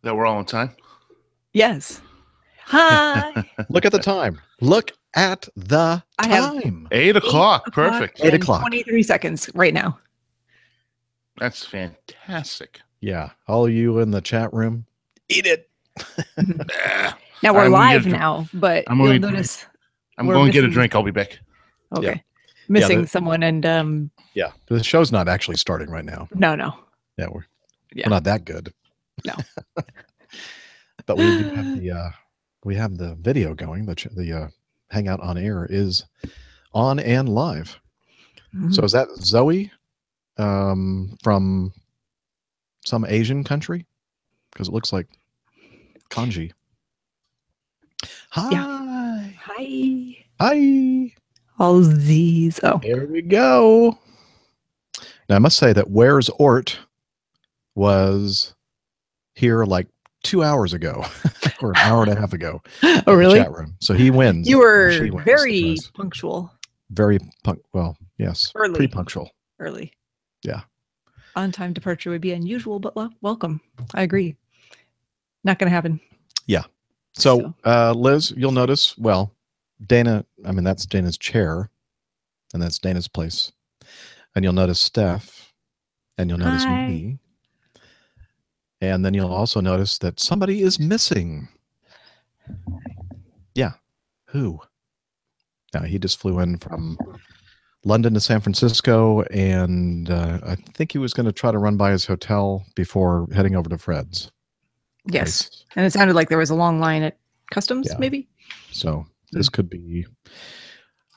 That we're all on time? Yes. Hi. Look at the time. Look at the time. 8 o'clock. Perfect. 8 o'clock. 23 seconds right now. That's fantastic. Yeah. All of you in the chat room, eat it. Now we're live now, but you'll notice I'm going to get a drink. I'll be back. Okay. Yeah. Missing someone and yeah. The show's not actually starting right now. No. Yeah, we're not that good. No. But we do have we have the video going. The Hangout on Air is on and live. Mm-hmm. So is that Zoe from some Asian country? Because it looks like kanji. Hi. Yeah. Hi. Hi. All these. Oh. There we go. Now I must say that Where's Ort was here like 2 hours ago or an hour and a half ago. Oh, really? Chat room. So he wins. You were very punctual. Very well, yes. Early. Pre-punctual. Early. Yeah. On-time departure would be unusual, but welcome. I agree. Not going to happen. Yeah. So Liz, you'll notice, well, Dana, I mean, that's Dana's chair, and that's Dana's place. And you'll notice Steph, and you'll notice me. And then you'll also notice that somebody is missing. Yeah. Who? Now, he just flew in from London to San Francisco, and I think he was going to try to run by his hotel before heading over to Fred's. Yes. Place. And it sounded like there was a long line at customs, maybe. So this could be.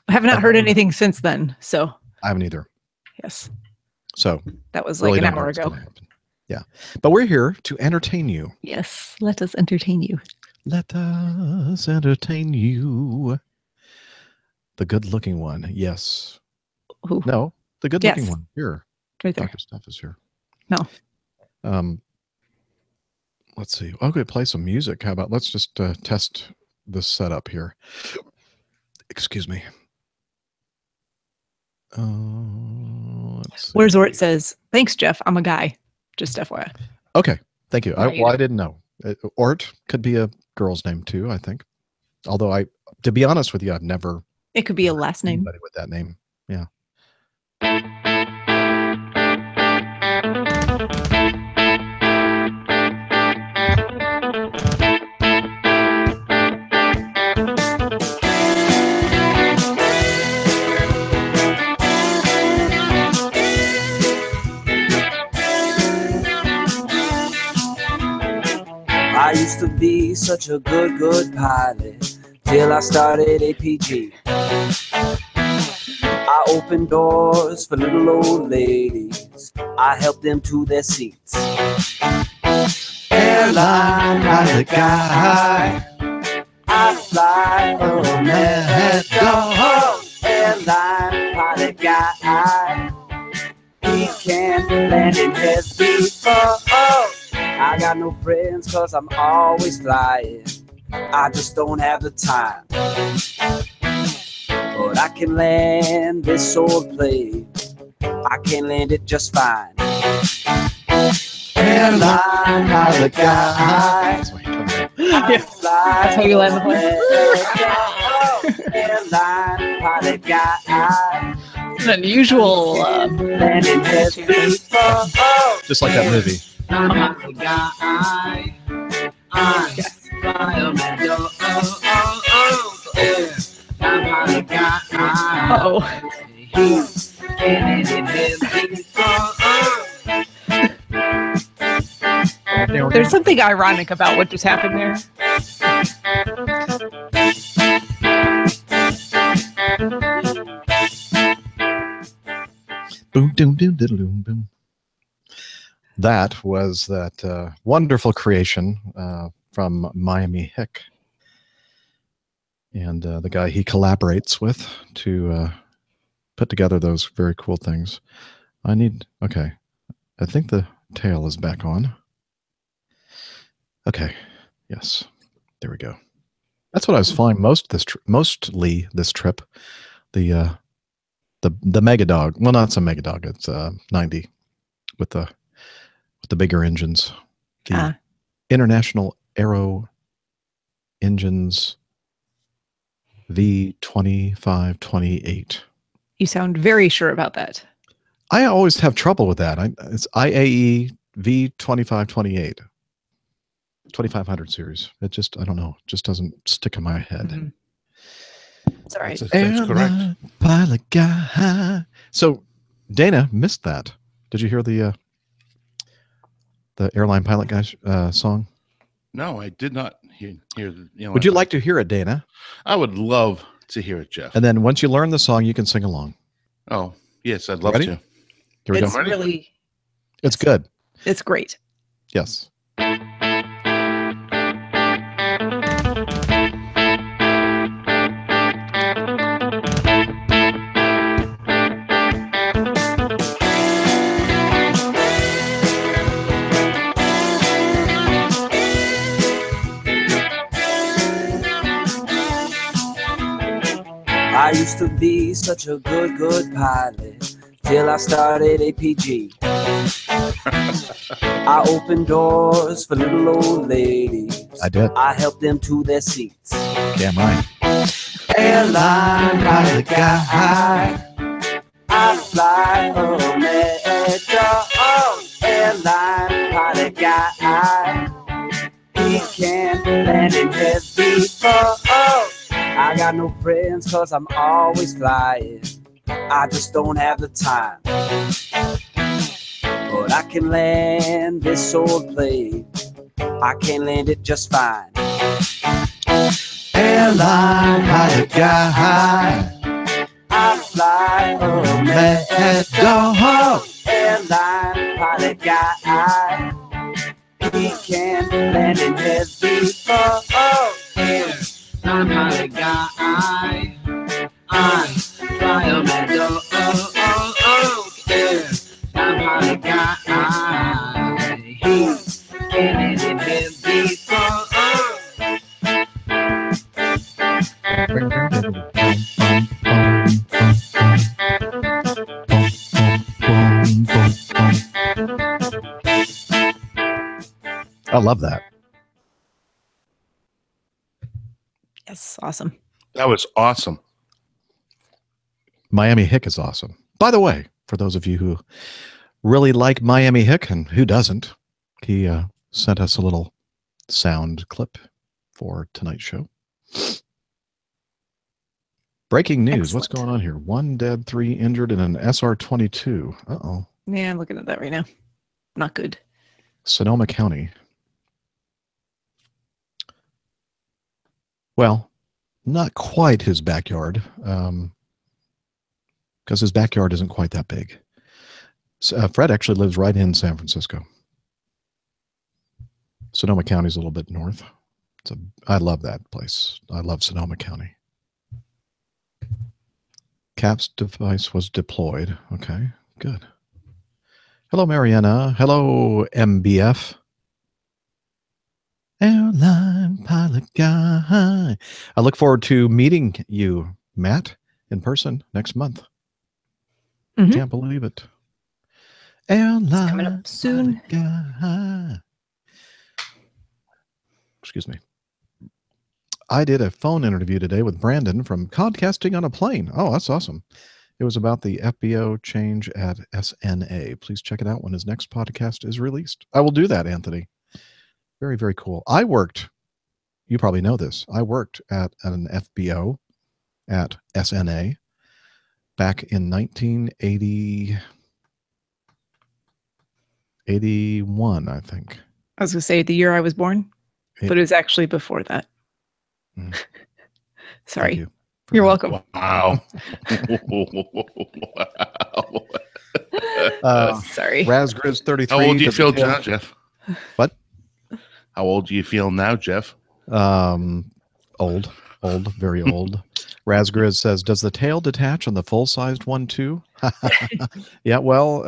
I have not heard anything since then. So I haven't either. Yes. So that was like an hour ago. Yeah. But we're here to entertain you. Yes. Let us entertain you. Let us entertain you. The good-looking one. Yes. Who? No, the good-looking one. Here. Right there. Dr. Steph is here. No. Let's see. I'm going to play some music. How about let's just test this setup here. Excuse me. Where's Ort says, thanks, Jeff. I'm a guy. Just FYI. Okay. Thank you. I didn't know. Ort could be a girl's name too, I think. Although to be honest with you, I've never. It could be a last name. Anybody with that name. Yeah. I used to be such a good pilot till I started APG. I opened doors for little old ladies. I helped them to their seats. Airline pilot guy, I fly Omega. Airline pilot guy, he can land in heavy fall. I got no friends cause I'm always flying. I just don't have the time. But I can land this old plane. I can land it just fine. Airline pilot guy. That's how you land the plane. Airline pilot guy. It's an unusual landing heavy fall. Just like that movie. There's something ironic about what just happened there. Boom, doom, doom, diddle, doom, boom. That was that wonderful creation from Miami Hick. And the guy he collaborates with to put together those very cool things. Okay. I think the tail is back on. Okay. Yes. There we go. That's what I was flying mostly this trip. The Mega Dog. Well, not some Mega Dog. It's 90 with the bigger engines. International Aero Engines V2528. You sound very sure about that. I always have trouble with that. It's IAE V2528. 2500 series. It just, I don't know, just doesn't stick in my head. Mm-hmm. It's all right. That's correct. Pilot guy. So Dana missed that. Did you hear the Airline Pilot Guy song? No, I did not hear the. Would you like to hear it, Dana? I would love to hear it, Jeff. And then once you learn the song, you can sing along. Oh, yes, I'd love Ready? to. Here we It's go. really, It's good. it's great. Yes. I used to be such a good pilot till I started APG. I opened doors for little old ladies. I did. I helped them to their seats. Damn right. Airline pilot guy, I fly Omega. Oh, airline pilot guy, he can land in heavy fall. Oh, I got no friends 'cause I'm always flying. I just don't have the time. But I can land this old plane. I can land it just fine. Airline pilot guy, I fly Omega. Airline pilot guy, he can land in heavy fall. Airline pilot guy, I fly Omega. Airline pilot guy, he can land in heavy fall. I love that. Yes, awesome. That was awesome. Miami Hick is awesome. By the way, for those of you who really like Miami Hick, and who doesn't, he sent us a little sound clip for tonight's show. Breaking news. What's Excellent. going on here? 1 dead, 3 injured in an SR-22. Uh-oh. Yeah, I'm looking at that right now. Not good. Sonoma County. Well, not quite his backyard, because his backyard isn't quite that big. So, Fred actually lives right in San Francisco. Sonoma County is a little bit north. I love that place. I love Sonoma County. CAPS device was deployed. Okay, good. Hello, Mariana. Hello, MBF. Airline pilot guy. I look forward to meeting you, Matt, in person next month. Mhm. Can't believe it. Airline coming up soon. pilot guy. Excuse me. I did a phone interview today with Brandon from Podcasting on a Plane. Oh, that's awesome. It was about the FBO change at SNA. Please check it out when his next podcast is released. I will do that, Anthony. Very, very cool. I worked, you probably know this, I worked at an FBO at SNA back in 1981, I think. I was going to say the year I was born, It- but it was actually before that. Mm. Sorry. Thank you for You're that. welcome. Wow. Wow. Sorry. Razgriz 33. How old do you does it feel now, Jeff? What? How old do you feel now, Jeff? Old, very old. Razgriz says, does the tail detach on the full-sized one too? Yeah, well,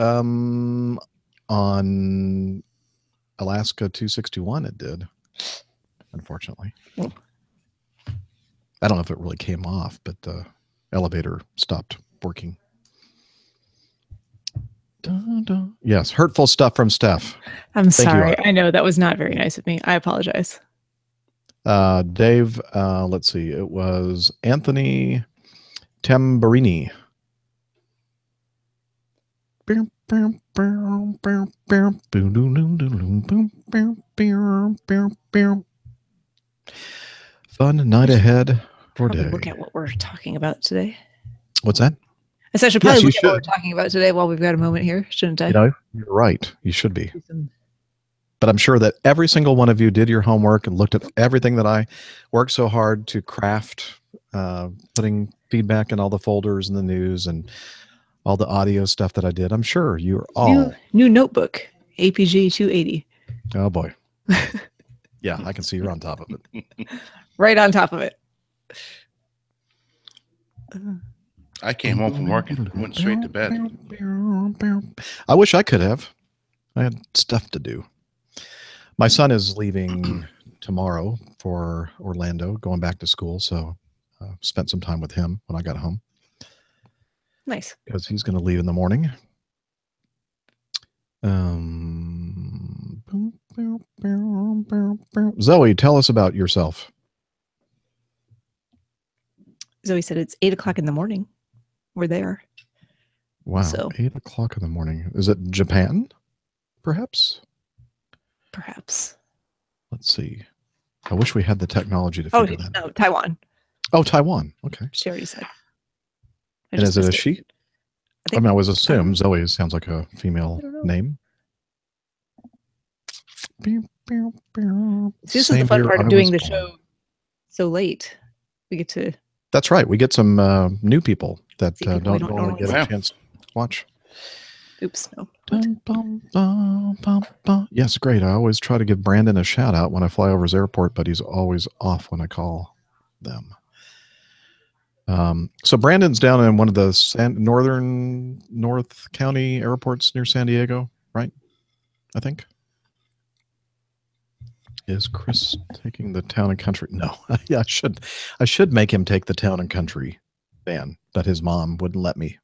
on Alaska 261 it did, unfortunately. Oh. I don't know if it really came off, but the elevator stopped working. Dun, dun. Yes, hurtful stuff from Steph. I'm Thank you, sorry. Art. I know that was not very nice of me. I apologize. Dave, let's see. It was Anthony Tamburini. Fun night ahead for Probably day. look at what we're talking about today. What's that? I said I should Yes, probably you look at what we're should. talking about today while we've got a moment here, shouldn't I? You know, you're right. You should be. Do some- But I'm sure that every single one of you did your homework and looked at everything that I worked so hard to craft, putting feedback in all the folders and the news and all the audio stuff that I did. I'm sure you're all. New notebook, APG 280. Oh, boy. Yeah, I can see you're on top of it. Right on top of it. I came home from work and went straight to bed. I wish I could have. I had stuff to do. My son is leaving tomorrow for Orlando, going back to school. So spent some time with him when I got home Nice. because he's going to leave in the morning. Zoe, tell us about yourself. Zoe said it's 8 o'clock in the morning. We're there. Wow, So- 8 o'clock in the morning. Is it Japan, perhaps? Perhaps. Let's see. I wish we had the technology to Oh, figure that out. no, Taiwan. Oh, Taiwan. Okay. She already said. I And just is it a missed she? I I think mean, I was assumed Zoe sounds like a female I don't know. name. See, this is Same the fun year part I of doing was the born. show so late. We get to That's right. We get some new people that See people we don't don't normally normally get see. a chance to watch. oops, no. What? Bum, bum, bum, bum, bum. Yes, great. I always try to give Brandon a shout out when I fly over his airport, but he's always off when I call them. So Brandon's down in one of the North County airports near San Diego, right? I think. Is Chris taking the town and country? No, yeah, I should make him take the town and country van, but his mom wouldn't let me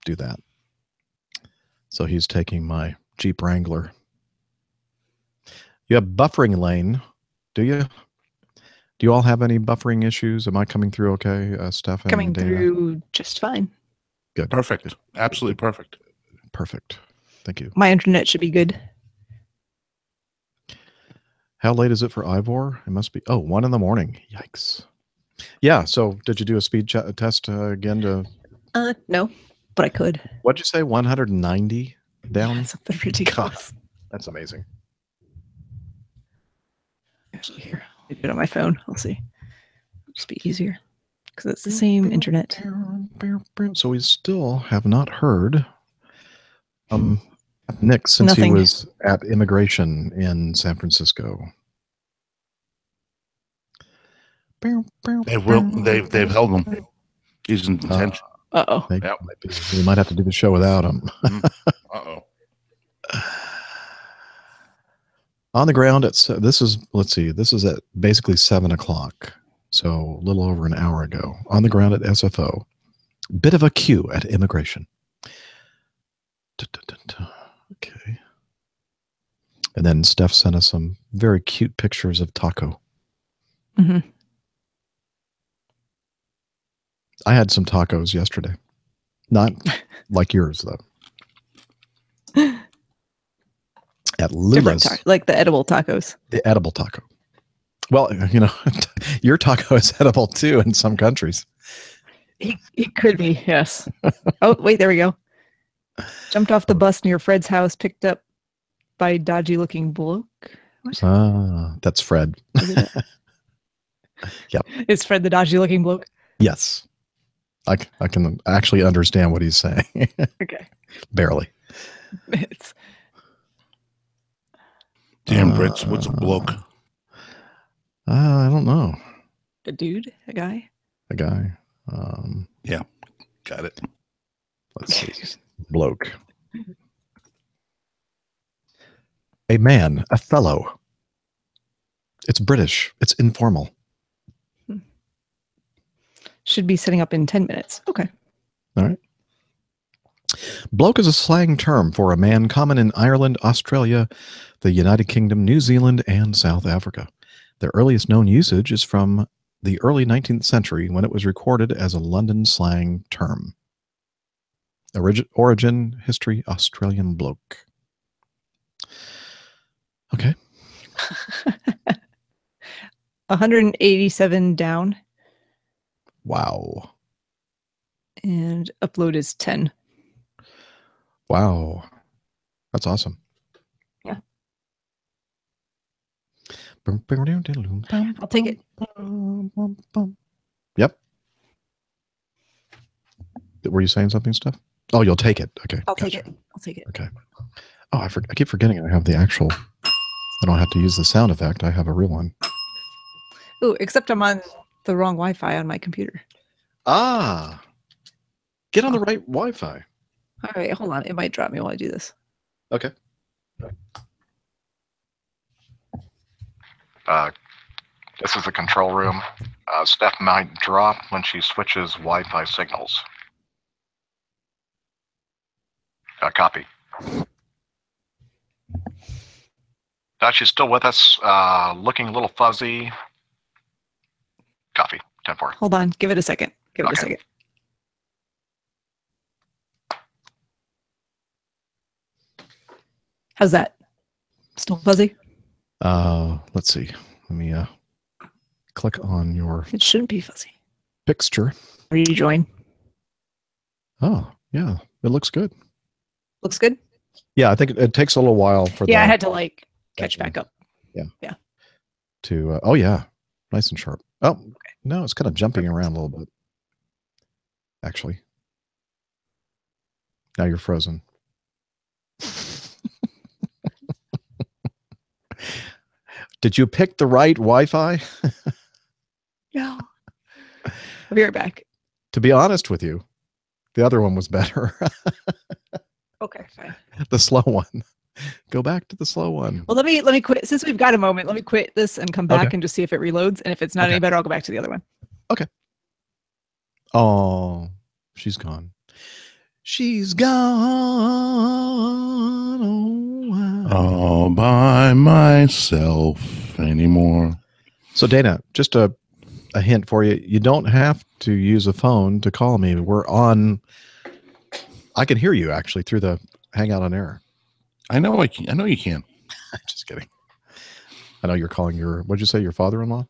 do that. So he's taking my Jeep Wrangler. You have buffering lane, do you? Do you all have any buffering issues? Am I coming through okay, Steph and Coming Dana? through just fine. Good. Perfect. Absolutely perfect. Perfect. Thank you. My internet should be good. How late is it for Ivor? It must be 1 in the morning. Yikes. Yeah. So did you do a speed test again to? No, but I could. What'd you say? 190 down. Yeah, something ridiculous. That's amazing. Actually, here, I do it on my phone. I'll see. It'll just be easier because it's the same internet. So we still have not heard Nick since Nothing. he was at immigration in San Francisco. They've held him. He's in detention. Uh-oh. Yep. We might have to do the show without him. Uh-oh. On the ground at this is at basically 7 o'clock, so a little over an hour ago. On the ground at SFO, bit of a queue at immigration. Okay, and then Steph sent us some very cute pictures of taco. Mm-hmm. I had some tacos yesterday, not like yours though. At Lula's, Like the edible tacos. the edible taco. Well, your taco is edible too in some countries. It could be, yes. Oh, wait, there we go. Jumped off the bus near Fred's house, picked up by dodgy looking bloke. What? Ah, that's Fred. Is it? Yep. Is Fred the dodgy looking bloke? Yes. I can actually understand what he's saying. Okay. Barely. It's Damn, Brits. What's a bloke? I don't know. a dude, a guy. A guy. Got it. Let's see. Bloke. A man, a fellow. It's British. It's informal. Should be setting up in 10 minutes. Okay. All right. Bloke is a slang term for a man common in Ireland, Australia, the United Kingdom, New Zealand, and South Africa. The earliest known usage is from the early 19th century when it was recorded as a London slang term. Origin, history, Australian bloke. Okay. 187 down. Wow. And upload is 10. Wow. That's awesome. Yeah. I'll take it. Yep. Were you saying something, Steph? Oh, you'll take it. Okay. I'll take it. I'll take it. Okay. Oh, I keep forgetting I have the actual. I don't have to use the sound effect. I have a real one. Ooh, except I'm on the wrong Wi-Fi on my computer. Ah. Get on the right Wi-Fi. All right, hold on. It might drop me while I do this. Okay. This is the control room. Steph might drop when she switches Wi-Fi signals. Copy. She's still with us, looking a little fuzzy. Copy. 10-4. Hold on. Give it a second. Give it a second. How's that? Still fuzzy? Let's see. Let me click on your It shouldn't be fuzzy. picture. Rejoin. Oh, yeah. It looks good. Looks good? Yeah, I think it takes a little while for Yeah, I had to like catch back up. Yeah. To oh yeah, nice and sharp. Oh, okay. No, it's kind of jumping around a little bit. Actually. Now you're frozen. Did you pick the right Wi-Fi? No. I'll be right back. To be honest with you, the other one was better. Okay, fine. The slow one. Go back to the slow one. Well, let me quit. Since we've got a moment, let me quit this and come back Okay. and just see if it reloads. And if it's not any better, I'll go back to the other one. Okay. Oh, she's gone. She's gone. All by myself anymore. So Dana, just a hint for you. You don't have to use a phone to call me. We're on. I can hear you actually through the Hangout on Air. I know I can. I know you can. Just kidding. I know you're calling your. What'd you say? Your father-in-law?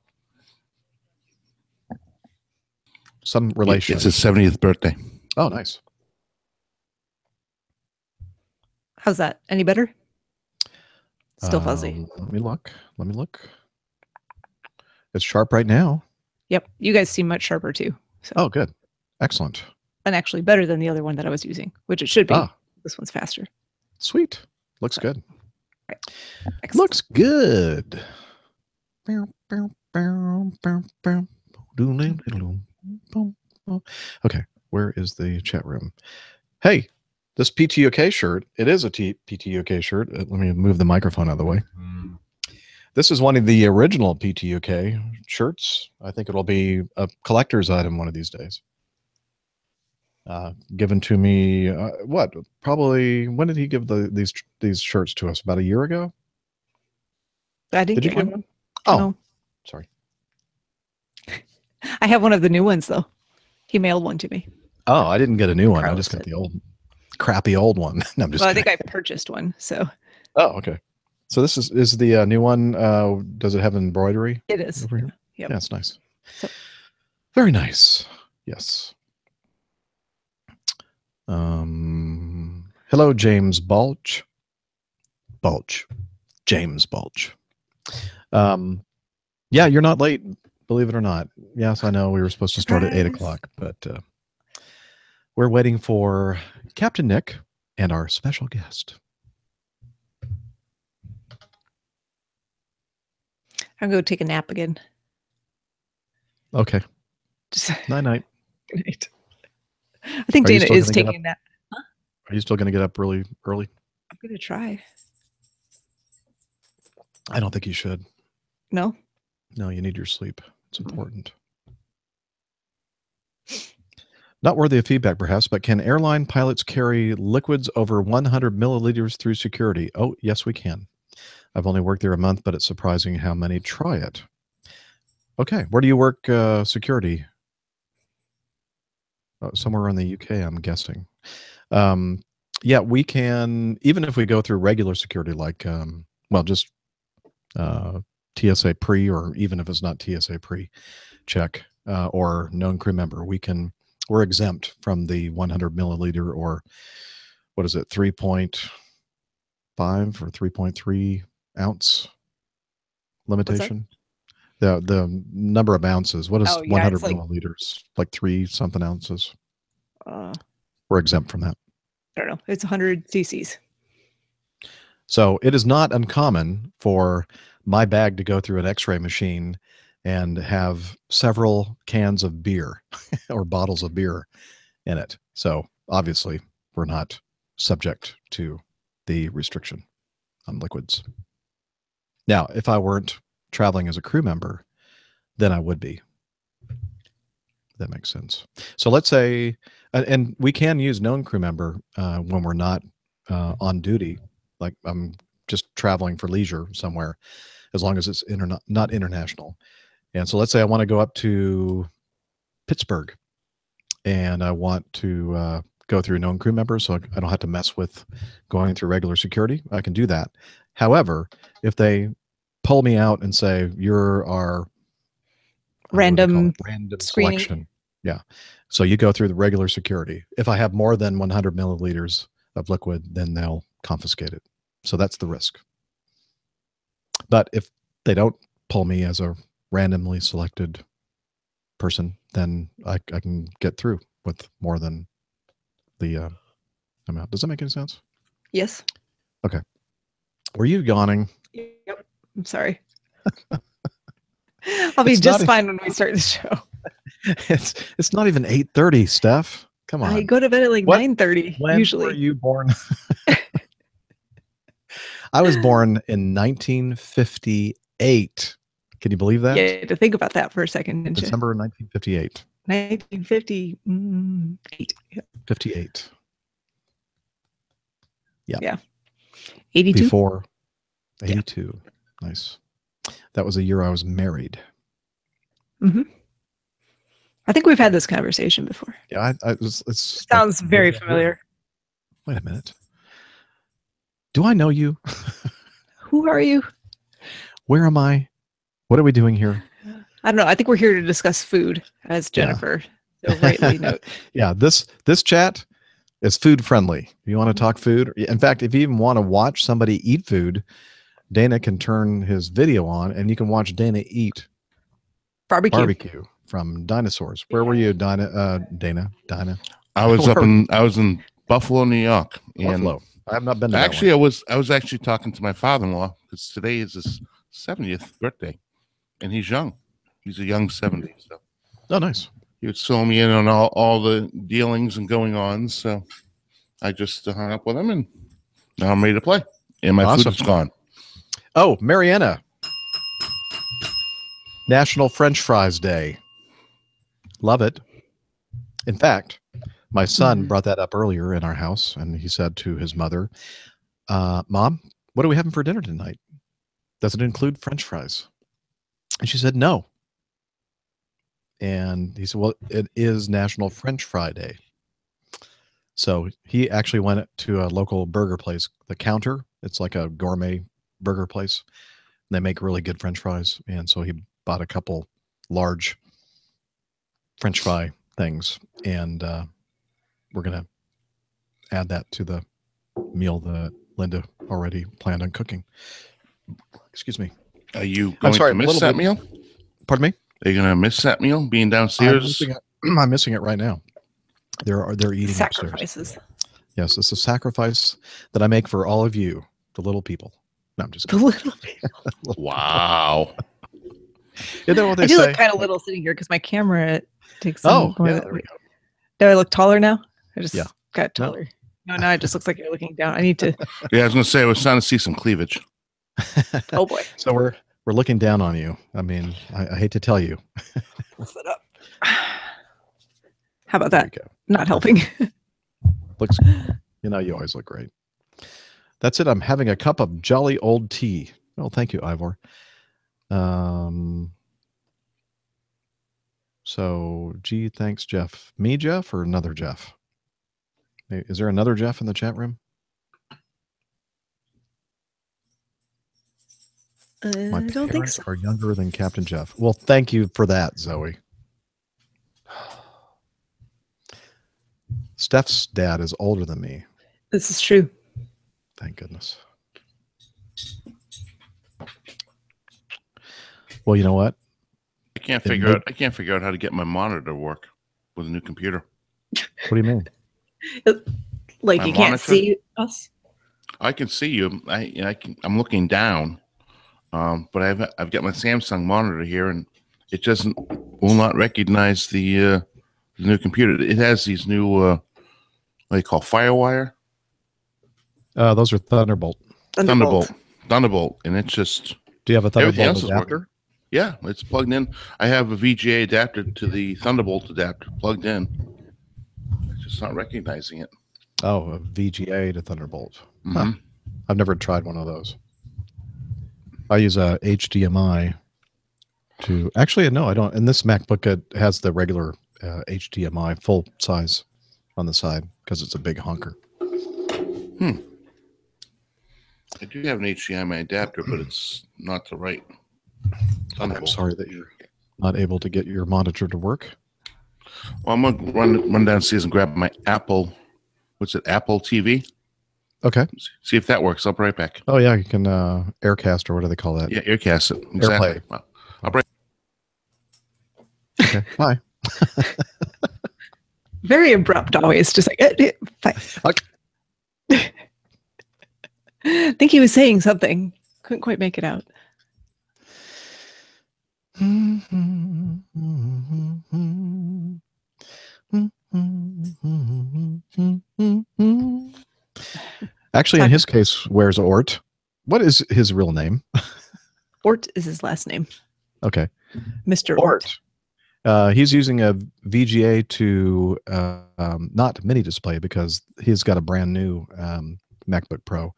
Some relation. It's his 70th birthday. Oh, nice. How's that? Any better? Still fuzzy. Let me look. Let me look. It's sharp right now. Yep. You guys seem much sharper too. So. Oh, good. Excellent. And actually better than the other one that I was using, which it should be. Ah. This one's faster. Sweet. Looks good. Right. Looks good. Okay. Where is the chat room? Hey, this PTOK shirt, it is a PTOK shirt. Let me move the microphone out of the way. This is one of the original PTOK shirts. I think it'll be a collector's item one of these days. Given to me, what? Probably, when did he give these shirts to us? About a year ago? I didn't Did you get give one. one? Oh, No. sorry. I have one of the new ones though. He mailed one to me. Oh, I didn't get a new one. I Carlos just got did. the old, crappy old one. No, I'm just Well, I kidding. think I purchased one, so Oh, okay. So this is the new one. Does it have embroidery it is. over here? Yep. Yeah, it's nice. So- Very nice. Yes. Hello, James Balch. James Balch. Yeah, you're not late, believe it or not. Yes, I know we were supposed to start at 8 o'clock, but we're waiting for Captain Nick and our special guest. I'm gonna go take a nap again. Okay. Just Night night. good night. I think Are you Dana still is gonna get taking a nap. Are you still going to get up really early? I'm gonna try. I don't think you should. No? No, you need your sleep. It's important. Not worthy of feedback, perhaps, but can airline pilots carry liquids over 100 milliliters through security? Oh, yes, we can. I've only worked there a month, but it's surprising how many try it. Okay, where do you work security? Somewhere in the UK, I'm guessing. Yeah, we can, even if we go through regular security, like, well, just TSA pre, or even if it's not TSA pre check or known crew member, we're exempt from the 100 milliliter, or what is it, 3.5 or 3.3 ounce limitation. The number of ounces. What is 100 milliliters? Like 3 something ounces. We're exempt from that. I don't know. It's 100 cc's. So it is not uncommon for my bag to go through an X-ray machine and have several cans of beer or bottles of beer in it. So obviously we're not subject to the restriction on liquids. Now, if I weren't traveling as a crew member, then I would be. That makes sense. So let's say, and we can use known crew member when we're not on duty, like I'm just traveling for leisure somewhere, as long as it's not international. And so let's say I want to go up to Pittsburgh and I want to go through known crew members, so I don't have to mess with going through regular security. I can do that. However, if they pull me out and say, you're our random screening selection. Yeah. So you go through the regular security. If I have more than 100 milliliters of liquid, then they'll confiscate it. So that's the risk. But if they don't pull me as a randomly selected person, then I can get through with more than the amount. Does that make any sense? Yes. Okay. Were you yawning? Yep. I'm sorry. I'll be just fine when we start the show. It's not even 8:30, Steph. Come on. I go to bed at like 9:30 usually. When were you born? I was born in 1958. Can you believe that? Yeah, to think about that for a second, didn't you? December 1958. 1958. 58. Yeah. Yeah. 82. Before 82. Yeah. Nice. That was a year I was married. Mm-hmm. I think we've had this conversation before. Yeah, it sounds very familiar. Wait a minute. Do I know you? Who are you? Where am I? What are we doing here? I don't know. I think we're here to discuss food, as Jennifer so rightly note. Yeah, this chat is food friendly. If you want to talk food, in fact, if you even want to watch somebody eat food, Dana can turn his video on and you can watch Dana eat barbecue from dinosaurs. Where were you, Dana? I was in Buffalo, New York. Buffalo. I have not been to actually that one. I was actually talking to my father-in-law because today is his 70th birthday, and he's young. He's a young 70. So. Oh, nice. He was filling me in on all the dealings and going on. So I just hung up with him, and now I'm ready to play. And my food is gone. Oh, Mariana. National French Fries Day. Love it. In fact, my son brought that up earlier in our house, and he said to his mother, Mom, what are we having for dinner tonight? Does it include French fries? And she said, no. And he said, well, it is National French Fry Day. So he actually went to a local burger place, The Counter. It's like a gourmet burger place. They make really good French fries. And so he bought a couple large French fry things. And we're going to add that to the meal that Linda already planned on cooking. Excuse me. Are you going to miss that meal? Pardon me? Are you going to miss that meal being downstairs? I'm missing it right now. They're eating sacrifices. Upstairs. Yes, it's a sacrifice that I make for all of you, the little people. No, I'm just kidding. The little people. Wow. Isn't that what they I do say? look kind of little sitting here because my camera takes some. Oh, yeah, there we go. Do I look taller now? I just got taller. No, now it just looks like you're looking down. I need to. Yeah, I was going to say I was trying to see some cleavage. Oh boy. So we're looking down on you. I mean, I hate to tell you. Pull it up. How about There that? you go. Not helping. Looks, you always look great. That's it. I'm having a cup of jolly old tea. Oh, thank you, Ivor. So, gee, thanks, Jeff. Me, Jeff, or another Jeff? Is there another Jeff in the chat room? My I don't think parents so. are younger than Captain Jeff. Well, thank you for that, Zoe. Steph's dad is older than me. This is true. Thank goodness. Well, you know what? I can't figure out how to get my monitor to work with a new computer. What do you mean? Like My you can't monitor? see us? I can see you. I'm looking down, but I've got my Samsung monitor here, and it will not recognize the new computer. It has these new what do you call FireWire? Those are Thunderbolt. Thunderbolt, and it's just. Do you have a Everything Thunderbolt else is adapter? working. Yeah, it's plugged in. I have a VGA adapter to the Thunderbolt adapter plugged in. It's just not recognizing it. Oh, a VGA to Thunderbolt. Mm-hmm. Huh. I've never tried one of those. I use a HDMI to. Actually, no, I don't. And this MacBook it has the regular HDMI full size on the side because it's a big hunker. I do have an HDMI adapter, but it's not the right Thunderbolt. I'm sorry that you're not able to get your monitor to work. Well, I'm gonna run downstairs and grab my Apple. What's it? Apple TV. Okay. See if that works. I'll be right back. Oh yeah, you can Aircast or what do they call that? Yeah, Aircast it. Exactly. AirPlay. Well, I'll break. Okay. Bye. Very abrupt always. Just like, bye. Okay. I think he was saying something. Couldn't quite make it out. Actually, in his case, where's Ort? What is his real name? Ort is his last name. Okay. Mr. Ort. He's using a VGA to not mini display because he's got a brand new MacBook Pro,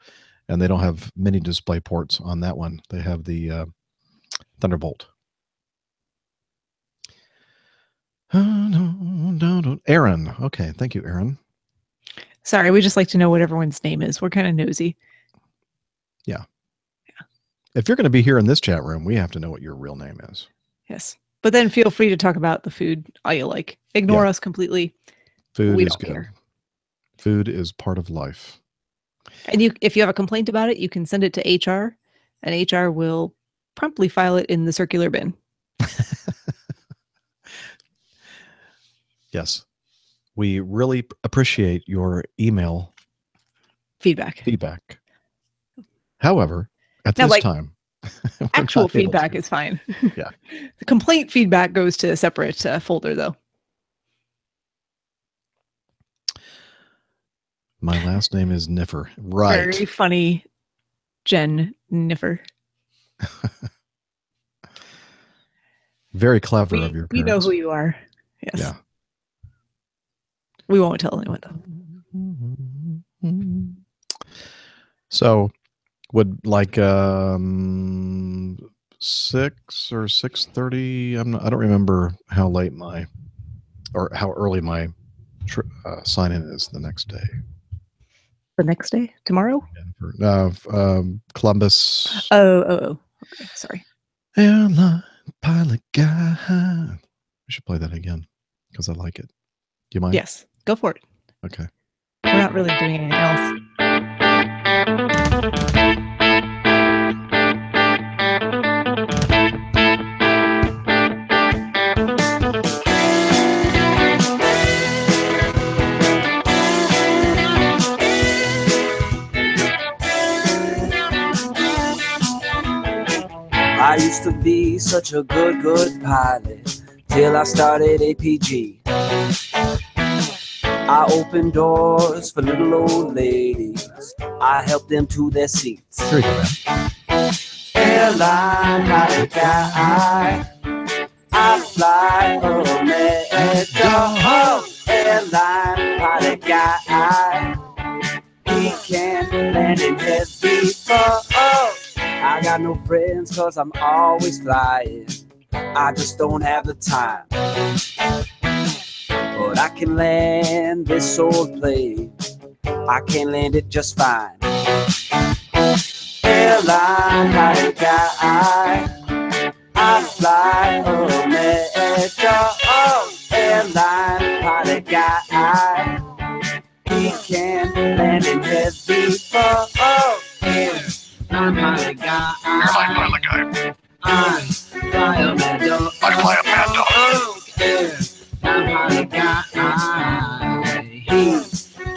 and they don't have mini display ports on that one. They have the Thunderbolt. Aaron. Okay, thank you, Aaron. Sorry, we just like to know what everyone's name is. We're kind of nosy. Yeah. If you're going to be here in this chat room, we have to know what your real name is. Yes. But then feel free to talk about the food all you like. Ignore us completely. Food We is don't good. care. Food is part of life. And if you have a complaint about it, you can send it to HR, and HR will promptly file it in the circular bin. Yes. We really appreciate your email Feedback. However, at Now, this like, time, we're Actual not able feedback to. is fine. Yeah. The complaint feedback goes to a separate folder, though. My last name is Niffer. Right. Very funny, Jen Niffer. Very clever of your parents. We know who you are. Yes. Yeah. We won't tell anyone, though. So, would like 6 or 6:30? I don't remember how late how early my sign-in is the next day. The next day? Tomorrow? Columbus. Oh. Okay, sorry. Airline Pilot Guy. We should play that again because I like it. Do you mind? Yes. Go for it. Okay. We're not really doing anything else. I used to be such a good pilot till I started APG. I opened doors for little old ladies. I helped them to their seats. Here you go, man. Airline pilot guy, I fly Omega. airline pilot guy. He can land in heavy fog. I got no friends cause I'm always flying. I just don't have the time. But I can land this old plane. I can land it just fine. Airline pilot guy. I fly America. Airline pilot guy. He can land in heavy fog. Airline pilot guy. Airline pilot guy. I fly a mad dog. I fly a mad dog. Airline pilot guy. He can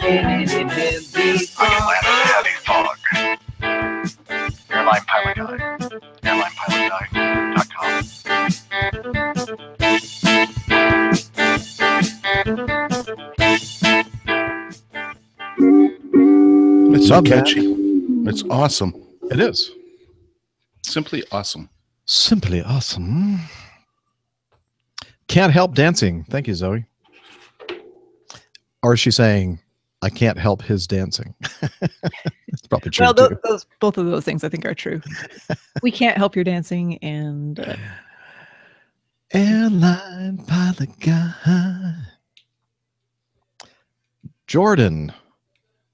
land in heavy I can land in heavy fog. Airline pilot guy. AirlinePilotGuy.com. It's so Love that. catchy. It's awesome. It is. Simply awesome. Simply awesome. Can't help dancing. Thank you, Zoe. Or is she saying, I can't help his dancing? It's probably true. Well, too. both of those things I think are true. We can't help your dancing, and Airline pilot guy. Jordan.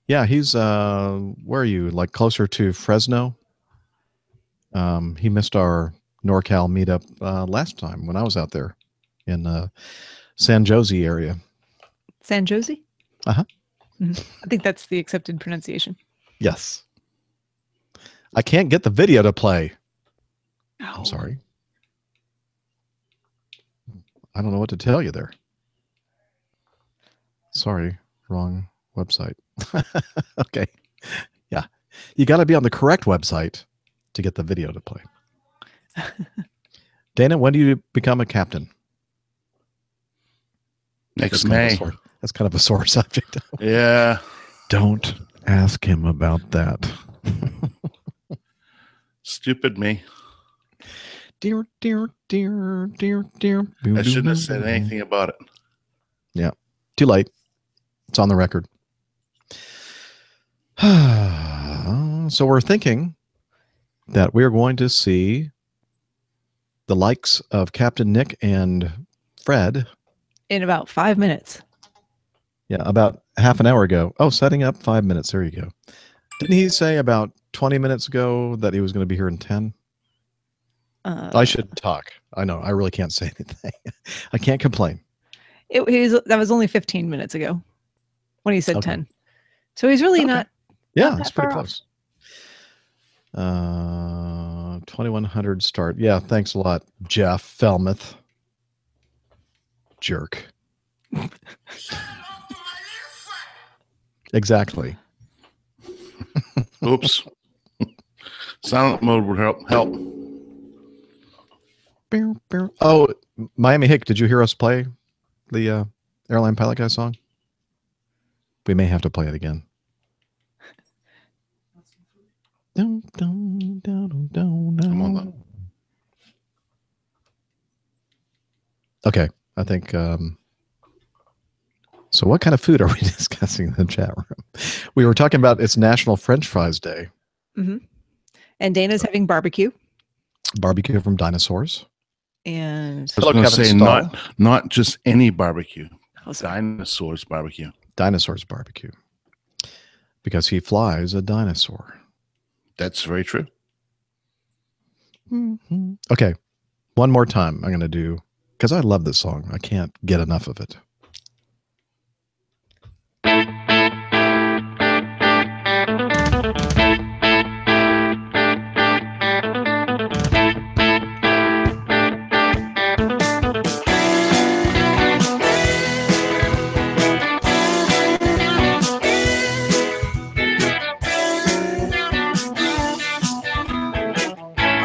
Yeah, he's where are you? Like closer to Fresno? He missed our NorCal meetup last time when I was out there in San Jose area. San Jose? Uh-huh. I think that's the accepted pronunciation. Yes. I can't get the video to play. Oh. I'm sorry. I don't know what to tell you there. Sorry, wrong website. Okay. Yeah. You got to be on the correct website to get the video to play. Dana, when do you become a captain? Next May. That's kind of a sore subject. Yeah. Don't ask him about that. Stupid me. Dear. I shouldn't have said anything about it. Yeah. Too late. It's on the record. So we're thinking that we're going to see the likes of Captain Nick and Fred In about 5 minutes. Yeah, about half an hour ago. Oh, setting up 5 minutes. There you go. Didn't he say about 20 minutes ago that he was going to be here in 10? I should talk. I know. I really can't say anything. I can't complain. That was only 15 minutes ago when he said Okay. 10. So he's really not. Yeah, Not it's that pretty far close. 2100 start. Yeah, thanks a lot, Jeff Felmuth. Jerk. Exactly. Oops. Silent mode would help. Oh, Miami Hick, did you hear us play the Airline Pilot Guy song? We may have to play it again. Come on, then. Okay, I think. So, what kind of food are we discussing in the chat room? We were talking about it's National French Fries Day. Mm-hmm. And Dana's having barbecue. Barbecue from dinosaurs. And I was going to Kevin say Stahl. not just any barbecue. Oh, sorry. Dinosaurs barbecue. Dinosaurs barbecue. Because he flies a dinosaur. That's very true. Mm-hmm. Okay, one more time I'm going to do, because I love this song. I can't get enough of it.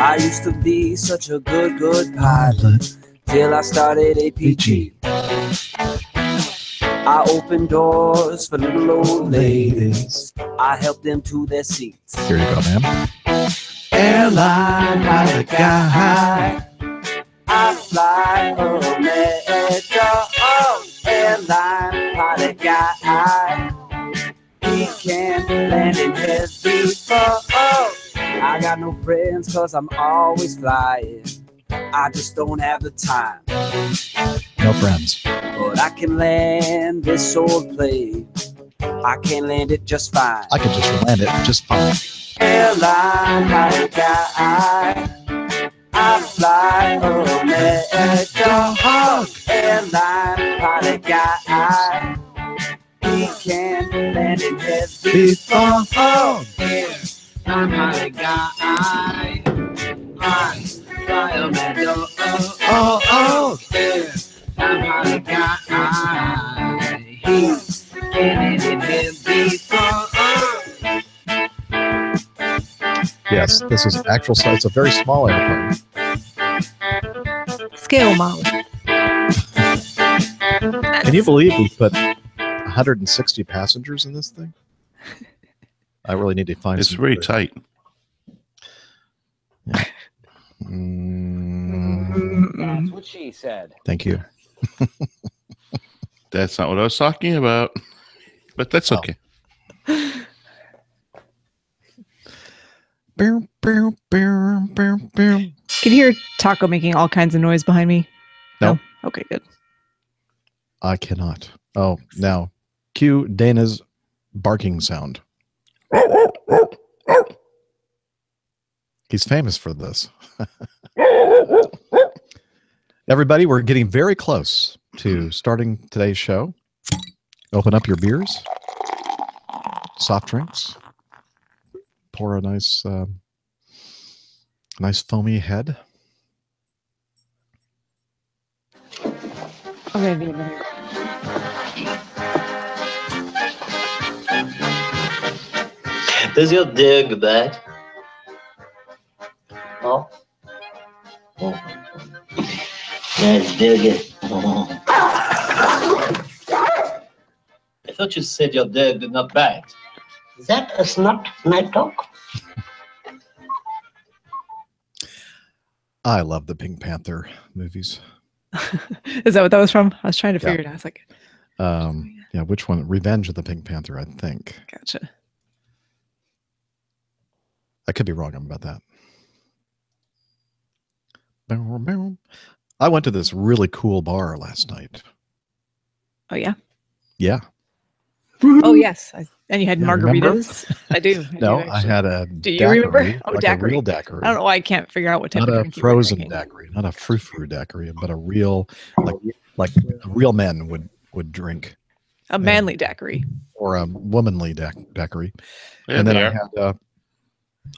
I used to be such a good pilot till I started APG. I opened doors for little old ladies. I helped them to their seats. Here you go, ma'am. Airline pilot guy. I fly America. Oh, airline pilot got no friends cause I'm always flying. I just don't have the time. No friends. But I can land this old plane. I can land it just fine. I could just land it just fine. Airline pilot guy, I fly America. Airline pilot guy, he can land in heavy fall. Airline pilot guy, I fly America. Airline pilot guy, he can land in heavy fall. Yes, this is actual size. It's a very small airplane. Scale model. Can you believe we put 160 passengers in this thing? I really need to find. It's very tight. Yeah. That's what she said. Thank you. That's not what I was talking about, but that's okay. Can you hear Taco making all kinds of noise behind me? No. Okay, good. I cannot. Oh, now cue Dana's barking sound. He's famous for this. Everybody, we're getting very close to starting today's show. Open up your beers, soft drinks, pour a nice foamy head. Okay, need a minute. Does your dog bite? Oh? Oh. Nice doggy. I thought you said your dog did not bite. That is not my dog. I love the Pink Panther movies. Is that what that was from? I was trying to figure it out. I was like, yeah, which one? Revenge of the Pink Panther, I think. gotcha. I could be wrong about that. I went to this really cool bar last night. Oh, yeah? Yeah. Oh, yes. And you had Yeah, margaritas? I do. No, do I had a Do you daiquiri, remember? Oh, like daiquiri. a real daiquiri. I don't know why I can't figure out what type Not of a drink you were frozen drinking. daiquiri, not a frou-frou daiquiri, but a real, like real men would drink. A manly daiquiri. Or a womanly daiquiri. Yeah, and then they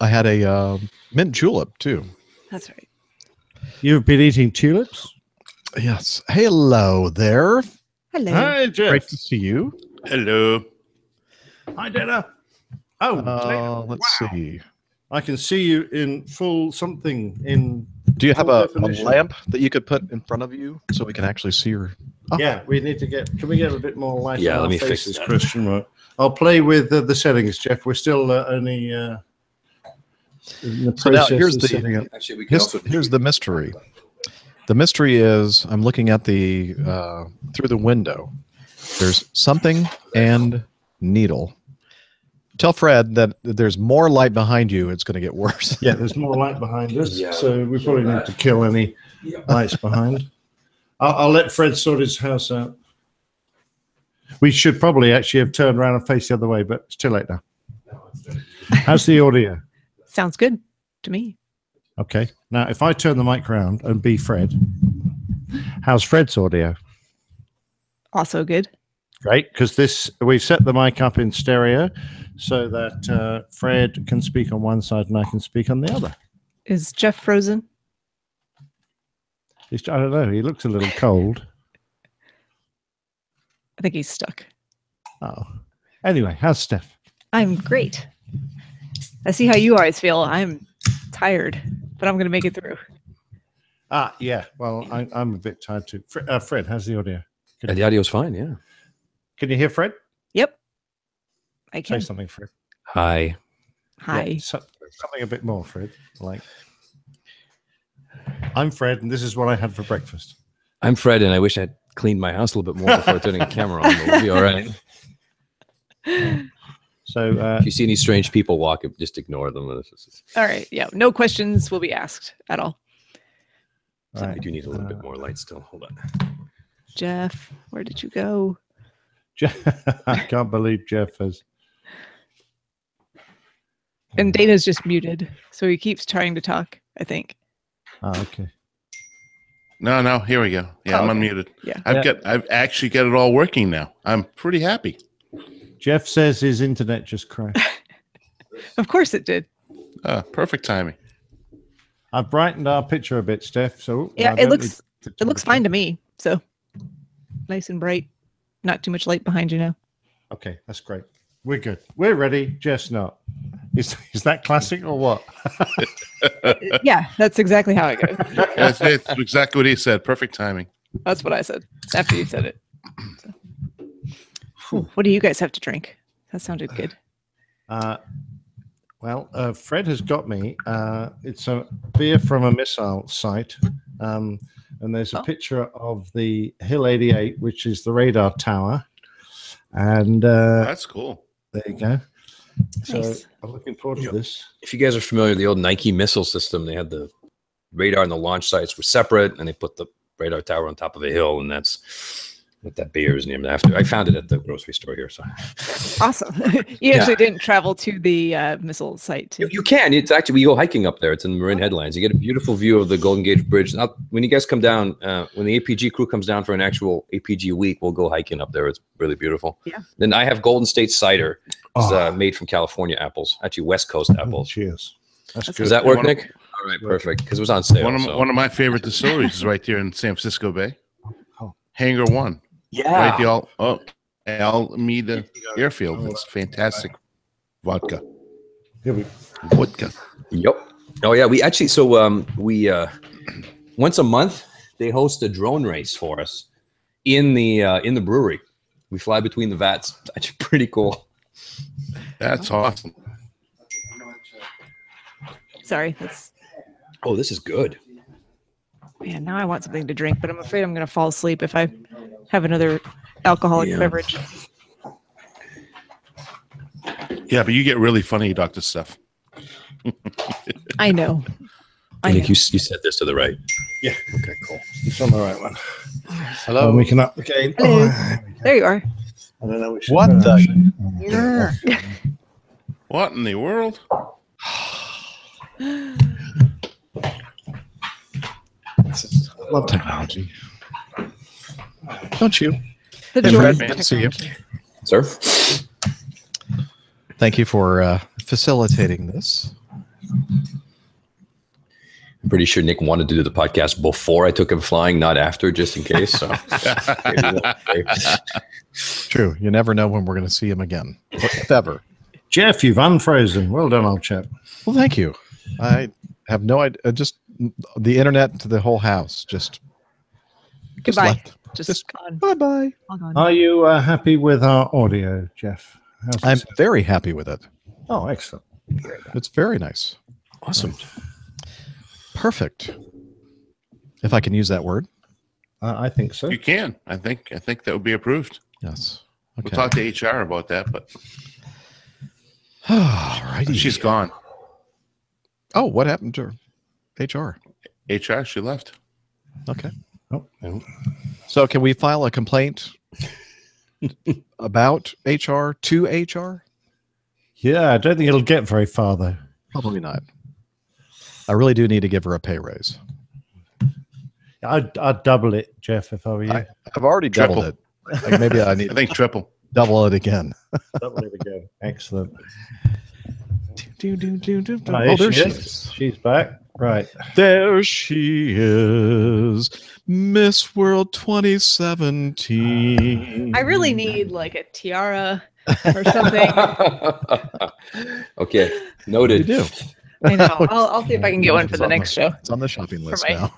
I had a mint julep too. That's right. You've been eating tulips? Yes. Hello there. Hello. Hi, Jeff. Great to see you. Hello. Hi, Dana. Oh, Let's see. I can see you in full something in. Do you have full a definition. lamp that you could put in front of you so we can actually see your? Oh. Yeah, we need to get. Can we get a bit more light? Yeah, on let our me fix faces, that. Christian. Right. I'll play with the settings, Jeff. We're still only. In the So now process here's of the setting up. Actually, we can also here's the mystery. The mystery is I'm looking at the through the window. There's something and needle. Tell Fred that there's more light behind you. It's going to get worse. Yeah, there's more light behind us, Yeah, so we probably need to kill any lights behind. I'll let Fred sort his house out. We should probably actually have turned around and faced the other way, but it's too late now. How's the audio? Sounds good to me. Okay. Now, if I turn the mic around and be Fred, how's Fred's audio? Also good. Great, because we've set the mic up in stereo so that Fred can speak on one side and I can speak on the other. Is Jeff frozen? I don't know. He looks a little cold. I think he's stuck. Oh. Anyway, how's Steph? I'm great. I see how you always feel. I'm tired, but I'm going to make it through. Yeah. Well, I'm a bit tired too. Fred, how's the audio? the audio's fine, yeah. Can you hear Fred? Yep. I Say can. something, Fred. Hi. Hi. Yeah, something a bit more, Fred. Like, I'm Fred, and this is what I had for breakfast. I'm Fred, and I wish I'd cleaned my house a little bit more before turning the camera on, but we'll be all right. So If you see any strange people walking, just ignore them. All right. Yeah. No questions will be asked at all. I do need a little bit more light still. Hold on. Jeff, where did you go? I can't believe Jeff has. And Dana's just muted, so he keeps trying to talk, I think. Oh, okay. No, here we go. Yeah, Oh, I'm okay. unmuted. Yeah. I've actually got it all working now. I'm pretty happy. Jeff says his internet just crashed. Of course it did. Perfect timing. I've brightened our picture a bit, Steph. So Yeah, it looks fine to me. So nice and bright. Not too much light behind you now. Okay, that's great. We're good. We're ready. Jeff's not. Is that classic or what? Yeah, that's exactly how it goes. That's exactly what he said. Perfect timing. That's what I said after you said it. So. Ooh, what do you guys have to drink? That sounded good. Well, Fred has got me. It's a beer from a missile site. And there's a picture of the Hill 88, which is the radar tower. And that's cool. There you go. So Nice. I'm looking forward to this. If you guys are familiar with the old Nike missile system, they had the radar and the launch sites were separate, and they put the radar tower on top of a hill, and that's what that beer is named after. I found it at the grocery store here. So Awesome. You actually didn't travel to the missile site. you can. It's actually, we go hiking up there. It's in the Marin Headlands. You get a beautiful view of the Golden Gate Bridge. Now, when you guys come down, when the APG crew comes down for an actual APG week, we'll go hiking up there. It's really beautiful. Yeah. Then I have Golden State cider. It's made from California apples, actually West Coast apples. Cheers. That's good. Does that work, Nick? All right, perfect. Because it was on sale. One of my favorite distilleries is right there in San Francisco Bay. Hangar 1. Yeah. Right the Alameda Airfield. It's fantastic vodka. Vodka. Yep. Oh yeah, we actually we once a month they host a drone race for us in the brewery. We fly between the vats. It's actually pretty cool. That's awesome. Sorry, that's. Oh, this is good. Man, now I want something to drink, but I'm afraid I'm going to fall asleep if I have another alcoholic beverage. Yeah, but you get really funny, Dr. Steph. I know. I think you said this to the right. Yeah. Okay, cool. It's on the right one. Hello. And we can up again. Hello. There you are. I don't know which What the? What in the world? Love technology. Don't you? The Hey, joy Fred, of good to see you. technology. Sir? Thank you for facilitating this. I'm pretty sure Nick wanted to do the podcast before I took him flying, not after, just in case. So True. You never know when we're going to see him again, if ever. Jeff, you've unfrozen. Well done, old chap. Well, thank you. I have no idea. Just the internet to the whole house. Just Goodbye. left. Just gone. Bye-bye. All gone. Are you happy with our audio, Jeff? How's I'm it sound? very happy with it. Oh, excellent. It's very nice. awesome. Perfect. If I can use that word. I think so. You can. I think that would be approved. Yes. We'll Okay. talk to HR about that, but Alrighty. she's gone. Oh, what happened to her? HR. HR, she left. Okay. Oh, no. So can we file a complaint about HR to HR? Yeah, I don't think it'll get very far, though. Probably not. I really do need to give her a pay raise. I'd double it, Jeff, if I were you. I've already doubled it. Like maybe I need I think triple. double it again. double it again. Excellent. Oh, Oh, there she is. is. She's back. Right. There she is, Miss World 2017. I really need like a tiara or something. Okay, You noted. do. I know. I'll see if I can get one for the next show. It's on the shopping list my- now.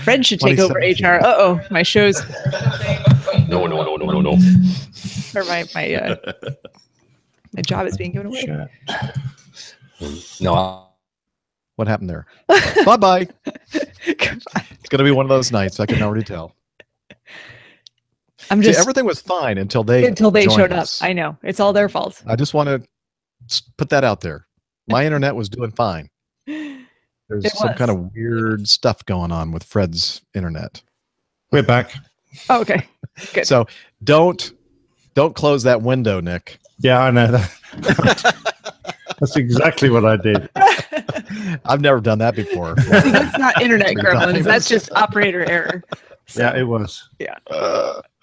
Fred should take over 2017. HR. Uh-oh, my show's No. or my job is being given away. No. What happened there? Bye-bye. It's going to be one of those nights. I can already tell. I'm See, just everything was fine until they showed joined up. us. I know. It's all their fault. I just want to put that out there. My internet was doing fine. There's It some was. kind of weird stuff going on with Fred's internet. We're back. Oh, okay. Good. So don't close that window, Nick. Yeah, I know that. That's exactly what I did. I've never done that before. That's not internet 3 gremlins. times. That's just operator error. So, Yeah, it was. yeah.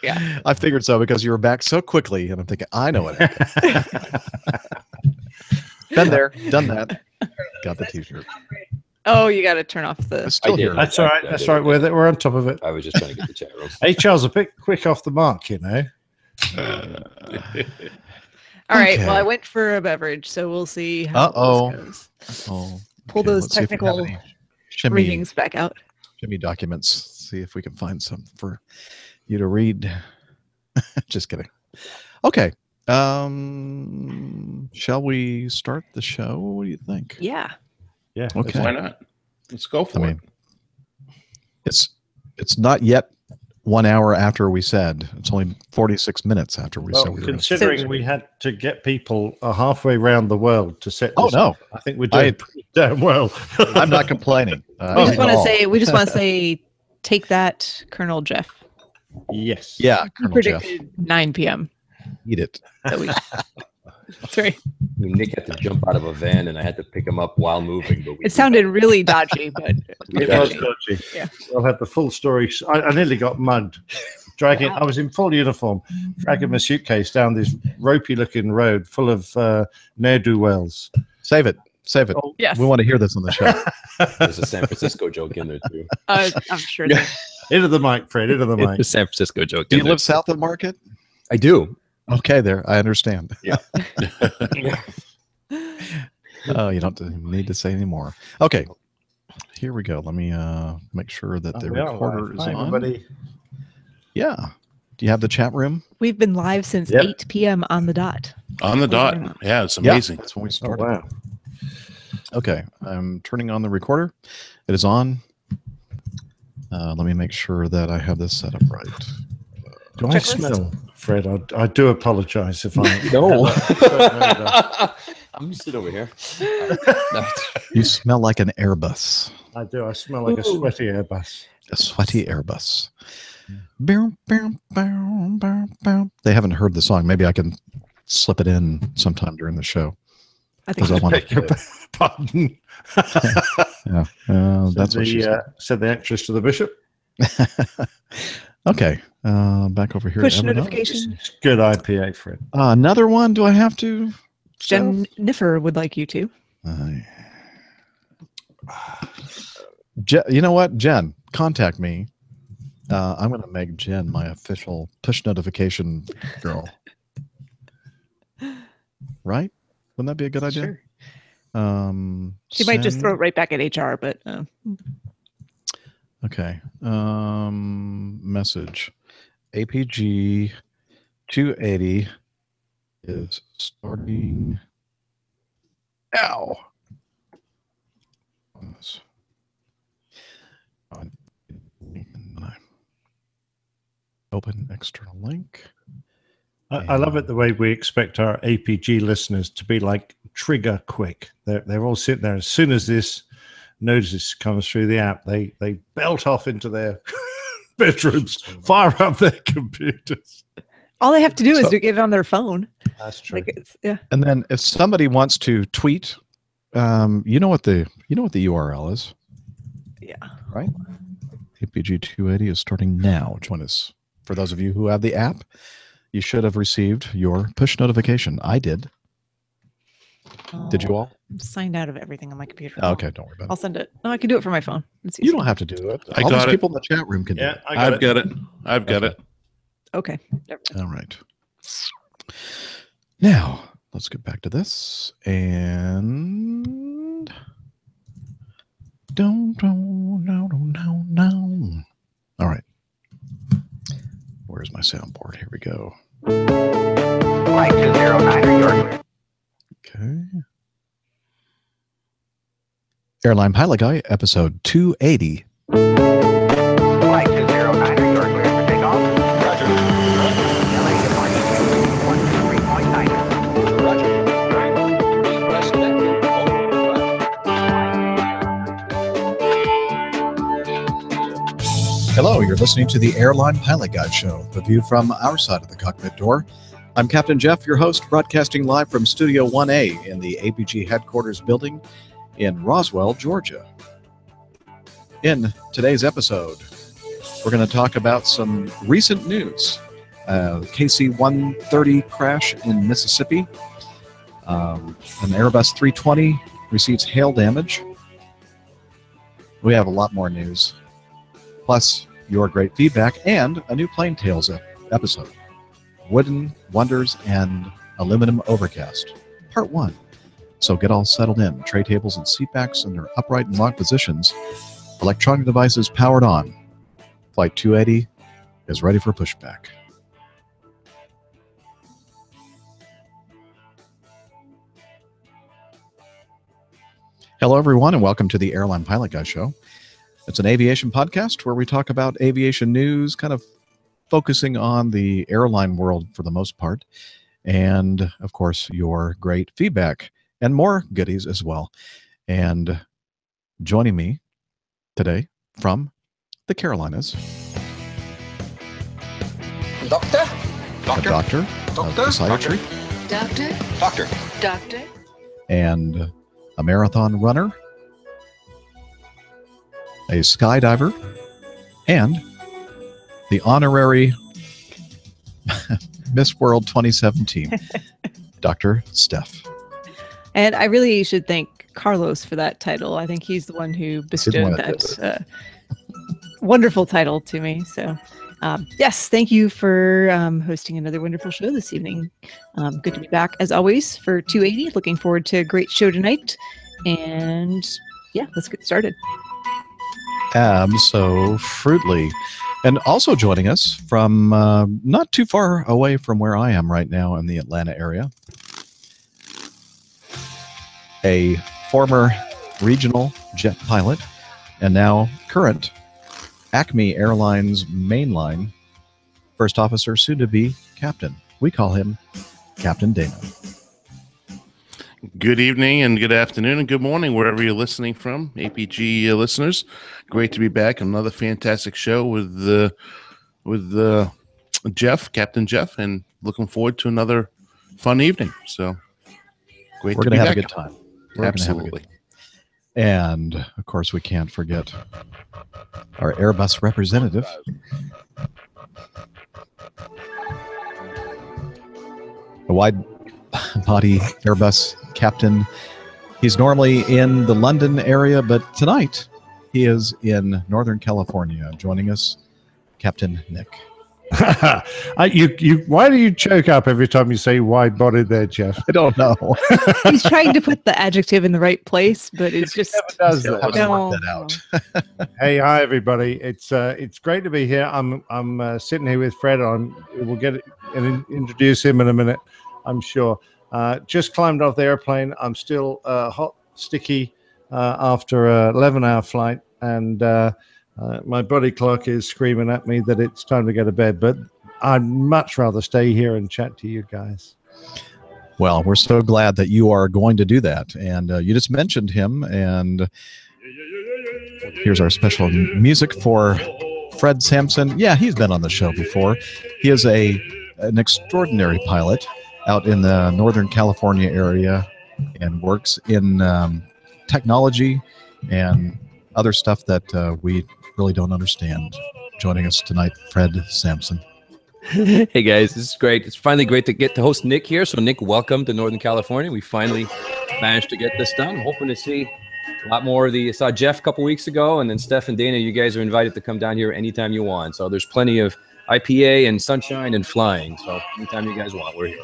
Yeah. I figured so because you were back so quickly, and I'm thinking, I know what happened. Been there, done that. Got the T-shirt. Oh, you got to turn off the. It's still I did. here. That's all right. That's all right. We're on top of it. I was just trying to get the chat room. HR's a bit quick off the mark, you know. All right. Okay. Well, I went for a beverage, so we'll see how this goes. Oh, Pull okay, those let's see if we have technical any shimmy readings back out. documents. See if we can find something for you to read. Just kidding. Okay. Shall we start the show? What do you think? Yeah. Yeah. Okay. Why not? Let's go for it. It's not yet 1 hour after we said. It's only 46 minutes after we said Well, we were going to. considering we had to get people halfway around the world to set. Oh this no! up, I think we're doing pretty damn well. I'm not complaining. We just want to say, take that, Colonel Jeff. Yes. Yeah, You Colonel Jeff. predicted 9 p.m. Eat it. That we. That's right. Nick had to jump out of a van, and I had to pick him up while moving. But It sounded really dodgy, but It was dodgy. Yeah. I've had the full story. I nearly got mugged. Dragging, I was in full uniform, dragging my suitcase down this ropey-looking road full of ne'er-do-wells. Save it. Save it. Oh, yes. We want to hear this on the show. there's a San Francisco joke in there too. I'm sure. That, Into the mic, Fred. Into the mic. The San Francisco joke. Do in you there. live south of Market? I do. Okay, there. I understand. Yeah. Oh, you don't need to say anymore. Okay. Here we go. Let me make sure that the We are recorder live. is Hi, on. everybody. Yeah. Do you have the chat room? we've been live since Yep. 8 p.m. on the dot. On the dot. Yeah, it's amazing. Yeah, that's when we Oh, started. wow. Okay. I'm turning on the recorder. It is on. Let me make sure that I have this set up right. Do I smell, Fred? I do apologize if I. No. I I'm just sitting over here. You smell like an Airbus. do. I smell like a sweaty Airbus. A sweaty Airbus. Bow, bow, bow, bow, bow. They haven't heard the song. Maybe I can slip it in sometime during the show. I think. Because I want Beg your to. pardon. Yeah, that's what she said. Said the actress to the bishop. Okay, back over here. to Push Evernote. notification. Good IPA, Fred. Another one. Do I have to? Jennifer would like you to. You know what, Jen? Contact me. I'm going to make Jen my official push notification girl. Right? Wouldn't that be a good idea? Sure. She might just throw it right back at HR, but Okay. Message. APG 280 is starting now. Open external link. I love it the way we expect our APG listeners to be like trigger quick. They're all sitting there. As soon as this notice comes through the app, they belt off into their bedrooms, fire up their computers. all they have to do is to get it on their phone. That's true. Yeah. And then if somebody wants to tweet, you know what the URL is. Yeah. Right? APG 280 is starting now. Join us. For those of you who have the app, you should have received your push notification. I did. Did you all? I'm signed out of everything on my computer. Oh, okay, don't worry about I'll send it. No, I can do it from my phone. It's it. You don't have to do it. I All got those it. people in the chat room can do it. I've got it. I've got it. Okay. All right. Now, let's get back to this. And no. All right. Where's my soundboard? Here we go. Flight 209, you're clear. Okay. Airline Pilot Guy, episode 280. Flight 209, you're clear for takeoff. Roger. Hello, you're listening to the Airline Pilot Guide Show, the view from our side of the cockpit door. I'm Captain Jeff, your host, broadcasting live from Studio 1A in the APG headquarters building in Roswell, Georgia. In today's episode, we're going to talk about some recent news. KC-130 crash in Mississippi. An Airbus 320 receives hail damage. We have a lot more news. Plus, your great feedback and a new Plane Tales episode. Wooden Wonders and Aluminum Overcast, Part 1. So get all settled in. Tray tables and seatbacks in their upright and locked positions. Electronic devices powered on. Flight 280 is ready for pushback. Hello, everyone, and welcome to the Airline Pilot Guy Show. It's an aviation podcast where we talk about aviation news, kind of focusing on the airline world for the most part, and, of course, your great feedback and more goodies as well. And joining me today from the Carolinas, Doctor? a doctor of psychiatry, Doctor. and a marathon runner, a skydiver, and the honorary Miss World 2017, Dr. Steph. And I really should thank Carlos for that title. I think he's the one who bestowed that wonderful title to me. So, yes, thank you for hosting another wonderful show this evening. Good to be back, as always, for 280. Looking forward to a great show tonight. And, yeah, let's get started. Absolutely. And also joining us from not too far away from where I am right now in the Atlanta area, a former regional jet pilot and now current Acme Airlines mainline first officer, soon to be captain. We call him Captain Dana. Good evening and good afternoon and good morning wherever you're listening from, APG listeners. Great to be back. Another fantastic show with Jeff, Captain Jeff, and looking forward to another fun evening. So great. We're to going to have back. a good time. Absolutely. And of course, we can't forget our Airbus representative, a wide-body Airbus captain. He's normally in the London area, but tonight he is in Northern California. Joining us, Captain Nick. Why do you choke up every time you say wide-bodied there, Jeff? I don't know. He's trying to put the adjective in the right place, but it's just does that. That out. Hey, hi everybody. It's great to be here. I'm sitting here with Fred. We'll get it and introduce him in a minute, I'm sure. Just climbed off the airplane. I'm still hot, sticky after an 11-hour flight, and my body clock is screaming at me that it's time to go to bed, but I'd much rather stay here and chat to you guys. Well, we're so glad that you are going to do that. And you just mentioned him, and here's our special music for Fred Sampson. Yeah, he's been on the show before. He is an extraordinary pilot out in the Northern California area and works in technology and other stuff that we really don't understand. Joining us tonight, Fred Sampson. Hey guys, this is great. It's finally great to get to host Nick here. So Nick, welcome to Northern California. We finally managed to get this done. Hoping to see a lot more of the. I saw Jeff a couple weeks ago, and then Steph and Dana. You guys are invited to come down here anytime you want. So there's plenty of IPA and sunshine and flying. So anytime you guys want, we're here.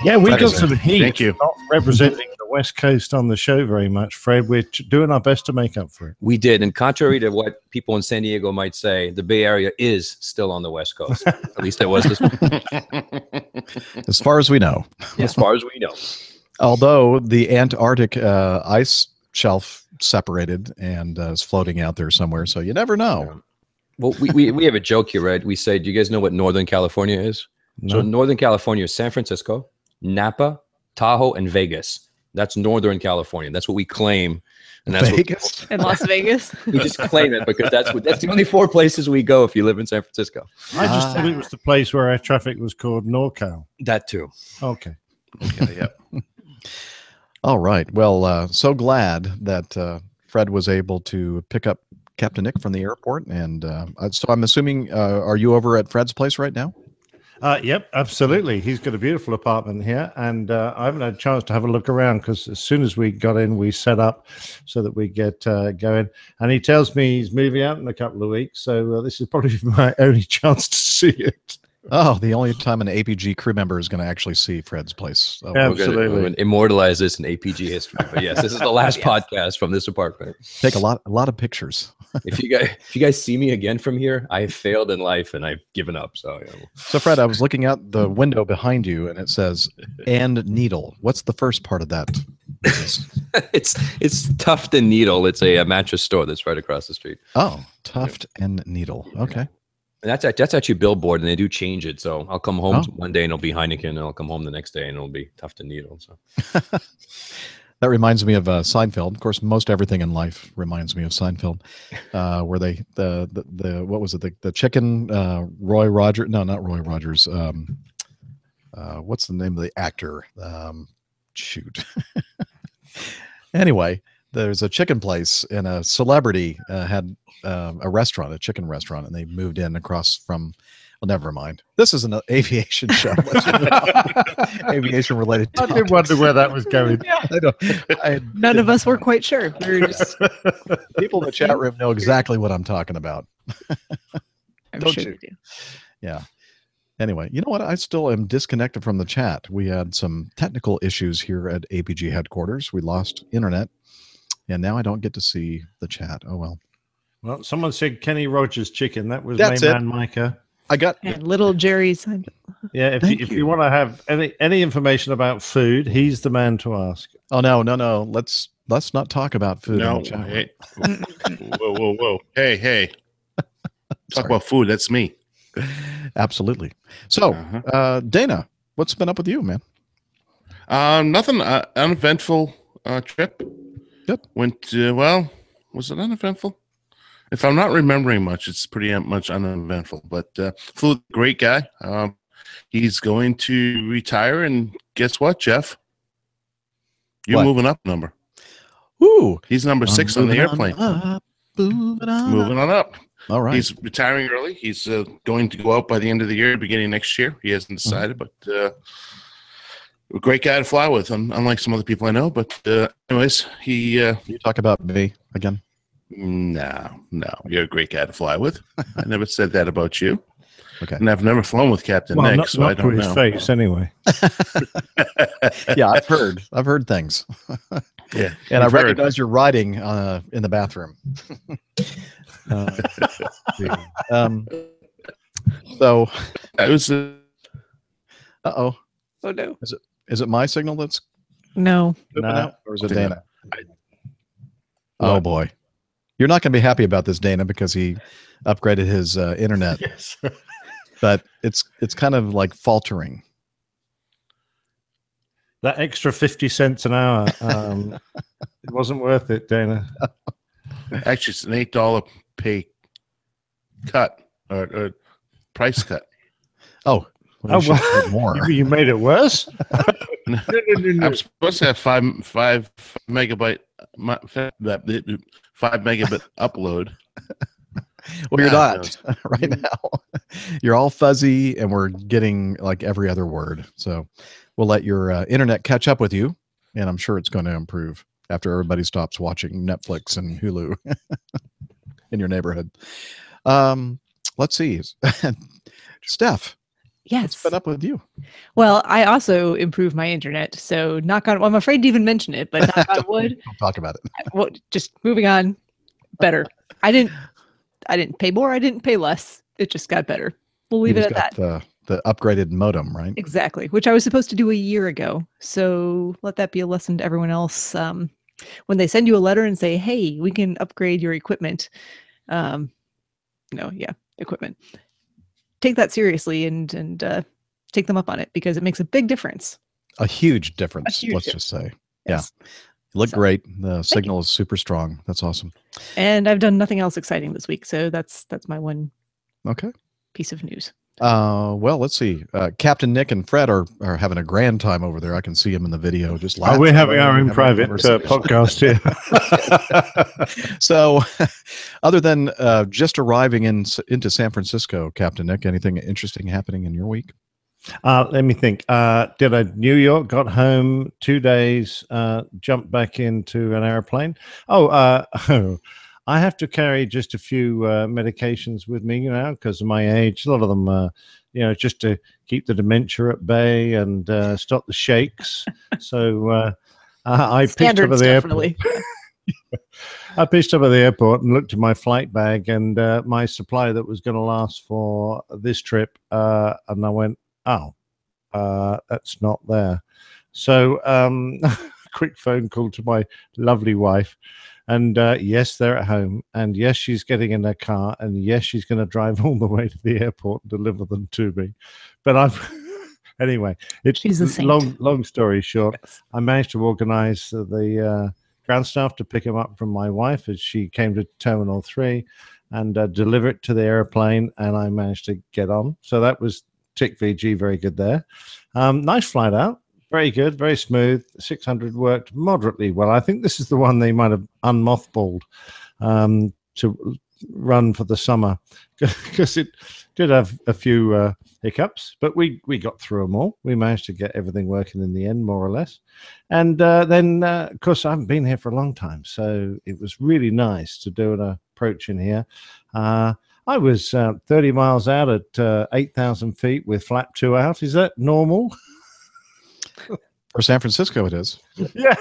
Yeah, we got some heat. Thank you. Not representing the West Coast on the show very much, Fred. We're doing our best to make up for it. We did, and contrary to what people in San Diego might say, the Bay Area is still on the West Coast. At least it was this week. As far as we know. As far as we know. Although the Antarctic ice shelf separated and is floating out there somewhere, so you never know. Well, we have a joke here, right? We say, do you guys know what Northern California is? No. So Northern California is San Francisco, Napa, Tahoe, and Vegas. That's Northern California. That's what we claim. And that's Vegas? In Las Vegas. We just claim it because that's the only 4 places we go if you live in San Francisco. I just thought it was the place where air traffic was called NorCal. That too. Okay. Okay, yep. All right. Well, so glad that Fred was able to pick up Captain Nick from the airport. And so I'm assuming, are you over at Fred's place right now? Yep, absolutely. He's got a beautiful apartment here, and I haven't had a chance to have a look around because as soon as we got in, we set up so that we get going. And he tells me he's moving out in a couple of weeks, so this is probably my only chance to see it. Oh, the only time an APG crew member is going to actually see Fred's place. So Absolutely. We're gonna immortalize this in APG history. But yes, this is the last podcast from this apartment. Take a lot of pictures. If you guys see me again from here, I have failed in life and I've given up. So, So Fred, I was looking out the window behind you, and it says "and needle." What's the first part of that? it's Tuft and Needle. It's a mattress store that's right across the street. Oh, Tuft and Needle. Okay. And that's actually a billboard, and they do change it. So I'll come home one day and it'll be Heineken, and I'll come home the next day and it'll be Tuft and Needle. So that reminds me of Seinfeld. Of course, most everything in life reminds me of Seinfeld, where they the what was it, the chicken Roy Rogers? No, not Roy Rogers. What's the name of the actor? Shoot. Anyway, there's a chicken place, and a celebrity had a restaurant, a chicken restaurant, and they moved in across from. Well, never mind. This is an aviation show. Aviation related. I did wonder where that was going. None of us were quite sure. We were just people in the chat room know exactly what I'm talking about. I'm Don't sure you? they do. Yeah. Anyway, you know what? I still am disconnected from the chat. We had some technical issues here at APG headquarters. We lost internet, and now I don't get to see the chat. Oh, well. Well, someone said Kenny Rogers chicken. That was That's my it. man, Micah. I got And little Jerry's. Yeah, if you want to have any information about food, he's the man to ask. Oh no. Let's not talk about food. No, in the chat. hey. Whoa. Hey. Talk about food. That's me. Absolutely. So, Dana, what's been up with you, man? Nothing. Uneventful trip. Yep. Went was it uneventful? If I'm not remembering much, it's pretty much uneventful. But flew with a great guy. He's going to retire, and guess what, Jeff? You're moving up number. Ooh, he's number 6 on the airplane. Moving on up. All right. He's retiring early. He's going to go out by the end of the year, beginning next year. He hasn't decided, but a great guy to fly with, unlike some other people I know. But anyways, you talk about me again? No, you're a great guy to fly with. I never said that about you. Okay, and I've never flown with Captain Nick, so I don't know. His face, anyway. Yeah, I've heard things. Yeah, and I recognize your writing in the bathroom. So that was. Oh no! Is it my signal that's no out, or is it Dana? Oh boy, you're not going to be happy about this, Dana, because he upgraded his internet. Yes. But it's kind of like faltering. That extra 50 cents an hour, it wasn't worth it, Dana. Actually, it's an $8 pay cut or price cut. Oh, well, more. You made it worse. No. I'm supposed to have 5 megabit 5 megabit upload. Well, you're not right now. You're all fuzzy, and we're getting like every other word. So we'll let your internet catch up with you, and I'm sure it's going to improve after everybody stops watching Netflix and Hulu in your neighborhood. Let's see. Steph. Yes. What's been up with you? Well, I also improved my internet. So knock on, well, I'm afraid to even mention it, but knock on wood. Don't talk about it. Well, just moving on. Better. I didn't pay more. I didn't pay less. It just got better. We'll leave it at that. The upgraded modem, right? Exactly. Which I was supposed to do a year ago. So let that be a lesson to everyone else. When they send you a letter and say, hey, we can upgrade your equipment. Equipment. Take that seriously and take them up on it, because it makes a big difference. A huge difference. Let's just say. Yes. Yeah. You look great. The signal is super strong. That's awesome. And I've done nothing else exciting this week, so that's my one piece of news. Well, let's see. Captain Nick and Fred are having a grand time over there. I can see them in the video. Just we're having our own private podcast here. So, other than just arriving into San Francisco, Captain Nick, anything interesting happening in your week? Let me think. Did I New York? Got home 2 days. Jumped back into an airplane. I have to carry just a few medications with me, because of my age. A lot of them, just to keep the dementia at bay and stop the shakes. So I picked up at the airport. I pitched up at the airport and looked at my flight bag and my supply that was going to last for this trip, and I went, that's not there. So quick phone call to my lovely wife. And yes, they're at home. And yes, she's getting in their car. And yes, she's going to drive all the way to the airport and deliver them to me. But anyway, she's a saint. Long story short, yes. I managed to organize the ground staff to pick him up from my wife as she came to Terminal 3 and deliver it to the airplane. And I managed to get on. So that was tick VG, very good there. Nice flight out. Very good, very smooth. 600 worked moderately well. I think this is the one they might have unmothballed to run for the summer because it did have a few hiccups, but we got through them all. We managed to get everything working in the end, more or less. And then, of course, I haven't been here for a long time, so it was really nice to do an approach in here. I was 30 miles out at 8,000 feet with flap 2 out. Is that normal? For San Francisco, it is. Yeah,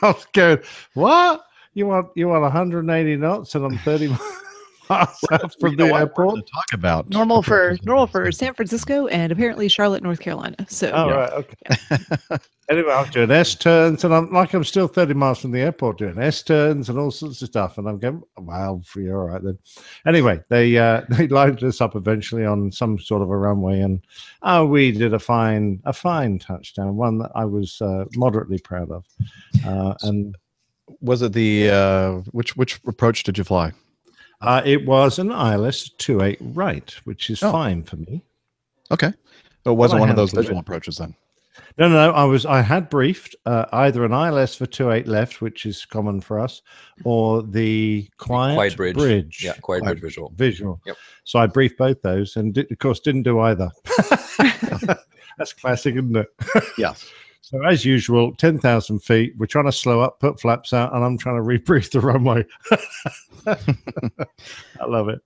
I was going, what? You want 180 knots and I'm 30 miles out from the airport? To talk about normal for San Francisco and apparently Charlotte, North Carolina. So, right, okay. Yeah. Anyway, I was doing S turns and I'm still 30 miles from the airport doing S turns and all sorts of stuff. And I'm going, wow, you're all right then. Anyway, they lined us up eventually on some sort of a runway, and we did a fine touchdown, one that I was moderately proud of. And was it the which approach did you fly? It was an ILS 28 right, which is fine for me. Okay, but it wasn't one of those visual approaches then. No. I had briefed either an ILS for 28 left, which is common for us, or the quiet bridge. Yeah, quiet bridge visual. Visual. Yep. So I briefed both those, and of course didn't do either. That's classic, isn't it? Yeah. So as usual, 10,000 feet. We're trying to slow up, put flaps out, and I'm trying to rebrief the runway. I love it.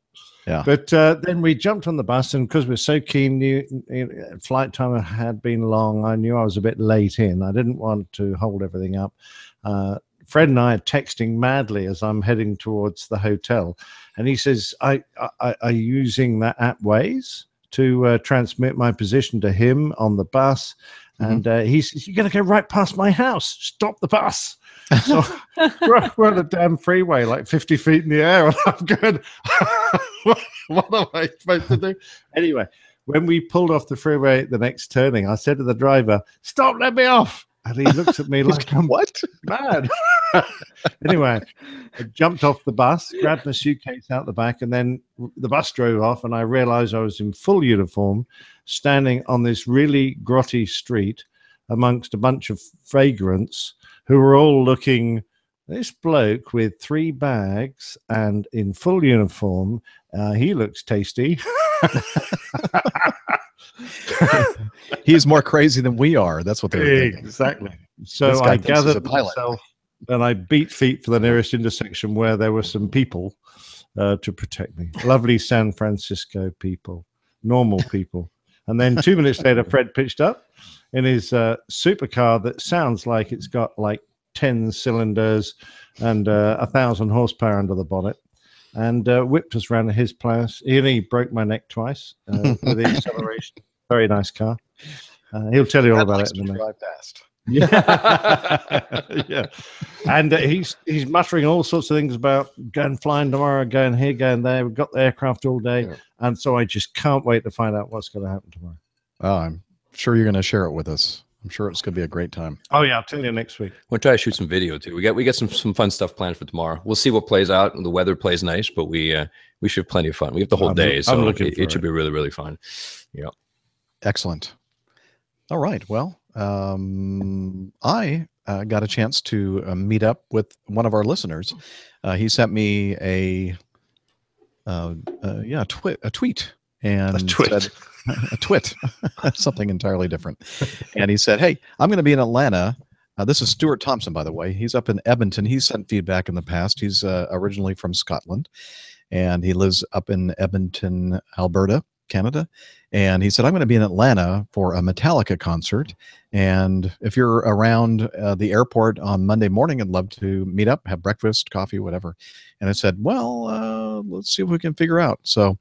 Yeah. But then we jumped on the bus, and because we're so keen, flight time had been long. I knew I was a bit late in. I didn't want to hold everything up. Fred and I are texting madly as I'm heading towards the hotel, and he says, "Are you using that app Waze to transmit my position to him on the bus?" And he says, "You're going to go right past my house. Stop the bus." So we're on a damn freeway, like 50 feet in the air, and I'm going, what am I supposed to do? Anyway, when we pulled off the freeway at the next turning, I said to the driver, "Stop, let me off." And he looks at me like I'm mad. Anyway, I jumped off the bus, grabbed my suitcase out the back, and then the bus drove off, and I realized I was in full uniform, standing on this really grotty street amongst a bunch of vagrants who were all looking, this bloke with 3 bags and in full uniform, he looks tasty. He's more crazy than we are. That's what they're thinking. Exactly. So I gathered myself and I beat feet for the nearest intersection where there were some people to protect me. Lovely San Francisco people, normal people. And then 2 minutes later, Fred pitched up in his supercar that sounds like it's got like 10 cylinders and 1,000 horsepower under the bonnet, and whipped us around to his place. He broke my neck twice with the acceleration. Very nice car. He'll tell you all about it in a minute. Drive fast. Yeah. Yeah. And he's muttering all sorts of things about going flying tomorrow, going here, going there. We've got the aircraft all day. Yeah. And so I just can't wait to find out what's going to happen tomorrow. Oh, I'm sure you're going to share it with us. I'm sure it's going to be a great time. Oh yeah, I'll tell you next week. We'll try to shoot some video too. We got some fun stuff planned for tomorrow. We'll see what plays out. The weather plays nice, but we should have plenty of fun. We have the whole day, so it should be really, really fun. Yeah. Excellent. All right. Well, I got a chance to meet up with one of our listeners. He sent me a tweet and said, a twit, something entirely different. And he said, "Hey, I'm going to be in Atlanta." This is Stuart Thompson, by the way. He's up in Edmonton. He's sent feedback in the past. He's originally from Scotland, and he lives up in Edmonton, Alberta, Canada. And he said, "I'm going to be in Atlanta for a Metallica concert. And if you're around the airport on Monday morning, I'd love to meet up, have breakfast, coffee, whatever." And I said, "Well, let's see if we can figure out." So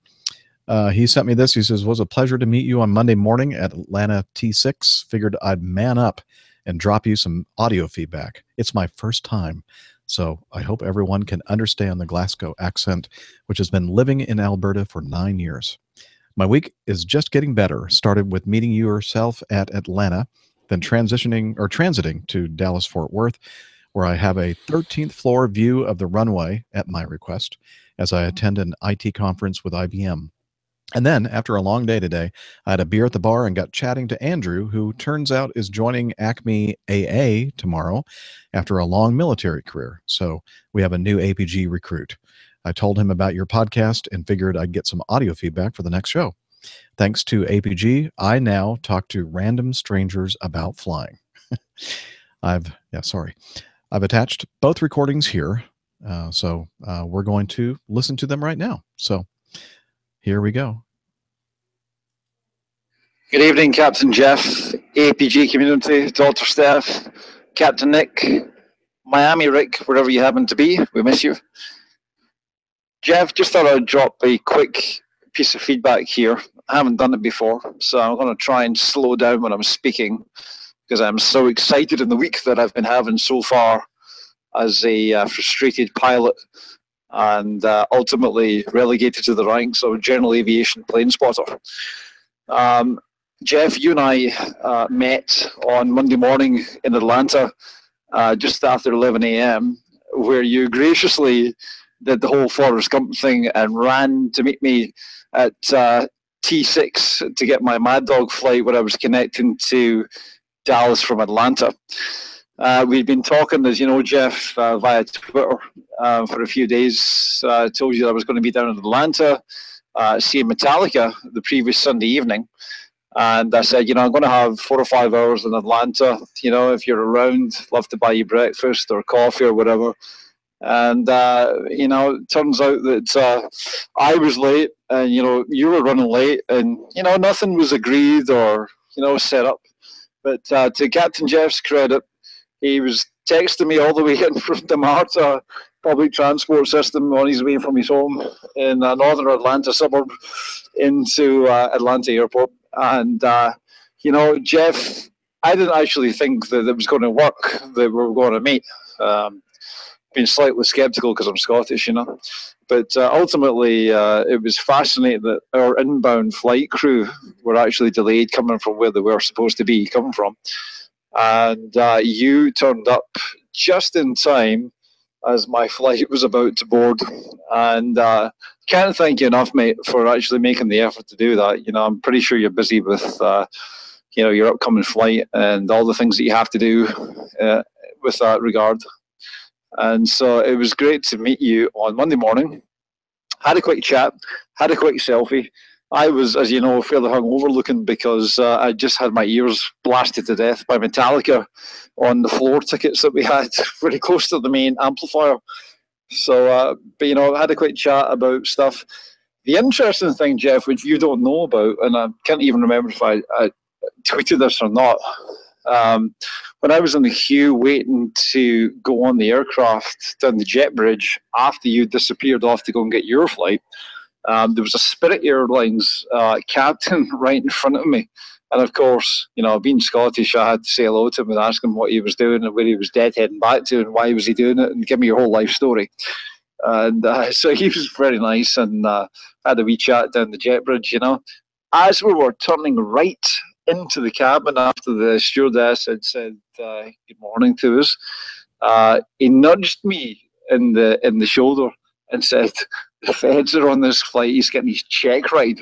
he sent me this. He says, "Was a pleasure to meet you on Monday morning at Atlanta T6. Figured I'd man up and drop you some audio feedback. It's my first time. So I hope everyone can understand the Glasgow accent, which has been living in Alberta for 9 years. My week is just getting better. Started with meeting yourself at Atlanta, then transiting to Dallas-Fort Worth, where I have a 13th floor view of the runway at my request as I attend an IT conference with IBM. And then, after a long day today, I had a beer at the bar and got chatting to Andrew, who turns out is joining Acme AA tomorrow after a long military career. So we have a new APG recruit. I told him about your podcast and figured I'd get some audio feedback for the next show. Thanks to APG, I now talk to random strangers about flying." I've attached both recordings here, so we're going to listen to them right now. So here we go. Good evening, Captain Jeff, APG community, Dr. Steph, Captain Nick, Miami Rick, wherever you happen to be, we miss you. Jeff, just thought I'd drop a quick piece of feedback here. I haven't done it before, so I'm going to try and slow down when I'm speaking because I'm so excited in the week that I've been having so far as a frustrated pilot and ultimately relegated to the ranks of general aviation plane spotter. Jeff, you and I met on Monday morning in Atlanta just after 11 a.m., where you graciously did the whole Forrest Gump thing and ran to meet me at T6 to get my Mad Dog flight where I was connecting to Dallas from Atlanta. We'd been talking, as you know, Jeff, via Twitter for a few days. I told you that I was going to be down in Atlanta seeing Metallica the previous Sunday evening. And I said, I'm going to have 4 or 5 hours in Atlanta. If you're around, love to buy you breakfast or coffee or whatever. And, it turns out that I was late and, you were running late and, nothing was agreed or, set up. But to Captain Jeff's credit, he was texting me all the way in from the MARTA public transport system on his way from his home in northern Atlanta suburb into Atlanta airport. And, Jeff, I didn't actually think that it was going to work, that we were going to meet. Been slightly skeptical because I'm Scottish, But ultimately, it was fascinating that our inbound flight crew were actually delayed coming from where they were supposed to be coming from. And you turned up just in time as my flight was about to board. And can't thank you enough, mate, for actually making the effort to do that. I'm pretty sure you're busy with, your upcoming flight and all the things that you have to do with that regard. And so it was great to meet you on Monday morning. Had a quick chat, had a quick selfie. I was, as you know, fairly hungover looking because I just had my ears blasted to death by Metallica on the floor tickets that we had very close to the main amplifier. So, I had a quick chat about stuff. The interesting thing, Jeff, which you don't know about, and I can't even remember if I tweeted this or not, when I was in the queue waiting to go on the aircraft down the jet bridge after you disappeared off to go and get your flight, there was a Spirit Airlines captain right in front of me. And of course, being Scottish, I had to say hello to him and ask him what he was doing and where he was deadheading back to and why was he doing it and give me your whole life story. And so he was very nice and had a wee chat down the jet bridge, As we were turning right into the cabin after the stewardess had said good morning to us. He nudged me in the shoulder and said, "The feds are on this flight. He's getting his check right."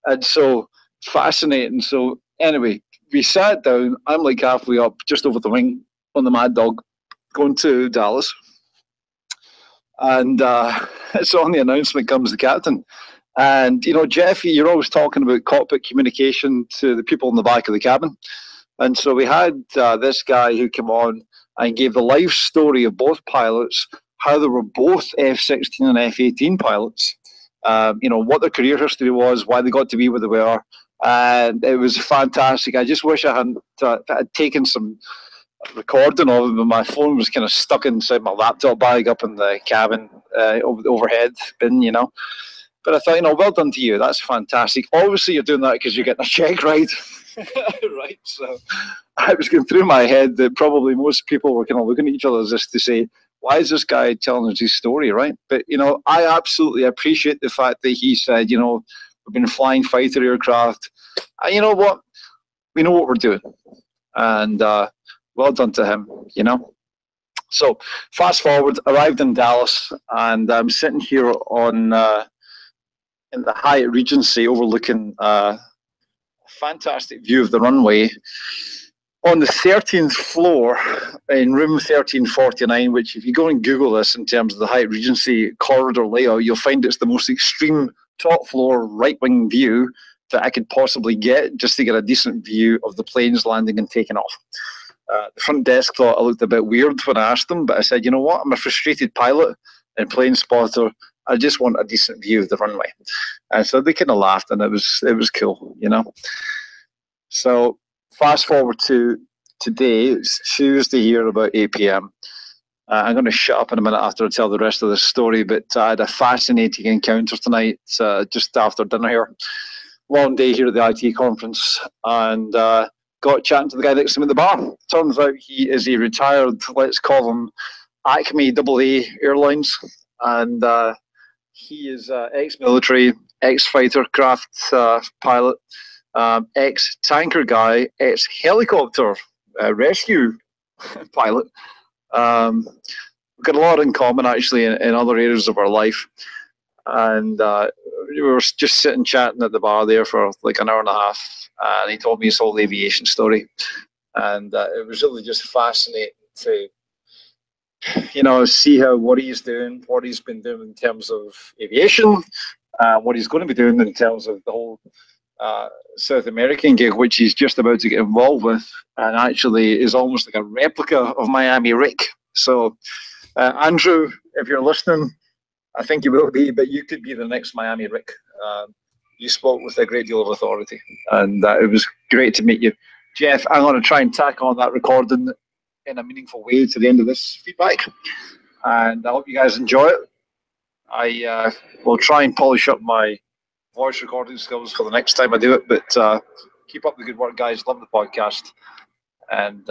And so fascinating. So anyway, we sat down. I'm like halfway up, just over the wing on the Mad Dog, going to Dallas. And so on the announcement comes the captain. And, you know, Jeff, you're always talking about cockpit communication to the people in the back of the cabin. And so we had this guy who came on and gave the life story of both pilots, how they were both F-16 and F-18 pilots, you know, what their career history was, why they got to be where they were. And it was fantastic. I just wish I had taken some recording of it, but my phone was kind of stuck inside my laptop bag up in the cabin over the overhead bin, you know. But I thought, you know, well done to you. That's fantastic. Obviously, you're doing that because you're getting a check right. Right. So I was going through my head that probably most people were kind of looking at each other as if to say, why is this guy telling us his story, right? But, you know, I absolutely appreciate the fact that he said, you know, we've been flying fighter aircraft. And you know what? We know what we're doing. And well done to him, you know. So fast forward, arrived in Dallas, and I'm sitting here on in the Hyatt Regency overlooking a fantastic view of the runway on the 13th floor in room 1349, which if you go and Google this in terms of the Hyatt Regency corridor layout, you'll find it's the most extreme top floor right wing view that I could possibly get just to get a decent view of the planes landing and taking off. The front desk thought I looked a bit weird when I asked them, but I said, you know what, I'm a frustrated pilot and plane spotter. I just want a decent view of the runway. And so they kind of laughed, and it was cool, you know. So fast forward to today. It's Tuesday here about 8 p.m. I'm going to shut up in a minute after I tell the rest of the story, but I had a fascinating encounter tonight just after dinner here. Long day here at the IT conference, and got chatting to the guy next to me at the bar. Turns out he is a retired, let's call him Acme AA Airlines, and he is ex-military, ex-fighter craft pilot, ex-tanker guy, ex-helicopter rescue pilot. We've got a lot in common, actually, in other areas of our life. And we were just sitting chatting at the bar there for like an hour and a half, and he told me his whole aviation story. And it was really just fascinating to, you know, see what he's doing, what he's been doing in terms of aviation, what he's going to be doing in terms of the whole South American gig, which he's just about to get involved with, and actually is almost like a replica of Miami Rick. So, Andrew, if you're listening, I think you will be, but you could be the next Miami Rick. You spoke with a great deal of authority, and it was great to meet you. Jeff, I'm going to try and tack on that recording in a meaningful way to the end of this feedback, and I hope you guys enjoy it. I will try and polish up my voice recording skills for the next time I do it, but keep up the good work, guys. Love the podcast, and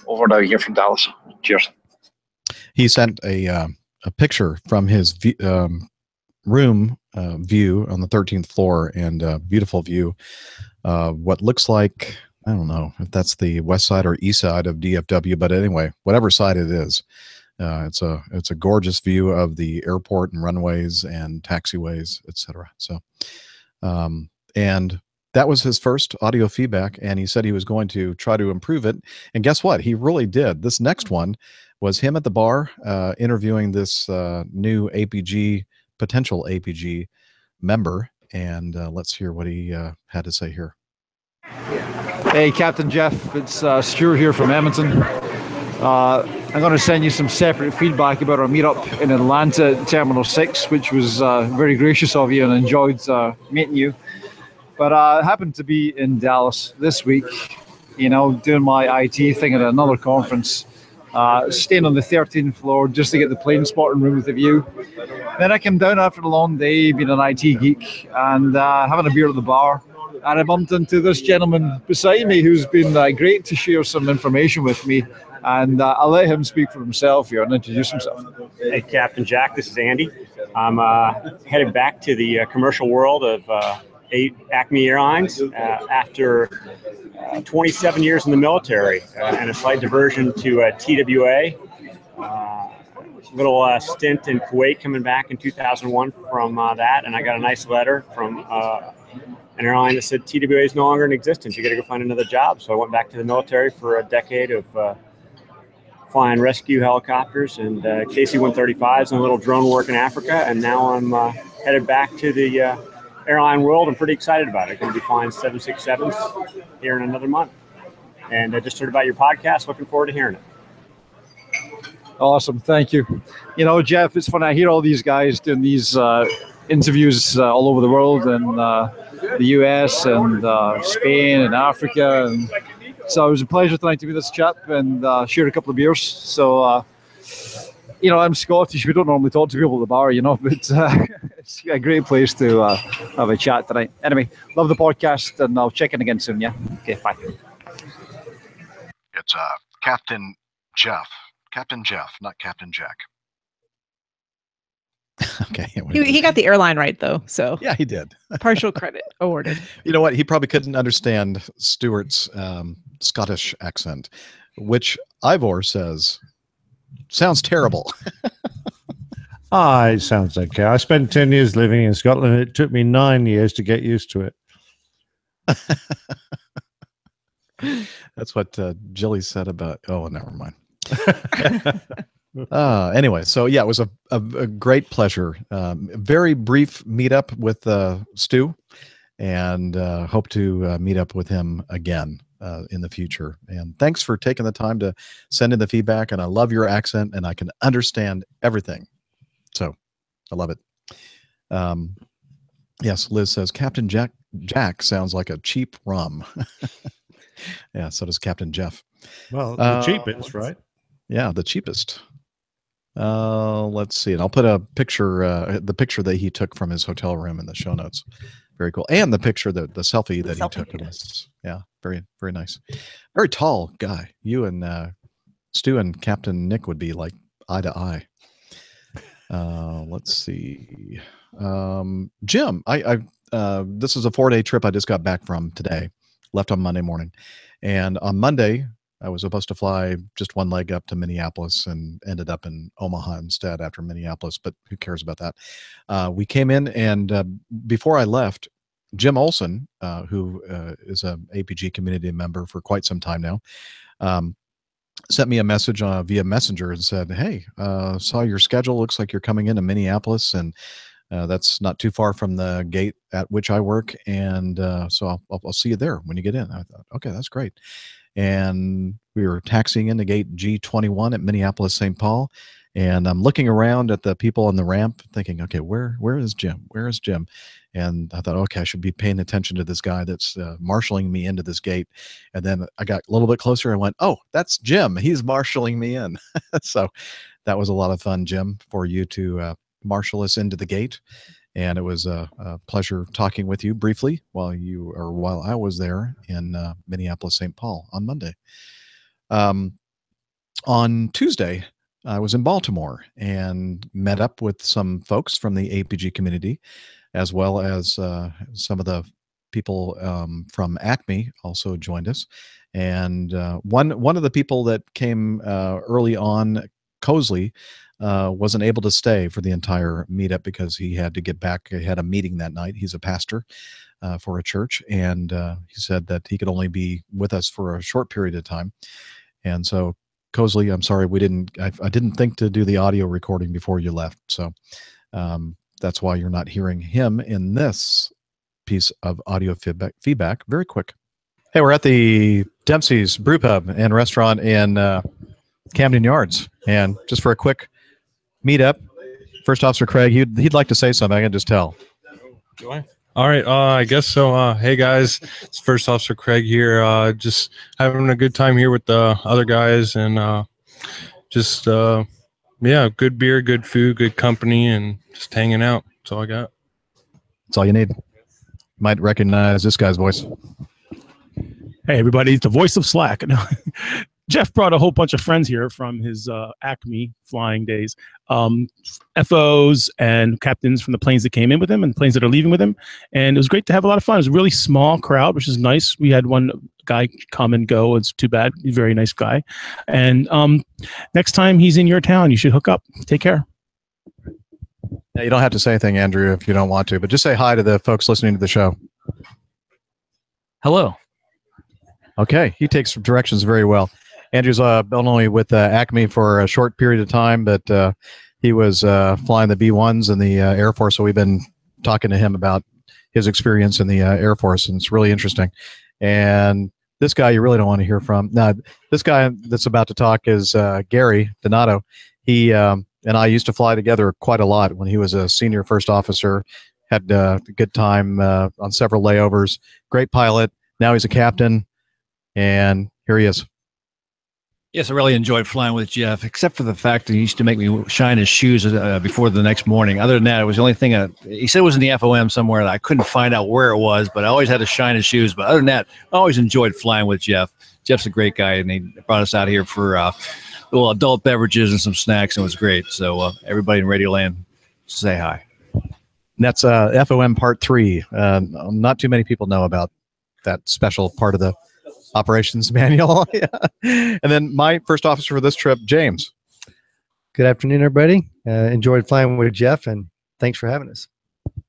over now here from Dallas. Cheers. He sent a picture from his room view on the 13th floor, and a beautiful view. What looks like, I don't know if that's the west side or east side of DFW, but anyway, whatever side it is, it's a gorgeous view of the airport and runways and taxiways, etc. So, and that was his first audio feedback, and he said he was going to try to improve it. And guess what? He really did. This next one was him at the bar interviewing this new potential APG member, and let's hear what he had to say here. Hey, Captain Jeff, it's Stuart here from Edmonton. I'm going to send you some separate feedback about our meetup in Atlanta at Terminal 6, which was very gracious of you, and enjoyed meeting you. But I happened to be in Dallas this week, you know, doing my IT thing at another conference, staying on the 13th floor just to get the plane spotting room with a view. Then I came down after a long day, being an IT geek, and having a beer at the bar. And I bumped into this gentleman beside me who's been great to share some information with me. And I'll let him speak for himself here and introduce himself. Hey, Captain Jack, this is Andy. I'm headed back to the commercial world of Acme Airlines after 27 years in the military and a slight diversion to TWA. Little stint in Kuwait coming back in 2001 from that, and I got a nice letter from an airline that said TWA is no longer in existence. You got to go find another job. So I went back to the military for a decade of flying rescue helicopters and KC-135s and a little drone work in Africa, and now I'm headed back to the airline world. I'm pretty excited about it. I'm going to be flying 767s here in another month. And I just heard about your podcast. Looking forward to hearing it. Awesome. Thank you. You know, Jeff, it's fun. I hear all these guys doing these interviews all over the world, and the US and Spain and Africa. And so it was a pleasure tonight to be this chap and share a couple of beers. So, you know, I'm Scottish. We don't normally talk to people at the bar, you know, but it's a great place to have a chat tonight. Anyway, love the podcast, and I'll check in again soon, yeah? Okay, bye. It's Captain Jeff. Captain Jeff, not Captain Jack. Okay. He got the airline right, though. So yeah, he did. Partial credit awarded. You know what? He probably couldn't understand Stuart's Scottish accent, which Ivor says sounds terrible. It sounds okay. I spent 10 years living in Scotland. It took me 9 years to get used to it. That's what Jilly said about. Oh, never mind. Anyway, so yeah, it was a great pleasure. Very brief meetup with Stu, and hope to meet up with him again in the future. And thanks for taking the time to send in the feedback. And I love your accent, and I can understand everything. So I love it. Yes, Liz says Captain Jack sounds like a cheap rum. Yeah, so does Captain Jeff. Well, the cheapest, right? Yeah, the cheapest. Let's see. And I'll put a picture, the picture that he took from his hotel room in the show notes. Very cool. And the picture, the selfie that he took of us. Yeah, very, very nice. Very tall guy. You and Stu and Captain Nick would be like eye to eye. Let's see. Jim, this is a 4-day trip I just got back from today. Left on Monday morning. And on Monday, I was supposed to fly just one leg up to Minneapolis and ended up in Omaha instead after Minneapolis, but who cares about that? We came in, and before I left, Jim Olson, who is an APG community member for quite some time now, sent me a message via Messenger and said, hey, saw your schedule. Looks like you're coming into Minneapolis, and that's not too far from the gate at which I work. And so I'll see you there when you get in. I thought, okay, that's great. And we were taxiing into gate G21 at Minneapolis, St. Paul. And I'm looking around at the people on the ramp thinking, okay, where is Jim? Where is Jim? And I thought, okay, I should be paying attention to this guy that's marshaling me into this gate. And then I got a little bit closer and went, oh, that's Jim. He's marshaling me in. So that was a lot of fun, Jim, for you to marshal us into the gate. And it was a pleasure talking with you briefly while I was there in Minneapolis, St. Paul on Monday. On Tuesday, I was in Baltimore and met up with some folks from the APG community, as well as some of the people from Acme also joined us. And one of the people that came early on, Cosley, wasn't able to stay for the entire meetup because he had to get back. He had a meeting that night. He's a pastor for a church, and he said that he could only be with us for a short period of time. And so, Cosley, I'm sorry I didn't think to do the audio recording before you left. So that's why you're not hearing him in this piece of audio feedback. Very quick. Hey, we're at the Dempsey's Brew Pub and Restaurant in Camden Yards, and just for a quick meetup, First Officer Craig, he'd like to say something. I can just tell. Do I? All right, I guess so. Hey guys, it's First Officer Craig here. Just having a good time here with the other guys, and yeah, good beer, good food, good company, and just hanging out. That's all I got. That's all you need. Might recognize this guy's voice. Hey everybody, it's the voice of Slack. No. Jeff brought a whole bunch of friends here from his Acme flying days, FOs and captains from the planes that came in with him and planes that are leaving with him. And it was great to have a lot of fun. It was a really small crowd, which is nice. We had one guy come and go. It's too bad. He's a very nice guy. And next time he's in your town, you should hook up. Take care. Yeah, you don't have to say anything, Andrew, if you don't want to, but just say hi to the folks listening to the show. Hello. Okay, he takes directions very well. Andrew's not only with Acme for a short period of time, but he was flying the B-1s in the Air Force, so we've been talking to him about his experience in the Air Force, and it's really interesting. And this guy you really don't want to hear from. Now, this guy that's about to talk is Gary Donato. He and I used to fly together quite a lot when he was a senior first officer, had a good time on several layovers, great pilot. Now he's a captain, and here he is. Yes, I really enjoyed flying with Jeff, except for the fact that he used to make me shine his shoes before the next morning. Other than that, it was the only thing. He said it was in the FOM somewhere that I couldn't find out where it was, but I always had to shine his shoes. But other than that, I always enjoyed flying with Jeff. Jeff's a great guy, and he brought us out here for little adult beverages and some snacks, and it was great. So everybody in Radioland, say hi. And that's FOM Part 3. Not too many people know about that special part of the operations manual. Yeah. And then my first officer for this trip, James. Good afternoon, everybody. Enjoyed flying with Jeff, and thanks for having us.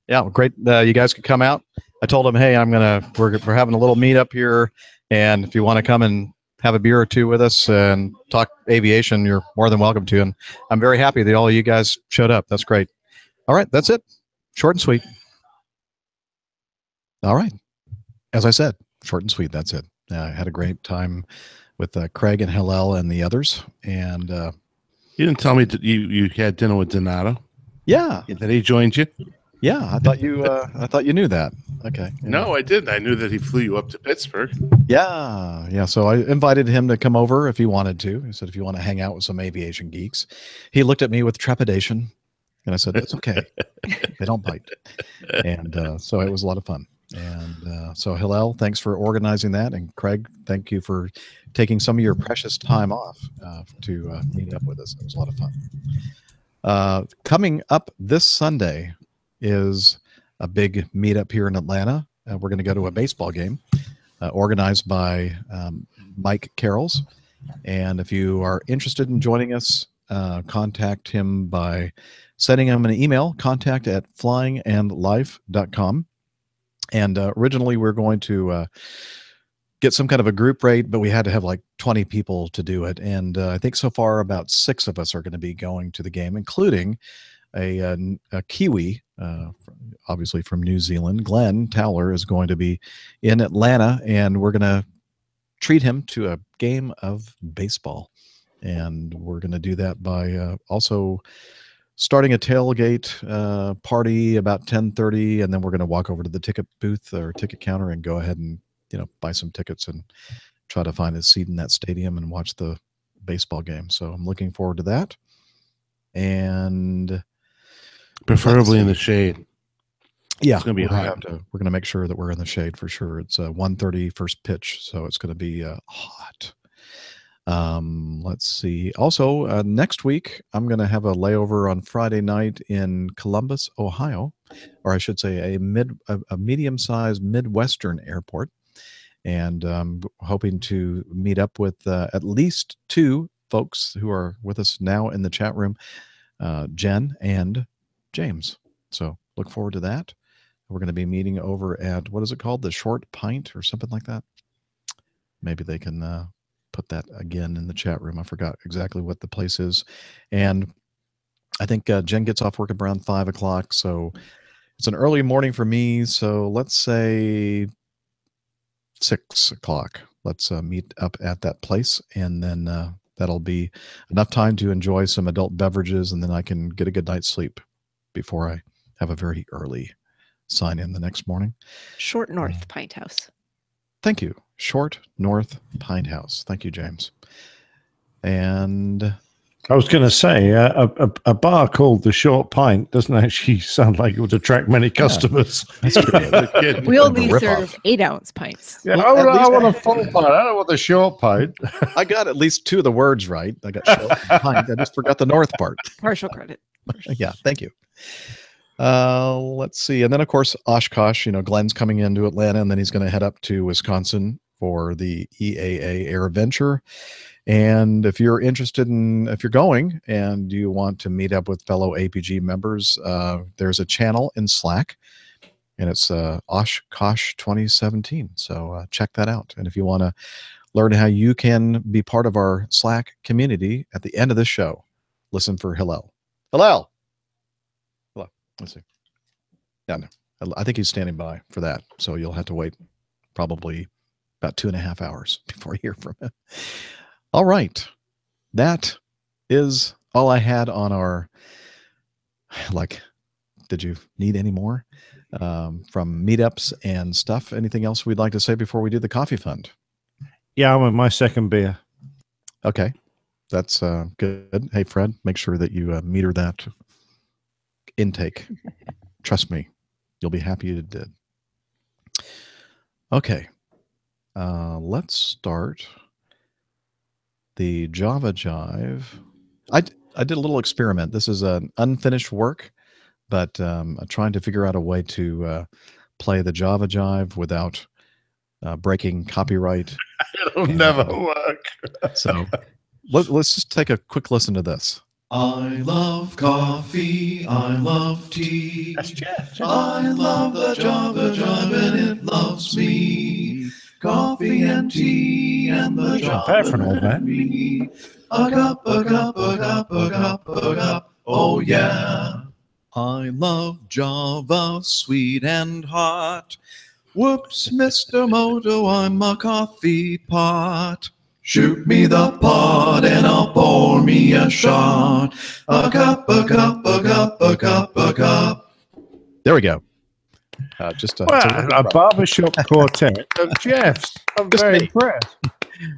Yeah, great. You guys could come out. I told him, hey, we're having a little meetup here, and if you want to come and have a beer or two with us and talk aviation, you're more than welcome to. And I'm very happy that all of you guys showed up. That's great. All right, that's it. Short and sweet. All right. As I said, short and sweet. That's it. I had a great time with Craig and Hillel and the others. And you didn't tell me that you had dinner with Donato. Yeah, that he joined you. Yeah, I thought you knew that. Okay. Yeah. No, I didn't. I knew that he flew you up to Pittsburgh. Yeah. So I invited him to come over if he wanted to. He said, if you want to hang out with some aviation geeks. He looked at me with trepidation, and I said, that's okay. They don't bite. And so it was a lot of fun. And so Hillel, thanks for organizing that. And Craig, thank you for taking some of your precious time off to meet up with us. It was a lot of fun. Coming up this Sunday is a big meetup here in Atlanta. We're going to go to a baseball game organized by Mike Carrolls. And if you are interested in joining us, contact him by sending him an email, contact@flyingandlife.com. And originally we were going to get some kind of a group rate, but we had to have like 20 people to do it. And I think so far about 6 of us are going to be going to the game, including a Kiwi, obviously from New Zealand. Glenn Towler is going to be in Atlanta, and we're going to treat him to a game of baseball. And we're going to do that by also starting a tailgate party about 10:30, and then we're going to walk over to the ticket booth or ticket counter and go ahead and buy some tickets and try to find a seat in that stadium and watch the baseball game. So I'm looking forward to that, and preferably in the shade. Yeah, it's going to be hot. We're going to make sure that we're in the shade for sure. It's 1:30 first pitch, so it's going to be hot. Let's see. Also, next week, I'm going to have a layover on Friday night in Columbus, Ohio, or I should say a medium-sized Midwestern airport. And I'm hoping to meet up with at least 2 folks who are with us now in the chat room, Jen and James. So look forward to that. We're going to be meeting over at, what is it called? The Short Pint or something like that. Maybe they can put that again in the chat room. I forgot exactly what the place is. And I think Jen gets off work around 5 o'clock. So it's an early morning for me. So let's say 6 o'clock. Let's meet up at that place. And then that'll be enough time to enjoy some adult beverages. And then I can get a good night's sleep before I have a very early sign in the next morning. Short North Pint House. Thank you. Short North Pint House. Thank you, James. And I was going to say a bar called the Short Pint doesn't actually sound like it would attract many customers. That's true. We only serve 8-ounce pints. Yeah, Well, I want a full pint. I don't want the short pint. I got at least 2 of the words right. I got short and pint. I just forgot the north part. Partial credit. Yeah, thank you. Let's see. And then, of course, Oshkosh, Glenn's coming into Atlanta, and then he's going to head up to Wisconsin for the EAA Air Venture. And if you're interested if you're going and you want to meet up with fellow APG members, there's a channel in Slack, and it's Oshkosh 2017. So check that out. And if you want to learn how you can be part of our Slack community at the end of this show, listen for Hillel. Hillel! Hello. Let's see. Yeah, no. I think he's standing by for that. So you'll have to wait probably about 2.5 hours before you hear from him. All right. That is all I had on our, did you need any more from meetups and stuff? Anything else we'd like to say before we do the coffee fund? Yeah, I'm with my second beer. Okay. That's good. Hey, Fred, make sure that you meter that intake. Trust me, you'll be happy you did. Okay. Let's start the Java Jive. I did a little experiment. This is an unfinished work, but I'm trying to figure out a way to play the Java Jive without breaking copyright. It'll never work. So let's just take a quick listen to this. I love coffee, I love tea. That's Jeff. I love the Java Jive and it loves me. Coffee and tea and the Java and me. A cup, a cup, a cup, a cup, a cup. Oh yeah. I love Java, sweet and hot. Whoops, Mr. Moto, I'm a coffee pot. Shoot me the pot and I'll pour me a shot. A cup, a cup, a cup, a cup, a cup. There we go. Just a barbershop quartet of Jeff's. I'm very impressed.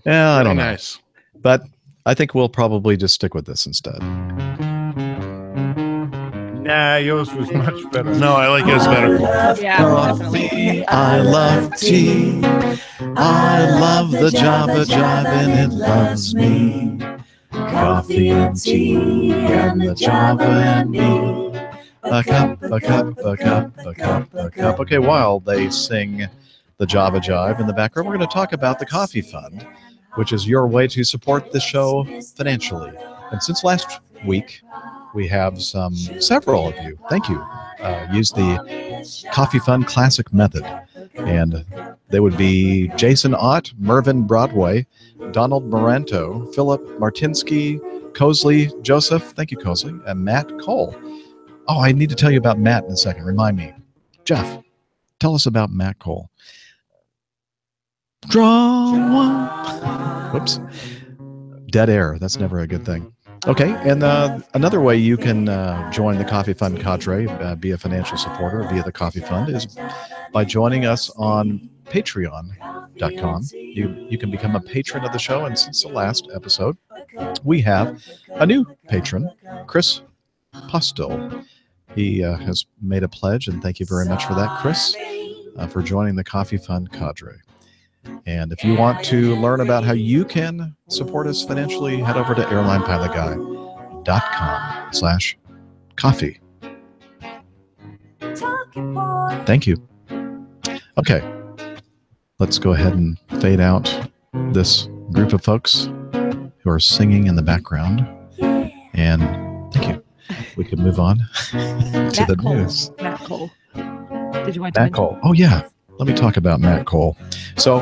Yeah, I don't know. Nice. But I think we'll probably just stick with this instead. Nah, yours was much better. No, I like yours better. Yeah, definitely. I love tea. I love the Java Jive and it loves me. Coffee and tea and the Java and me. A cup, a cup, a cup, a cup, a cup. Okay, while they sing the Java Jive in the background, we're going to talk about the Coffee Fund, which is your way to support the show financially. And since last week, we have several of you, thank you, use the Coffee Fund Classic method. And they would be Jason Ott, Mervyn Broadway, Donald Moranto, Philip Martinsky, Cosley Joseph, thank you, Cosley, and Matt Cole. Oh, I need to tell you about Matt in a second. Remind me. Jeff, tell us about Matt Cole. Draw one. Whoops. Dead air. That's never a good thing. Okay, and another way you can join the Coffee Fund cadre, be a financial supporter via the Coffee Fund, is by joining us on Patreon.com. You can become a patron of the show, and since the last episode, we have a new patron, Chris Postel. He has made a pledge, and thank you very much for that, Chris, for joining the Coffee Fund cadre. And if you want to learn about how you can support us financially, head over to airlinepilotguy.com/coffee. Thank you. Okay, let's go ahead and fade out this group of folks who are singing in the background. And thank you. We can move on to the news. Matt Cole. Did you want to Matt Cole. Oh, yeah. Let me talk about Matt Cole. So,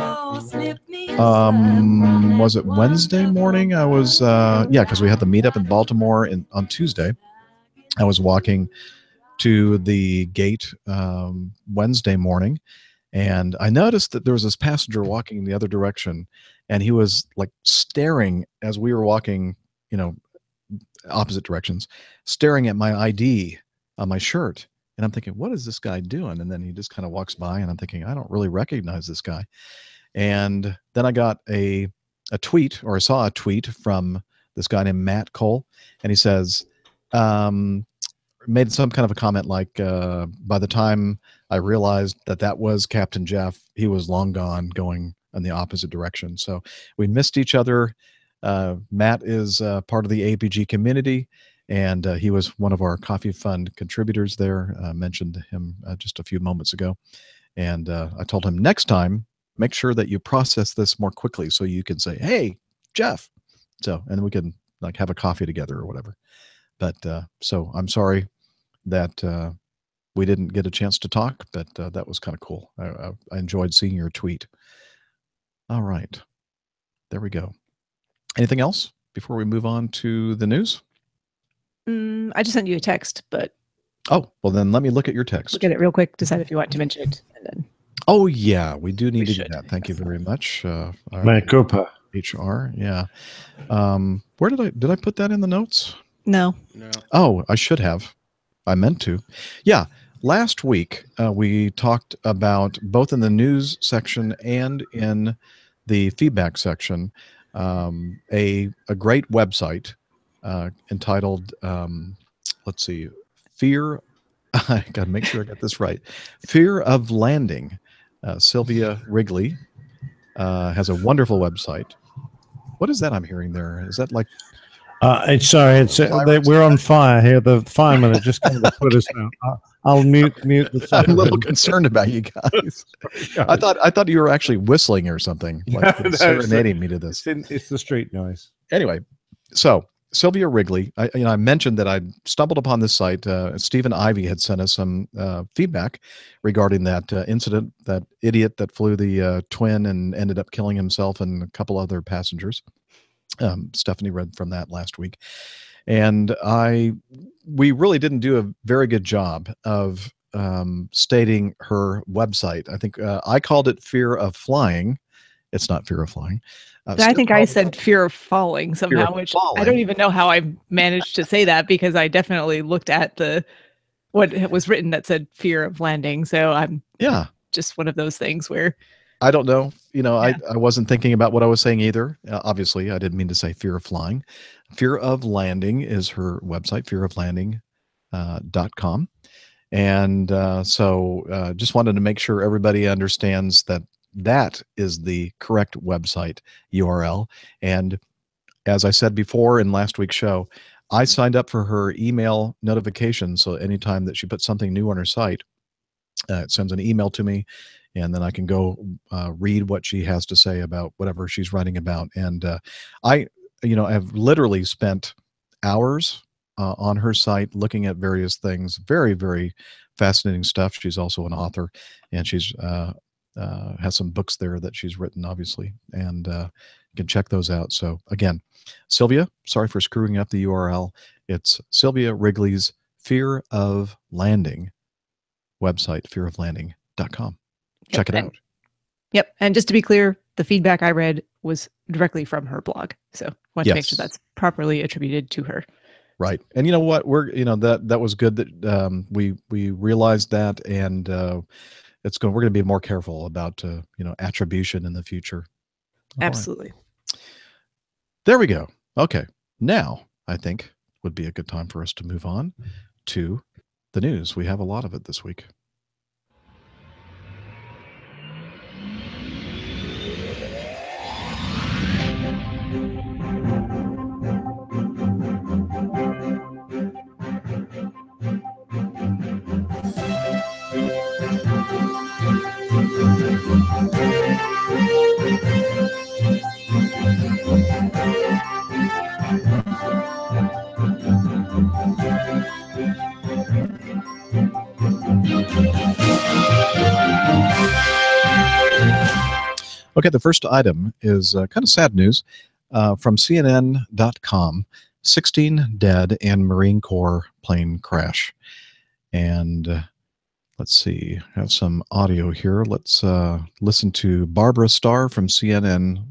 was it Wednesday morning? I was, because we had the meetup in Baltimore on Tuesday. I was walking to the gate Wednesday morning, and I noticed that there was this passenger walking in the other direction, and he was like staring as we were walking, opposite directions, staring at my ID on my shirt. And I'm thinking, what is this guy doing? And then he just kind of walks by, and I'm thinking, I don't really recognize this guy. And then I got a tweet, or I saw a tweet from this guy named Matt Cole, and he says, made some kind of a comment like, by the time I realized that was Captain Jeff, he was long gone, going in the opposite direction. So we missed each other. Matt is part of the APG community, and he was one of our Coffee Fund contributors there. Mentioned him just a few moments ago. And I told him, next time, make sure that you process this more quickly so you can say, hey, Jeff. So, and we can like have a coffee together or whatever. But so I'm sorry that we didn't get a chance to talk, but that was kind of cool. I enjoyed seeing your tweet. All right. There we go. Anything else before we move on to the news? I just sent you a text, but. Oh, well, then let me look at your text. Look at it real quick, decide if you want to mention it. And then oh, yeah, we do need to do that. Thank you very much. Cooper. HR, yeah. Where did I put that in the notes? No. Oh, I should have. I meant to. Yeah. Last week, we talked about, both in the news section and in the feedback section, a great website entitled, let's see, Fear, I got to make sure I got this right, Fear of Landing. Sylvia Wrigley has a wonderful website. What is that I'm hearing there? Is that like... we're on fire here. The firemen are just going to put us out. I'll mute the sound. I'm a little concerned about you guys. I thought you were actually whistling or something, like serenading me to this. It's the street noise. Anyway, so Sylvia Wrigley, I mentioned that I stumbled upon this site. Stephen Ivey had sent us some feedback regarding that incident, that idiot that flew the twin and ended up killing himself and a couple other passengers. Stephanie read from that last week, and we really didn't do a very good job of stating her website. I think I called it Fear of Flying. It's not Fear of Flying. I think I said fear of falling somehow, which I don't even know how I managed to say that, because I definitely looked at what was written that said fear of landing. So I'm just one of those things where I don't know. I wasn't thinking about what I was saying either. Obviously, I didn't mean to say fear of flying. Fear of Landing is her website, fearoflanding.com. And so just wanted to make sure everybody understands that is the correct website URL. And as I said before in last week's show, I signed up for her email notification. So anytime that she puts something new on her site, it sends an email to me, and then I can go read what she has to say about whatever she's writing about. And I have literally spent hours on her site looking at various things. Very, very fascinating stuff. She's also an author, and she's has some books there that she's written, obviously, and you can check those out. So again, Sylvia, sorry for screwing up the URL. It's Sylvia Wrigley's Fear of Landing website, fearoflanding.com. Check it out. Yep. And just to be clear, the feedback I read was directly from her blog. So I want to make sure that's properly attributed to her. Right. And you know what? That was good that we realized that, and we're going to be more careful about attribution in the future. Absolutely. Right. There we go. Okay. Now I think would be a good time for us to move on to the news. We have a lot of it this week. Okay, the first item is kind of sad news from CNN.com. 16 dead in Marine Corps plane crash. And let's see, I have some audio here. Let's listen to Barbara Starr from CNN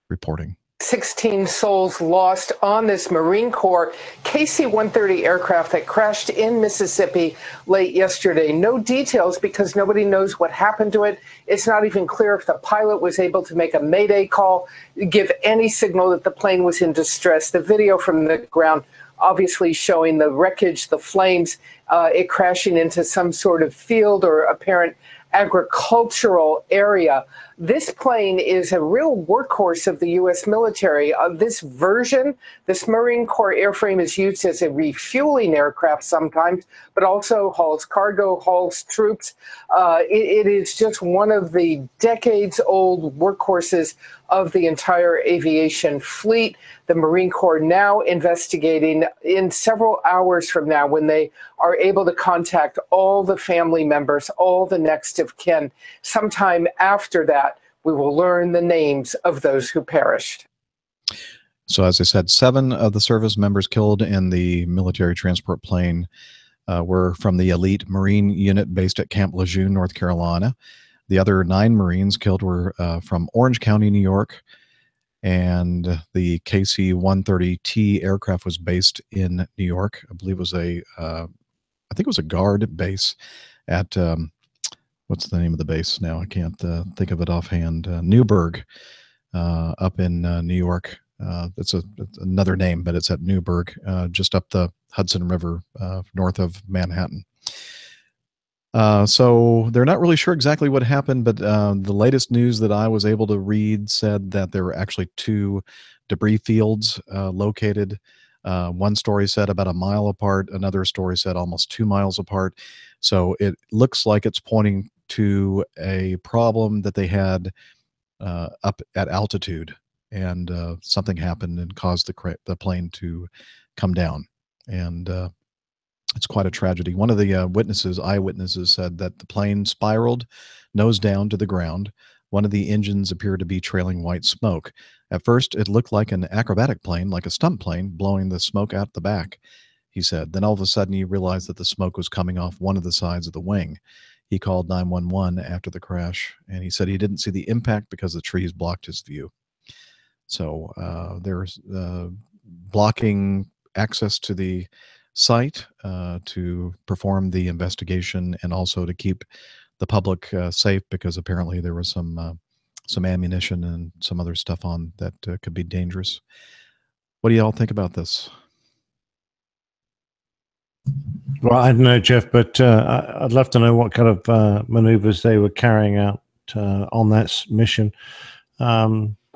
reporting. 16 souls lost on this Marine Corps KC-130 aircraft that crashed in Mississippi late yesterday. No details because nobody knows what happened to it. It's not even clear if the pilot was able to make a mayday call, give any signal that the plane was in distress. The video from the ground obviously showing the wreckage, the flames, it crashing into some sort of field or apparent agricultural area. This plane is a real workhorse of the U.S. military. This version, this Marine Corps airframe is used as a refueling aircraft sometimes, but also hauls cargo, hauls troops. It is just one of the decades-old workhorses of the entire aviation fleet. The Marine Corps now investigating in several hours from now when they are able to contact all the family members, all the next of kin. Sometime after that, we will learn the names of those who perished. So as I said, 7 of the service members killed in the military transport plane were from the elite Marine unit based at Camp Lejeune, North Carolina. The other 9 Marines killed were from Orange County, New York, and the KC-130T aircraft was based in New York. I believe it was I think it was a guard base at what's the name of the base now? I can't think of it offhand. Newburgh, up in New York. It's another name, but it's at Newburgh, just up the Hudson River, north of Manhattan. So they're not really sure exactly what happened, but the latest news that I was able to read said that there were actually 2 debris fields located. One story said about a mile apart. Another story said almost 2 miles apart. So it looks like it's pointing to a problem that they had up at altitude, and something happened and caused the plane to come down. And it's quite a tragedy. One of the eyewitnesses said that the plane spiraled nose down to the ground. One of the engines appeared to be trailing white smoke. At first, it looked like an acrobatic plane, like a stunt plane, blowing the smoke out the back, he said. Then all of a sudden, he realized that the smoke was coming off one of the sides of the wing. He called 911 after the crash, and he said he didn't see the impact because the trees blocked his view. So there's blocking access to the site to perform the investigation, and also to keep the public safe, because apparently there was some ammunition and some other stuff on that could be dangerous. What do y'all think about this? Well, I don't know, Jeff, but I'd love to know what kind of maneuvers they were carrying out on that mission.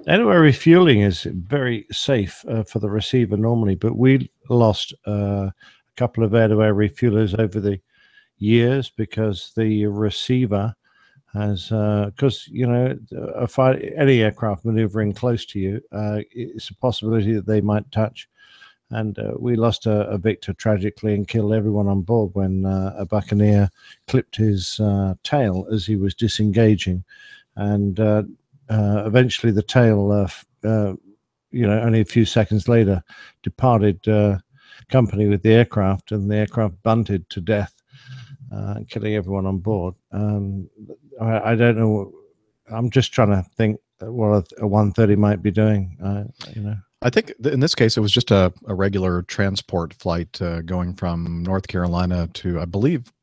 Anyway, refueling is very safe for the receiver normally, but we lost a couple of air-to-air refuelers over the years because the receiver has, because, you know, any aircraft maneuvering close to you, it's a possibility that they might touch. And we lost a victor tragically and killed everyone on board when a buccaneer clipped his tail as he was disengaging. And eventually the tail, you know, only a few seconds later, departed company with the aircraft, and the aircraft bunted to death, killing everyone on board. I don't know. I'm just trying to think what a 130 might be doing, you know. I think in this case, it was just a regular transport flight going from North Carolina to, I believe,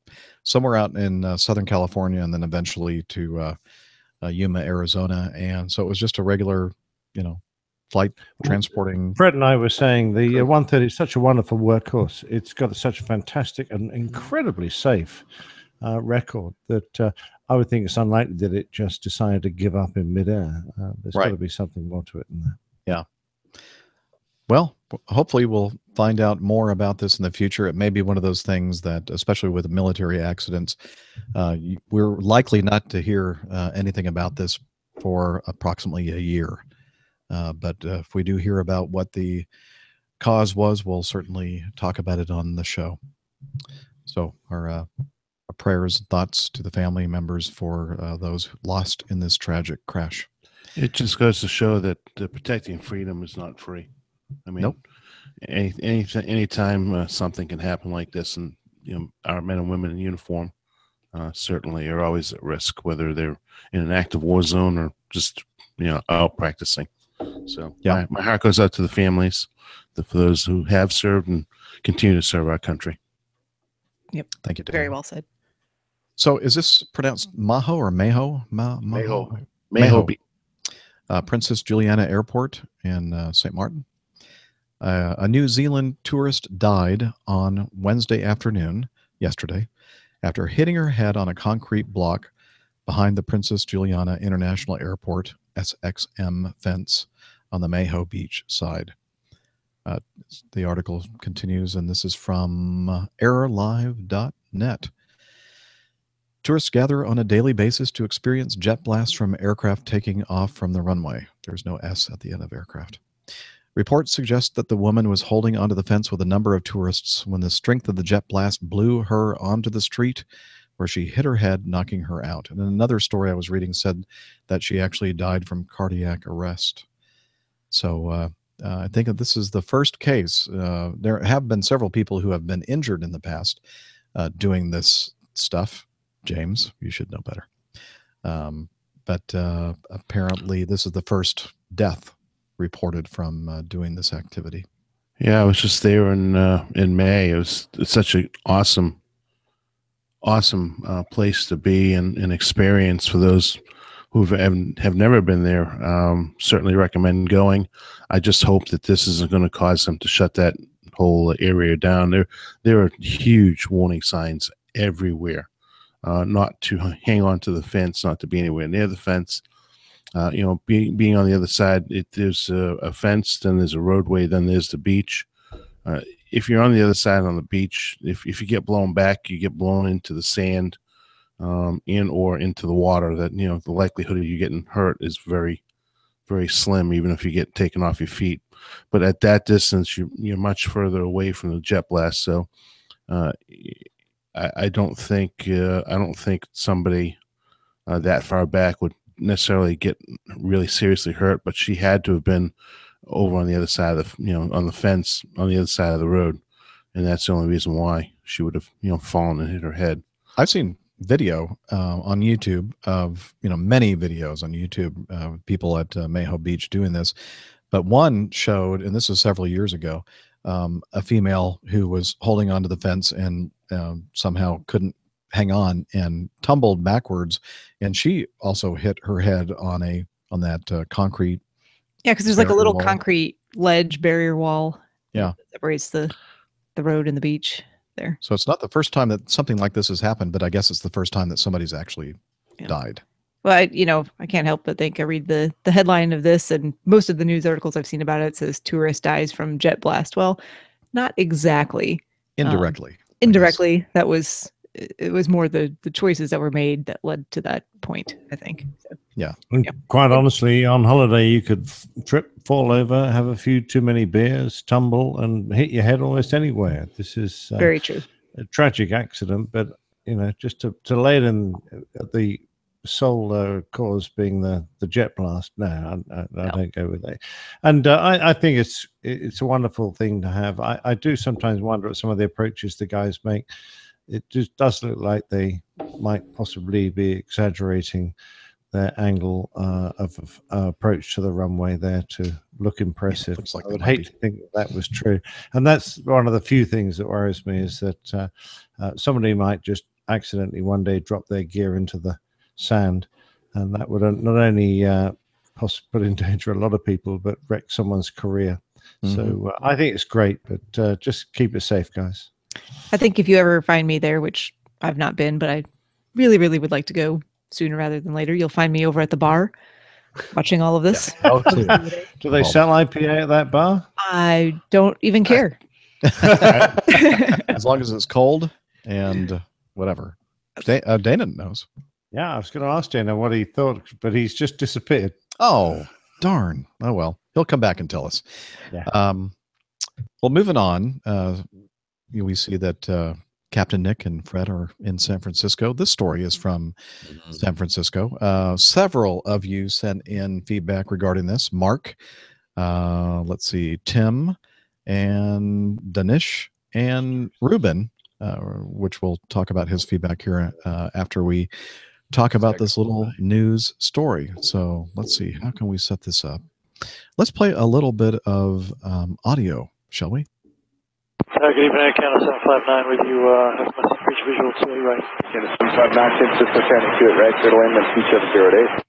somewhere out in Southern California, and then eventually to Yuma, Arizona. And so it was just a regular, you know, flight transporting. Fred and I were saying the 130 is such a wonderful workhorse. It's got such a fantastic and incredibly safe record that I would think it's unlikely that it just decided to give up in midair. There's got to be something more to it than that. Yeah. Well, hopefully we'll find out more about this in the future. It may be one of those things that, especially with military accidents, we're likely not to hear anything about this for approximately a year. But if we do hear about what the cause was, we'll certainly talk about it on the show. So our prayers and thoughts to the family members for those lost in this tragic crash. It just goes to show that protecting freedom is not free. I mean, nope. Anytime something can happen like this, and you know, our men and women in uniform certainly are always at risk, whether they're in an active war zone or just, you know, out practicing. So Yeah. my heart goes out to the families, for those who have served and continue to serve our country. Yep. Thank you, Dana. Very well said. So is this pronounced Maho or Maho? Maho Beach. Princess Juliana Airport in St. Martin. A New Zealand tourist died on Wednesday afternoon, yesterday, after hitting her head on a concrete block behind the Princess Juliana International Airport SXM fence on the Maho Beach side. The article continues, and this is from airlive.net. Tourists gather on a daily basis to experience jet blasts from aircraft taking off from the runway. There's no S at the end of aircraft. Reports suggest that the woman was holding onto the fence with a number of tourists when the strength of the jet blast blew her onto the street, where she hit her head, knocking her out. And another story I was reading said that she actually died from cardiac arrest. So I think that this is the first case. There have been several people who have been injured in the past doing this stuff. James, you should know better. But apparently this is the first death reported from doing this activity. Yeah, I was just there in May. It's such an awesome place to be and experience for those who have never been there. Certainly recommend going. I just hope that this isn't going to cause them to shut that whole area down. There are huge warning signs everywhere, not to hang on to the fence, not to be anywhere near the fence. Being on the other side, there's a fence, then there's a roadway, then there's the beach. If you're on the other side on the beach, if you get blown back, you get blown into the sand, in or into the water. That the likelihood of you getting hurt is very, very slim, even if you get taken off your feet. But at that distance, you're much further away from the jet blast. So I don't think somebody that far back would necessarily get really seriously hurt, but she had to have been over on the other side of the on the fence on the other side of the road, and that's the only reason why she would have fallen and hit her head. I've seen video on YouTube of many videos on YouTube of people at Maho Beach doing this, but one showed, and this was several years ago, a female who was holding onto the fence and somehow couldn't hang on and tumbled backwards, and she also hit her head on that concrete. Yeah, because there's like a little wall. concrete ledge barrier wall. Yeah, that separates the road and the beach there. So it's not the first time that something like this has happened, but I guess it's the first time that somebody's actually died. Well, I can't help but think I read the headline of this, and most of the news articles I've seen about it says tourist dies from jet blast. Well, not exactly. Indirectly. Indirectly, it was more the choices that were made that led to that point, I think. So, yeah. And quite honestly, on holiday, you could trip, fall over, have a few too many beers, tumble, and hit your head almost anywhere. This is very true. A tragic accident, but just to lay it in at the sole cause being the jet blast. No, I don't go with that. And I think it's a wonderful thing to have. I do sometimes wonder at some of the approaches the guys make. It just does look like they might possibly be exaggerating their angle of approach to the runway there to look impressive. Looks like I would hate to think that was true. And that's one of the few things that worries me, is that somebody might just accidentally one day drop their gear into the sand, and that would not only possibly put in danger a lot of people, but wreck someone's career. Mm-hmm. So I think it's great, but just keep it safe, guys. I think if you ever find me there, which I've not been, but I really, really would like to go sooner rather than later, you'll find me over at the bar watching all of this. Yeah. Do they sell IPA at that bar? I don't even care. As long as it's cold and whatever. Dana knows. Yeah, I was going to ask Dana what he thought, but he's just disappeared. Oh, darn. Oh, well, he'll come back and tell us. Yeah. Well, moving on, we see that Captain Nick and Fred are in San Francisco. This story is from San Francisco. Several of you sent in feedback regarding this. Mark, let's see, Tim, and Danish, and Ruben, which we'll talk about his feedback here after we talk about this little news story. So let's see, how can we set this up? let's play a little bit of audio, shall we? Good evening, Air Canada 759 with you. Have a message for each visual to the right. Canada 759, San Francisco traffic to it right, clear to land, then 2708.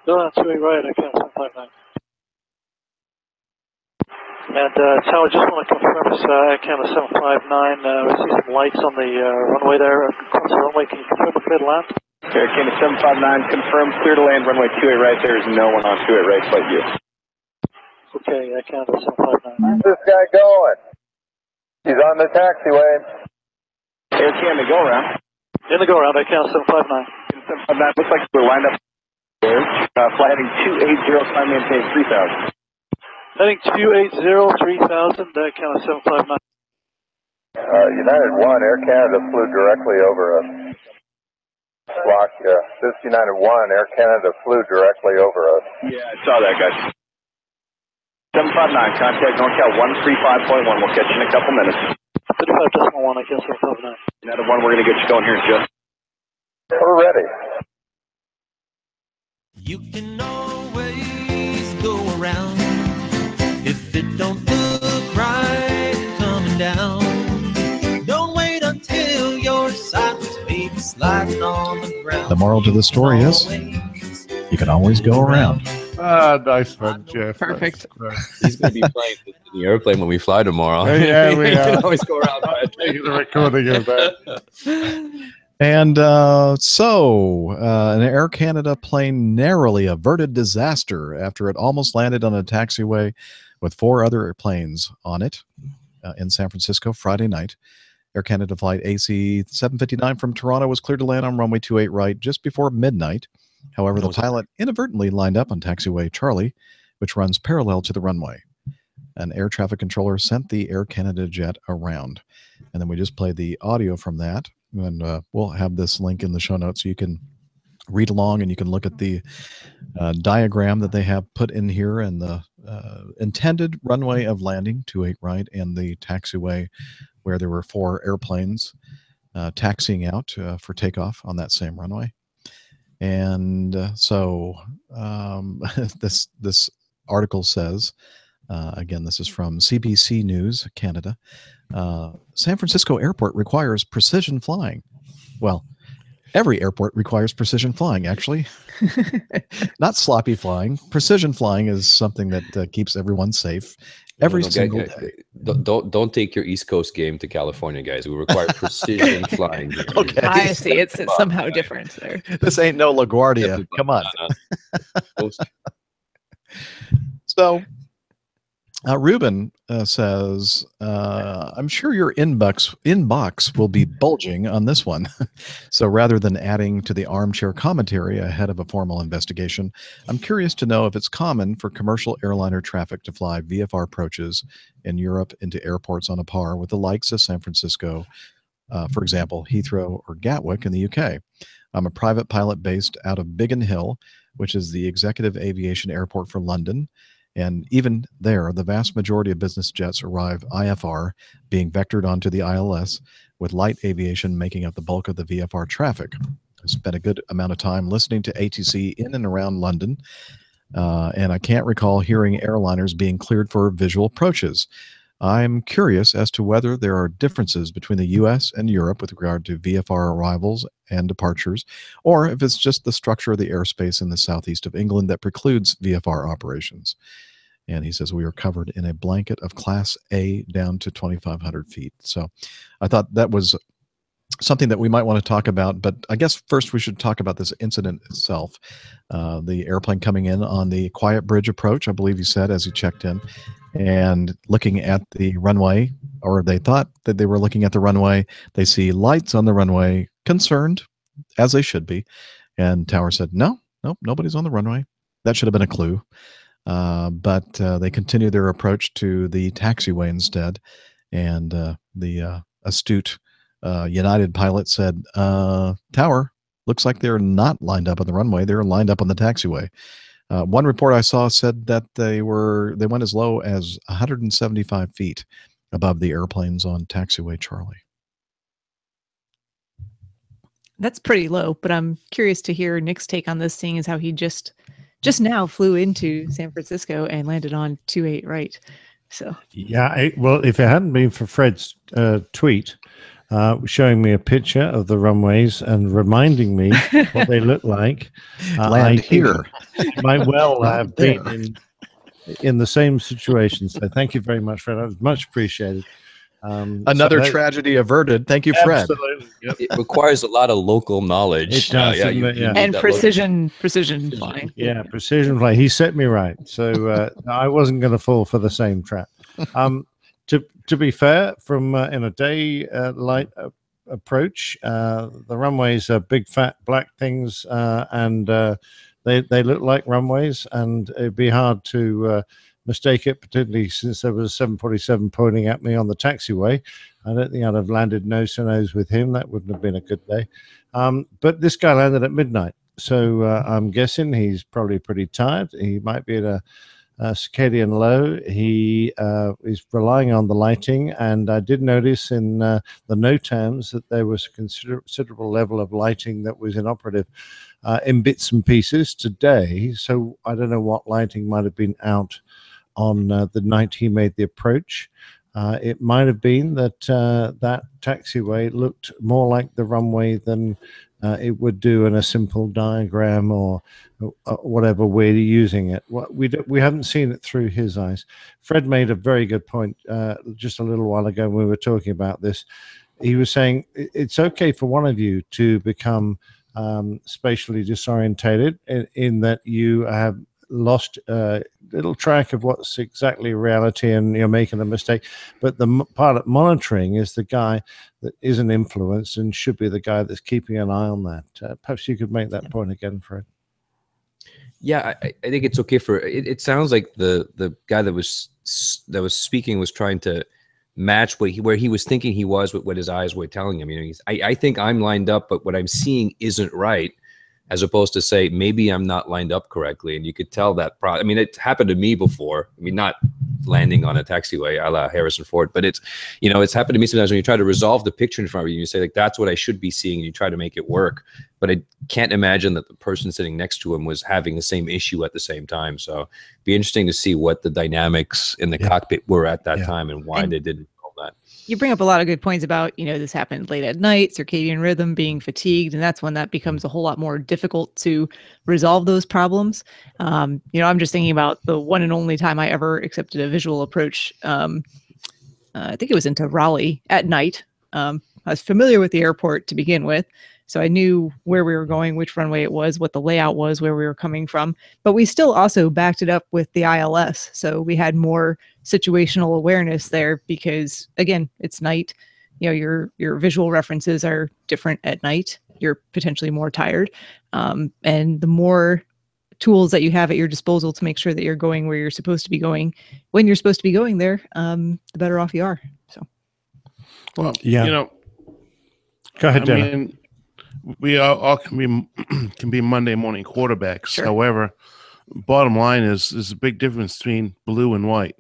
Still on 2 right, Air Canada 759. And Tower, just want to confirm this Air Canada 759. We see some lights on the runway there. Across the runway, can you confirm the clear to land? Air Canada 759, confirmed clear to land, runway 28 right. There is no one on 28 right, but you. Okay, Air Canada 759. Where's this guy going? He's on the taxiway. Air Canada, go around. In the go around, Air Canada 759. 759, looks like we're lined up. Flight heading 280, climb maintain 3000. Heading 280, 3000, Air Canada 759. United 1, Air Canada flew directly over us. Block, this United 1, Air Canada flew directly over us. Yeah, I saw that, guys. 759, contact NorCal 135.1. We'll catch you in a couple minutes. 35.1, I guess 759. United 1, we're going to get you going here in just. We're ready. You can always go around if it don't look right coming down. Don't wait until you're sideways, baby, sliding on the ground. The moral to the story is you can always go around. Ah, nice one, Jeff. Perfect. He's going to be playing this in the airplane when we fly tomorrow. Yeah, we can are. always go around. Taking the recording of that. And an Air Canada plane narrowly averted disaster after it almost landed on a taxiway with 4 other airplanes on it in San Francisco Friday night. Air Canada flight AC 759 from Toronto was cleared to land on runway 28 right just before midnight. However, the pilot inadvertently lined up on taxiway Charlie, which runs parallel to the runway. An air traffic controller sent the Air Canada jet around. And then we just played the audio from that. And we'll have this link in the show notes so you can read along and you can look at the diagram that they have put in here and the intended runway of landing, 28 right, and the taxiway where there were 4 airplanes taxiing out for takeoff on that same runway. And this article says, again, this is from CBC News Canada. San Francisco Airport requires precision flying. Well, every airport requires precision flying, actually. Not sloppy flying. Precision flying is something that keeps everyone safe every single day. Don't take your East Coast game to California, guys. We require precision flying here. Okay. I see. It's somehow different there. This ain't no LaGuardia. Come on. So, Ruben says, I'm sure your inbox will be bulging on this one. So rather than adding to the armchair commentary ahead of a formal investigation, I'm curious to know if it's common for commercial airliner traffic to fly VFR approaches in Europe into airports on a par with the likes of San Francisco, for example, Heathrow or Gatwick in the UK. I'm a private pilot based out of Biggin Hill, which is the executive aviation airport for London. And even there, the vast majority of business jets arrive IFR, being vectored onto the ILS, with light aviation making up the bulk of the VFR traffic. I spent a good amount of time listening to ATC in and around London, and I can't recall hearing airliners being cleared for visual approaches. I'm curious as to whether there are differences between the US and Europe with regard to VFR arrivals and departures, or if it's just the structure of the airspace in the southeast of England that precludes VFR operations. And he says we are covered in a blanket of Class A down to 2,500 feet. So I thought that was something that we might want to talk about, but I guess first we should talk about this incident itself. The airplane coming in on the Quiet Bridge approach, I believe you said, as he checked in, and looking at the runway, or they thought that they were looking at the runway. They see lights on the runway, concerned, as they should be. And Tower said, nope, nobody's on the runway. That should have been a clue. But they continue their approach to the taxiway instead. And the astute United pilot said, Tower, looks like they're not lined up on the runway. They're lined up on the taxiway. One report I saw said that they went as low as 175 feet above the airplanes on taxiway Charlie. That's pretty low, but I'm curious to hear Nick's take on this, seeing as how he just just now flew into San Francisco and landed on 28 right. So yeah, well, if it hadn't been for Fred's tweet showing me a picture of the runways and reminding me what they look like, Land here. I might well have been in the same situation. So thank you very much, Fred. That was much appreciated. Another tragedy averted. Thank you, Fred. Absolutely. Yep. It requires a lot of local knowledge. It does, you yeah. need and that precision flying. Yeah, precision flight. He set me right, so I wasn't going to fall for the same trap. To be fair, from in a day light approach, the runways are big, fat, black things, and they look like runways, and it'd be hard to mistake it, particularly since there was a 747 pointing at me on the taxiway. I don't think I'd have landed nose to nose with him. That wouldn't have been a good day. But this guy landed at midnight, so I'm guessing he's probably pretty tired. He might be at a circadian low. He is relying on the lighting, and I did notice in the NOTAMs that there was a considerable level of lighting that was inoperative in bits and pieces today. So I don't know what lighting might have been out on the night he made the approach. It might have been that that taxiway looked more like the runway than it would do in a simple diagram or whatever we're using it. We haven't seen it through his eyes. Fred made a very good point just a little while ago when we were talking about this. He was saying it's okay for one of you to become spatially disorientated in that you have lost little track of what's exactly reality and you're making a mistake, but the pilot monitoring is the guy that isn't influenced and should be the guy that's keeping an eye on that. Perhaps you could make that point again, Fred. Yeah, I think it's okay for it sounds like the guy that was speaking was trying to match where he was thinking he was with what his eyes were telling him. You know, I think I'm lined up, but what I'm seeing isn't right, as opposed to say maybe I'm not lined up correctly. And you could tell that. I mean, it happened to me before. I mean, not landing on a taxiway a la Harrison Ford, but it's happened to me sometimes when you try to resolve the picture in front of you. You say like, that's what I should be seeing, and you try to make it work. But I can't imagine that the person sitting next to him was having the same issue at the same time. So it'd be interesting to see what the dynamics in the cockpit were at that time and why they didn't know that. You bring up a lot of good points about, this happened late at night, circadian rhythm, being fatigued, and that's when that becomes a whole lot more difficult to resolve those problems. I'm just thinking about the one and only time I ever accepted a visual approach. I think it was into Raleigh at night. I was familiar with the airport to begin with, so I knew where we were going, which runway it was, what the layout was, where we were coming from. But we still also backed it up with the ILS, so we had more situational awareness there because, again, it's night. Your visual references are different at night. You're potentially more tired, and the more tools that you have at your disposal to make sure that you're going where you're supposed to be going when you're supposed to be going there, the better off you are. So, well, yeah. Go ahead, Dan. I mean, we all can be Monday morning quarterbacks. Sure. However, bottom line is there's a big difference between blue and white.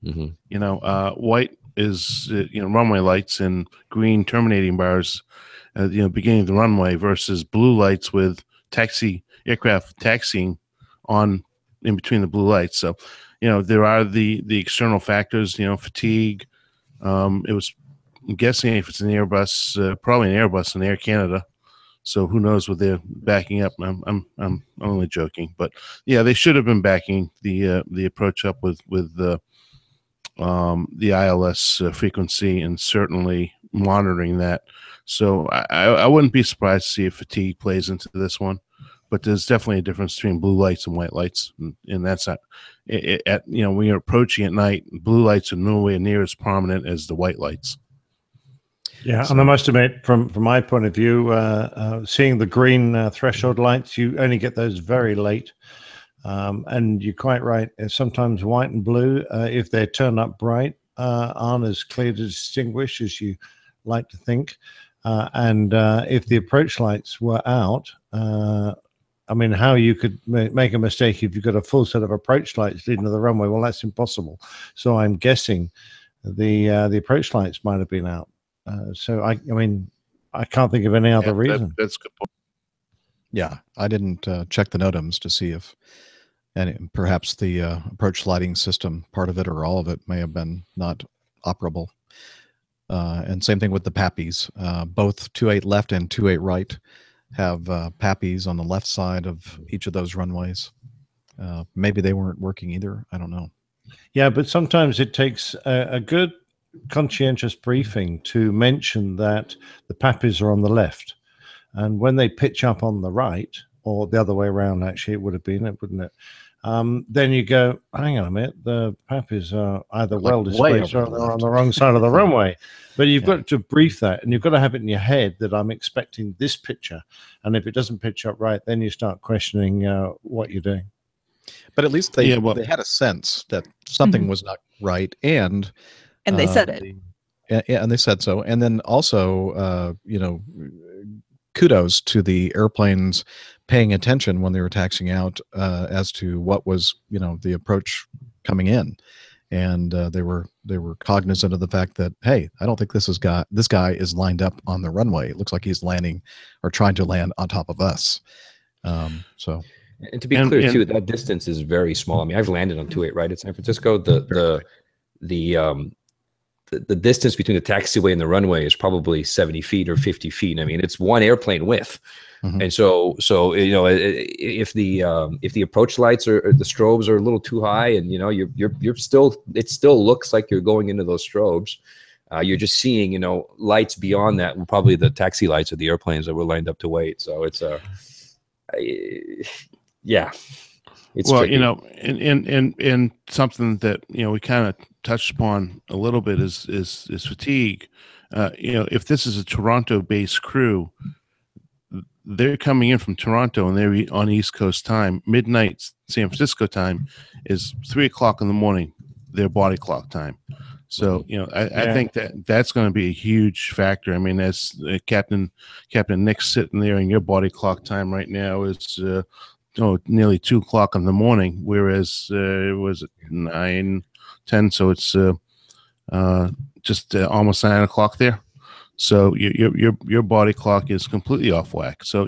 Mm-hmm. White is runway lights and green terminating bars at beginning of the runway versus blue lights with aircraft taxiing on in between the blue lights. So there are the external factors, fatigue. I'm guessing if it's an Airbus, probably an Airbus and Air Canada. So who knows what they're backing up? I'm only joking, but yeah, they should have been backing the approach up with the ILS frequency and certainly monitoring that. So I wouldn't be surprised to see if fatigue plays into this one, but there's definitely a difference between blue lights and white lights, and that's not when you're approaching at night, blue lights are nowhere near as prominent as the white lights. Yeah, and I must admit, from my point of view, seeing the green threshold lights, you only get those very late. And you're quite right. Sometimes white and blue, if they're turned up bright, aren't as clear to distinguish as you like to think. And if the approach lights were out, I mean, how you could make a mistake if you've got a full set of approach lights leading to the runway? Well, that's impossible. So I'm guessing the approach lights might have been out. So I mean, I can't think of any other reason. That's a good point. Yeah, I didn't check the NOTAMs to see if, and perhaps the approach sliding system, part of it or all of it, may have been not operable. And same thing with the PAPIs. Both 28 left and 28 right have PAPIs on the left side of each of those runways. Maybe they weren't working either. I don't know. Yeah, but sometimes it takes a good conscientious briefing to mention that the PAPIs are on the left. And when they pitch up on the right, or the other way around, actually, it would have been, wouldn't it? Then you go, hang on a minute, the PAPIs are either well displaced or they're on the wrong side of the runway. But you've got to brief that, and you've got to have it in your head that I'm expecting this picture. And if it doesn't pitch up right, then you start questioning what you're doing. But at least they had a sense that something was not right, and they said it. And they said so. And then also, kudos to the airplanes paying attention when they were taxiing out as to what was, the approach coming in, and they were cognizant of the fact that, hey, I don't think this guy is lined up on the runway. It looks like he's landing or trying to land on top of us. So. And to be clear, too, that distance is very small. I mean, I've landed on 28 right at San Francisco. The distance between the taxiway and the runway is probably 70 feet or 50 feet. I mean, it's one airplane width. Mm-hmm. And so if the approach lights or the strobes are a little too high, and you're still, it still looks like you're going into those strobes. You're just seeing lights beyond that, probably the taxi lights of the airplanes that were lined up to wait. So it's yeah, it's tricky. and something that we kind of touched upon a little bit is fatigue. If this is a Toronto-based crew, they're coming in from Toronto and they're on East Coast time. Midnight San Francisco time is 3 o'clock in the morning, their body clock time. So I think that's going to be a huge factor. I mean, as Captain Nick's sitting there, and your body clock time right now is nearly 2 o'clock in the morning, whereas it was 9, 10, so it's just almost 9 o'clock there. So your body clock is completely off whack. So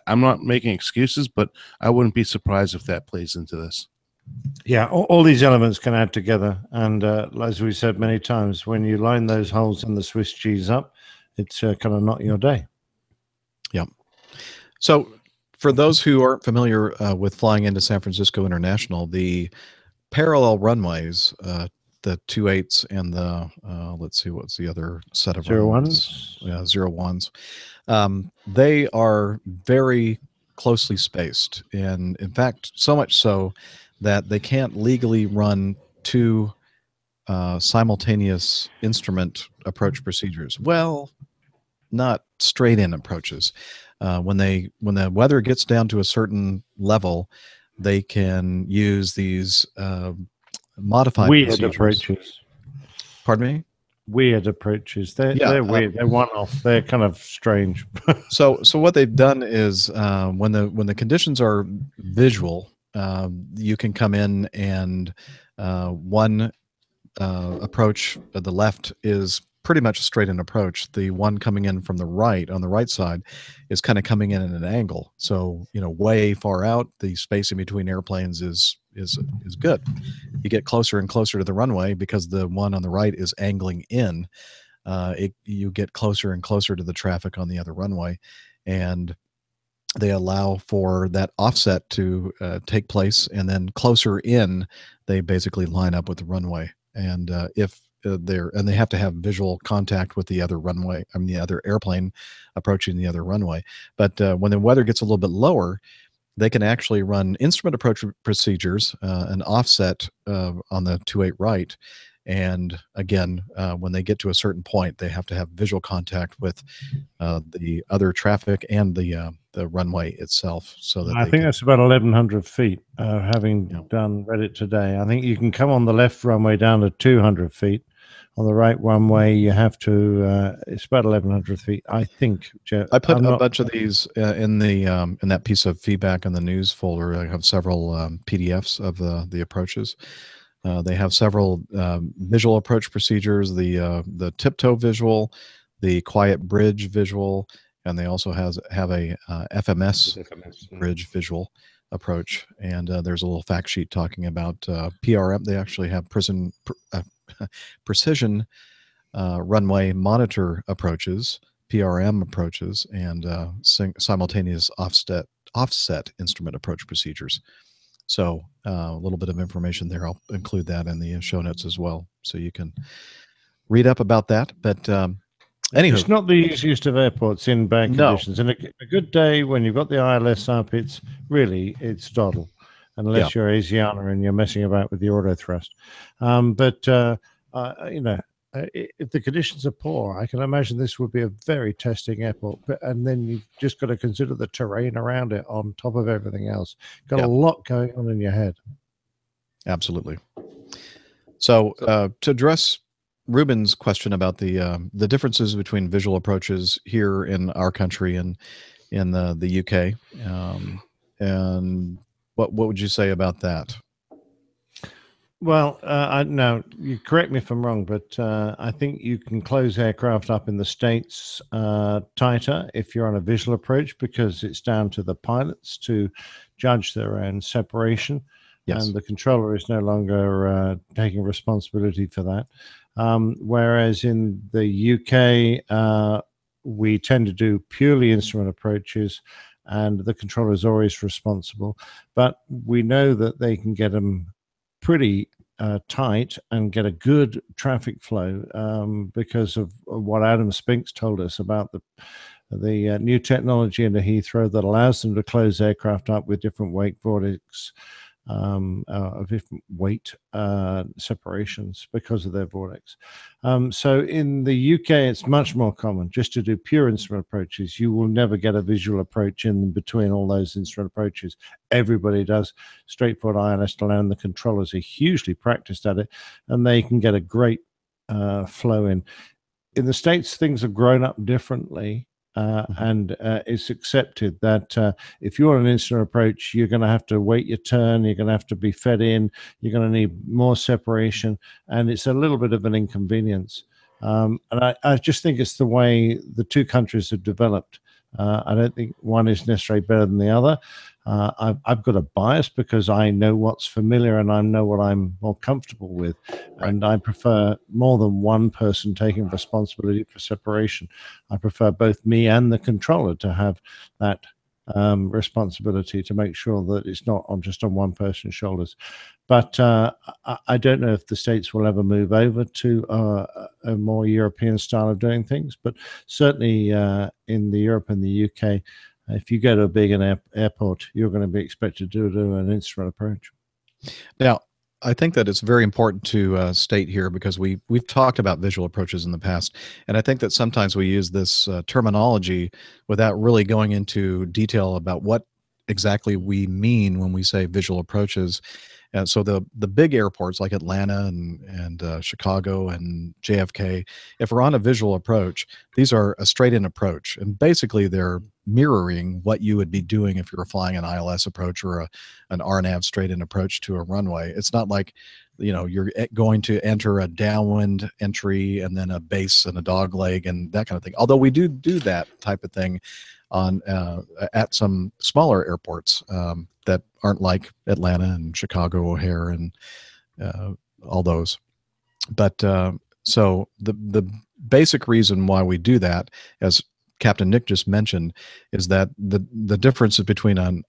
I'm not making excuses, but I wouldn't be surprised if that plays into this. Yeah, all these elements can add together, and as we said many times, when you line those holes in the Swiss cheese up, it's kind of not your day. Yeah. So for those who aren't familiar with flying into San Francisco International, the parallel runways, the 28s and the let's see, what's the other set of 01s? Yeah, 01s. They are very closely spaced, and in fact, so much so that they can't legally run two simultaneous instrument approach procedures. Well, not straight in approaches. When the weather gets down to a certain level, they can use these modified weird approaches. Pardon me? Weird approaches. They're weird. They're one-off. They're kind of strange. So what they've done is when the conditions are visual, you can come in and one approach at the left is pretty much a straight-in approach. The one coming in from the right, on the right side, is kind of coming in at an angle. So way far out, the space in between airplanes is good. You get closer and closer to the runway because the one on the right is angling in. You get closer and closer to the traffic on the other runway, and they allow for that offset to take place, and then closer in, they basically line up with the runway. And if they have to have visual contact with the other runway, the other airplane approaching the other runway. But when the weather gets a little bit lower, they can actually run instrument approach procedures, an offset on the 28 right. And again, when they get to a certain point, they have to have visual contact with the other traffic and the runway itself. So that I think that's about 1,100 feet. Having read it today, I think you can come on the left runway down to 200 feet. On the right runway, you have to. It's about 1,100 feet, I think. I put a bunch of these in that piece of feedback in the news folder. I have several PDFs of the approaches. They have several visual approach procedures: the tiptoe visual, the quiet bridge visual, and they also have a FMS FMS, bridge visual approach. And there's a little fact sheet talking about PRM. They actually have precision runway monitor approaches, PRM approaches, and simultaneous offset instrument approach procedures. So a little bit of information there. I'll include that in the show notes as well, so you can read up about that. But anywho, it's not the easiest of airports in bad conditions. And a good day when you've got the ILS up, it's doddle, unless you're Asiana and you're messing about with the auto thrust. If the conditions are poor, I can imagine this would be a very testing airport. And then you've just got to consider the terrain around it on top of everything else. Got a lot going on in your head. Absolutely. So to address Ruben's question about the differences between visual approaches here in our country and in the UK, and what would you say about that? Well, now you correct me if I'm wrong, but I think you can close aircraft up in the States tighter if you're on a visual approach, because it's down to the pilots to judge their own separation. Yes. And the controller is no longer taking responsibility for that. Whereas in the UK, we tend to do purely instrument approaches, and the controller is always responsible. But we know that they can get them pretty tight and get a good traffic flow because of what Adam Spinks told us about the new technology in the Heathrow that allows them to close aircraft up with different wake vortex, different weight separations because of their vortex. So in the UK, it's much more common just to do pure instrument approaches. You will never get a visual approach in between all those instrument approaches. Everybody does straightforward ILS to land. The controllers are hugely practiced at it, and they can get a great flow in. In the States, things have grown up differently. And it's accepted that if you're on an instrument approach, you're going to have to wait your turn, you're going to have to be fed in, you're going to need more separation, and it's a little bit of an inconvenience. And I just think it's the way the two countries have developed. I don't think one is necessarily better than the other. I've got a bias because I know what's familiar and I know what I'm more comfortable with. Right. And I prefer more than one person taking responsibility for separation. I prefer both me and the controller to have that responsibility to make sure that it's not just on one person's shoulders. But I don't know if the States will ever move over to a more European style of doing things, but certainly in the Europe and the UK, if you go to a big airport, you're going to be expected to do an instrument approach. Now, I think that it's very important to state here, because we've talked about visual approaches in the past, and I think that sometimes we use this terminology without really going into detail about what exactly we mean when we say visual approaches. And so the big airports like Atlanta and Chicago and JFK, if we're on a visual approach, these are a straight-in approach, and basically they're mirroring what you would be doing if you were flying an ILS approach or an RNAV straight-in approach to a runway. It's not like, you're going to enter a downwind entry and then a base and a dog leg and that kind of thing. Although we do that type of thing on at some smaller airports that aren't like Atlanta and Chicago O'Hare and all those. But so the basic reason why we do that, as Captain Nick just mentioned, is that the differences between an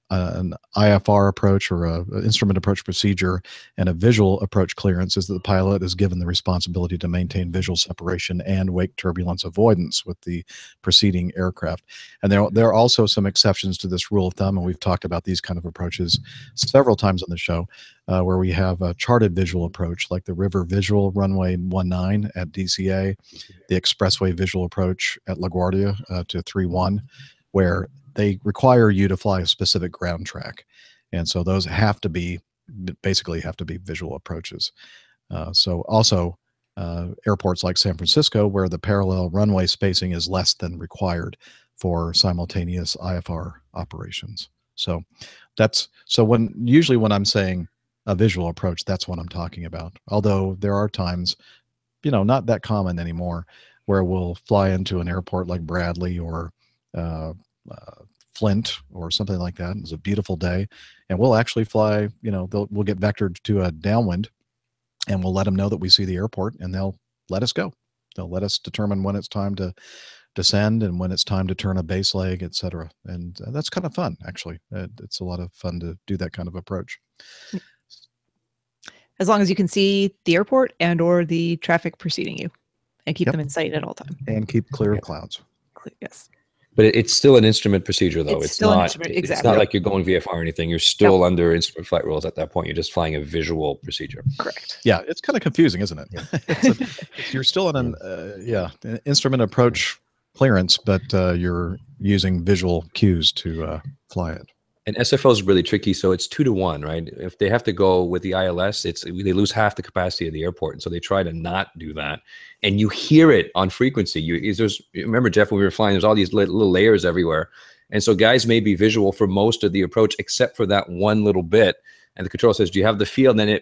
IFR approach or an instrument approach procedure and a visual approach clearance is that the pilot is given the responsibility to maintain visual separation and wake turbulence avoidance with the preceding aircraft. And there are also some exceptions to this rule of thumb, and we've talked about these kind of approaches several times on the show, where we have a charted visual approach like the River Visual Runway 19 at DCA, the Expressway Visual Approach at LaGuardia to 31, where they require you to fly a specific ground track. And so those basically have to be visual approaches. So also airports like San Francisco, where the parallel runway spacing is less than required for simultaneous IFR operations. So usually when I'm saying a visual approach, that's what I'm talking about. Although there are times, not that common anymore, where we'll fly into an airport like Bradley or Flint or something like that. It's a beautiful day, and we'll actually fly. We'll get vectored to a downwind, and we'll let them know that we see the airport, and they'll let us go. They'll let us determine when it's time to descend and when it's time to turn a base leg, etc. And that's kind of fun, actually. It's a lot of fun to do that kind of approach. As long as you can see the airport and or the traffic preceding you, and keep them in sight at all times. And keep clear of clouds. Yes. But it's still an instrument procedure, though. It's still an not. instrument, It's exactly. not like you're going VFR or anything. You're still under instrument flight rules at that point. You're just flying a visual procedure. Correct. Yeah, it's kind of confusing, isn't it? You're still in an instrument approach clearance, but you're using visual cues to fly it. And SFO is really tricky, so it's 2-to-1, right? If they have to go with the ILS, they lose half the capacity of the airport, and so they try to not do that. And you hear it on frequency. Remember, Jeff, when we were flying, there's all these little layers everywhere, and so guys may be visual for most of the approach, except for that one little bit. And the control says, "Do you have the field?" And then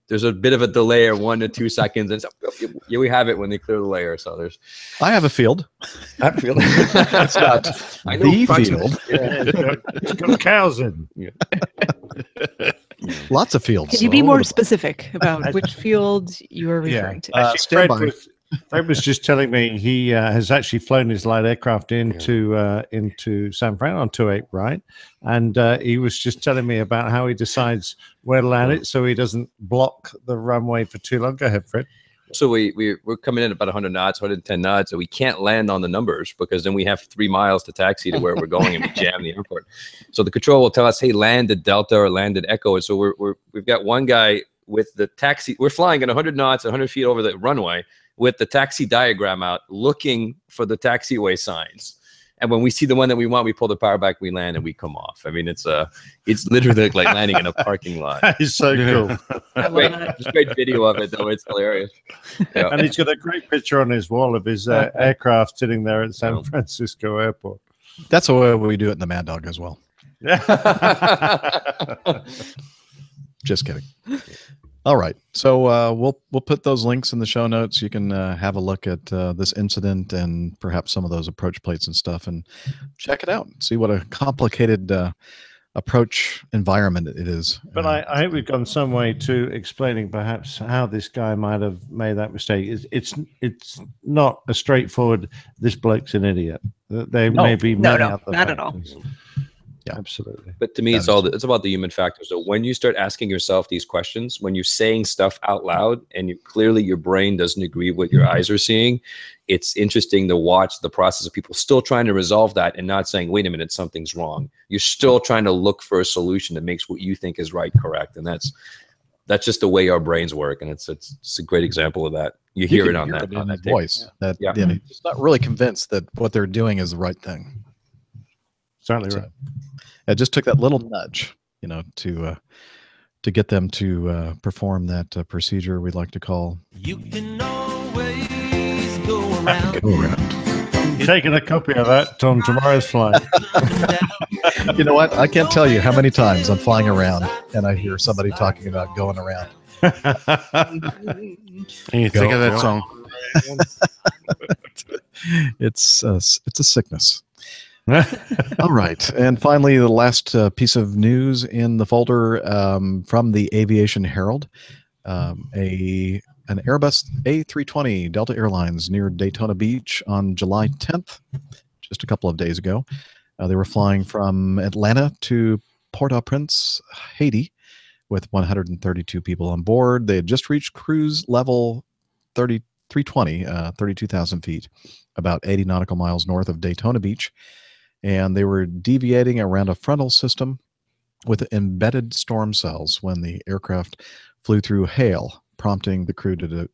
there's a bit of a delay, of 1 to 2 seconds, and so we have it when they clear the layer. So I have a field. I have a field. It's not the field. It's got cows in. Yeah. Lots of fields. Can you be more specific about which field you are referring to? Actually, Fred was just telling me he has actually flown his light aircraft into San Fran on 28, right? And he was just telling me about how he decides where to land it so he doesn't block the runway for too long. Go ahead, Fred. So we're coming in about 100 knots, 110 knots, so we can't land on the numbers because then we have 3 miles to taxi to where we're going and we jam the airport. So the control will tell us, "Hey, land at Delta or land at Echo." And so we've got one guy with the taxi. We're flying at 100 knots, 100 feet over the runway, with the taxi diagram out, looking for the taxiway signs. And when we see the one that we want, we pull the power back, we land, and we come off. I mean, it's literally like landing in a parking lot. That is so cool. There's great video of it, though. It's hilarious. Yeah. And he's got a great picture on his wall of his aircraft sitting there at San Francisco Airport. That's the way we do it in the Mad Dog as well. Just kidding. All right, so we'll put those links in the show notes. You can have a look at this incident and perhaps some of those approach plates and stuff, and check it out. See what a complicated approach environment it is. But I hope we've gone some way to explaining perhaps how this guy might have made that mistake. It's not a straightforward, this bloke's an idiot. They may be many other not at factors. all. Yeah, absolutely. But to me, it's about the human factor. So when you start asking yourself these questions, when you're saying stuff out loud and clearly your brain doesn't agree with what your eyes are seeing, it's interesting to watch the process of people still trying to resolve that and not saying, "Wait a minute, something's wrong." You're still trying to look for a solution that makes what you think is right correct. And that's just the way our brains work. And it's a great example of that. You hear it on that voice. It's not really convinced that what they're doing is the right thing. Certainly right. It just took that little nudge, to get them to perform that procedure we like to call. You can always go around. I'm taking a copy of that on tomorrow's flight. You know what? I can't tell you how many times I'm flying around and I hear somebody talking about going around. And you think of that song. It's a sickness. All right, and finally, the last piece of news in the folder from the Aviation Herald, an Airbus A320 Delta Airlines near Daytona Beach on July 10th, just a couple of days ago. They were flying from Atlanta to Port-au-Prince, Haiti, with 132 people on board. They had just reached cruise level 320, 32,000 feet, about 80 nautical miles north of Daytona Beach. And they were deviating around a frontal system with embedded storm cells when the aircraft flew through hail, prompting the crew to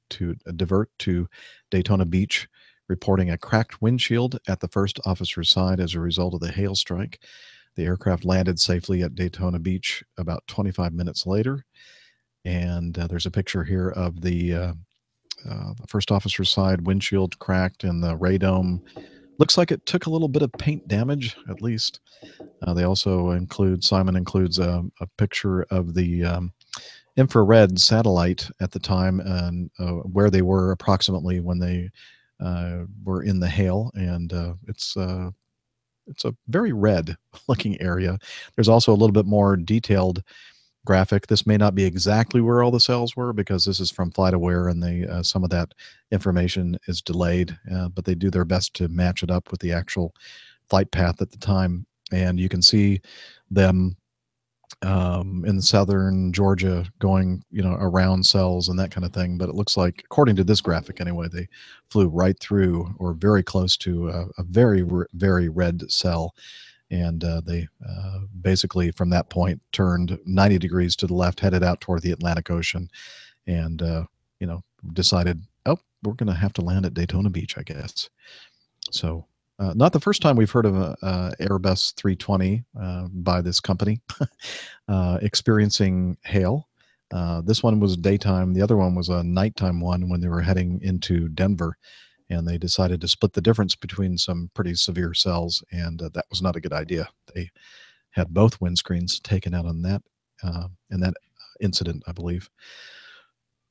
divert to Daytona Beach, reporting a cracked windshield at the first officer's side as a result of the hail strike. The aircraft landed safely at Daytona Beach about 25 minutes later. And there's a picture here of the first officer's side windshield cracked and the radome. Looks like it took a little bit of paint damage, at least. They also Simon includes a picture of the infrared satellite at the time and where they were approximately when they were in the hail. And it's it's a very red looking area. There's also a little bit more detailed graphic. This may not be exactly where all the cells were because this is from FlightAware, and they some of that information is delayed, but they do their best to match it up with the actual flight path at the time. And you can see them in southern Georgia going, around cells and that kind of thing. But it looks like, according to this graphic anyway, they flew right through or very close to a very, very red cell. And they basically, from that point, turned 90 degrees to the left, headed out toward the Atlantic Ocean, and decided, oh, we're going to have to land at Daytona Beach, I guess. So not the first time we've heard of Airbus 320 by this company experiencing hail. This one was daytime. The other one was a nighttime one when they were heading into Denver. And they decided to split the difference between some pretty severe cells, and that was not a good idea. They had both windscreens taken out on that in that incident, I believe.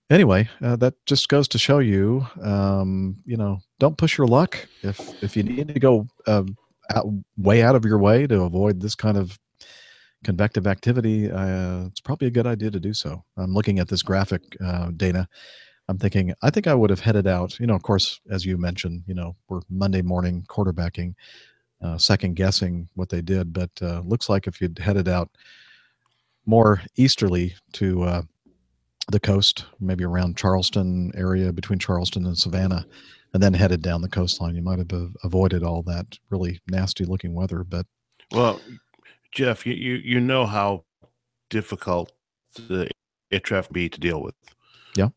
Anyway, that just goes to show you, don't push your luck. If you need to go way out of your way to avoid this kind of convective activity, it's probably a good idea to do so. I'm looking at this graphic, Dana. I'm thinking, I think I would have headed out, of course, as you mentioned, we're Monday morning quarterbacking, second guessing what they did, but looks like if you'd headed out more easterly to the coast, maybe around Charleston area, between Charleston and Savannah, and then headed down the coastline, you might have avoided all that really nasty looking weather. But well, Jeff, you know how difficult the air traffic be to deal with. Yeah.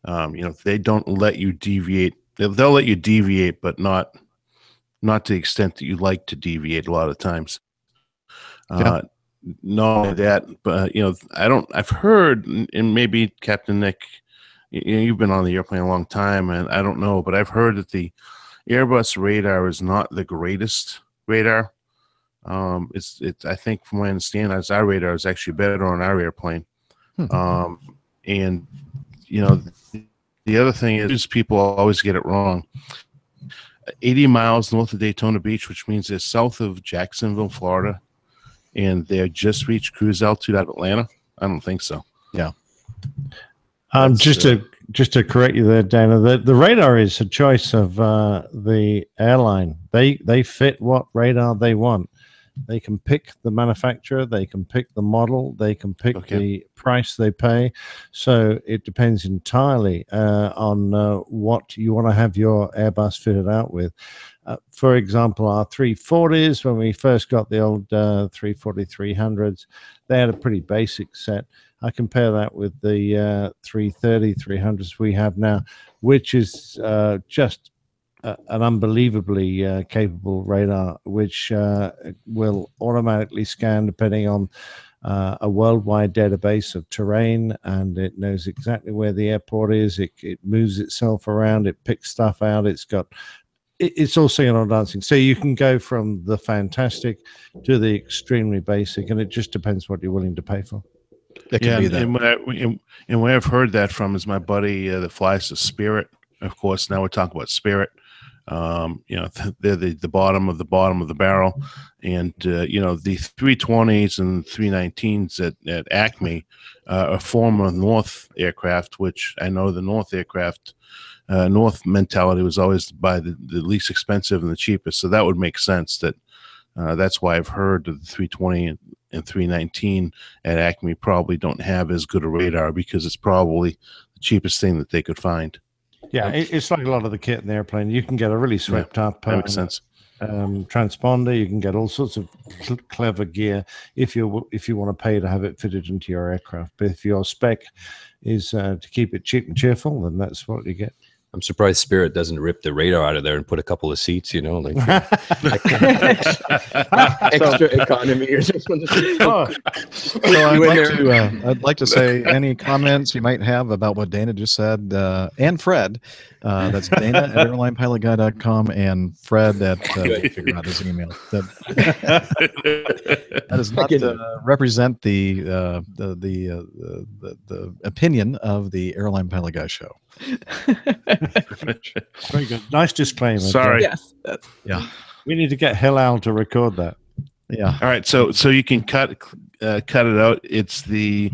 They don't let you deviate. They'll let you deviate, but not to the extent that you like to deviate a lot of times. Not only that, but I've heard, and maybe Captain Nick, you've been on the airplane a long time, and I don't know, but I've heard that the Airbus radar is not the greatest radar. It's I think from what I understand, our radar is actually better on our airplane. And the other thing is people always get it wrong. 80 miles north of Daytona Beach, which means they're south of Jacksonville, Florida, and they're just reached cruise altitude out of Atlanta. I don't think so. Yeah. Just to correct you there, Dana, the radar is a choice of the airline. They fit what radar they want. They can pick the manufacturer, they can pick the model, they can pick the price they pay. So it depends entirely on what you want to have your Airbus fitted out with. For example, our 340s, when we first got the old 340-300s, they had a pretty basic set. I compare that with the 330-300s we have now, which is just an unbelievably capable radar, which will automatically scan depending on a worldwide database of terrain, and it knows exactly where the airport is. It moves itself around, it picks stuff out. It's all singing or dancing. So you can go from the fantastic to the extremely basic, and it just depends what you're willing to pay for. And where I've heard that from is my buddy that flies the Spirit. Of course, now we're talking about Spirit. They're the bottom of the barrel, and the 320s and 319s at Acme are former North aircraft, which I know the North aircraft North mentality was always to buy the least expensive and the cheapest, so that would make sense. That's why I've heard of the 320 and 319 at Acme probably don't have as good a radar, because it's probably the cheapest thing that they could find. Yeah, it's like a lot of the kit in the airplane. You can get a really swept up that makes sense. Transponder. You can get all sorts of clever gear if you want to pay to have it fitted into your aircraft. But if your spec is to keep it cheap and cheerful, then that's what you get. I'm surprised Spirit doesn't rip the radar out of there and put a couple of seats, like extra economy or something. I'd like to say any comments you might have about what Dana just said, and Fred. That's Dana at airlinepilotguy.com and Fred at figure out his email. That does not represent the opinion of the Airline Pilot Guy show. Very good. Nice disclaimer. Sorry. Yes. Yeah. We need to get Hillel to record that. Yeah. All right. So you can cut it out. It's the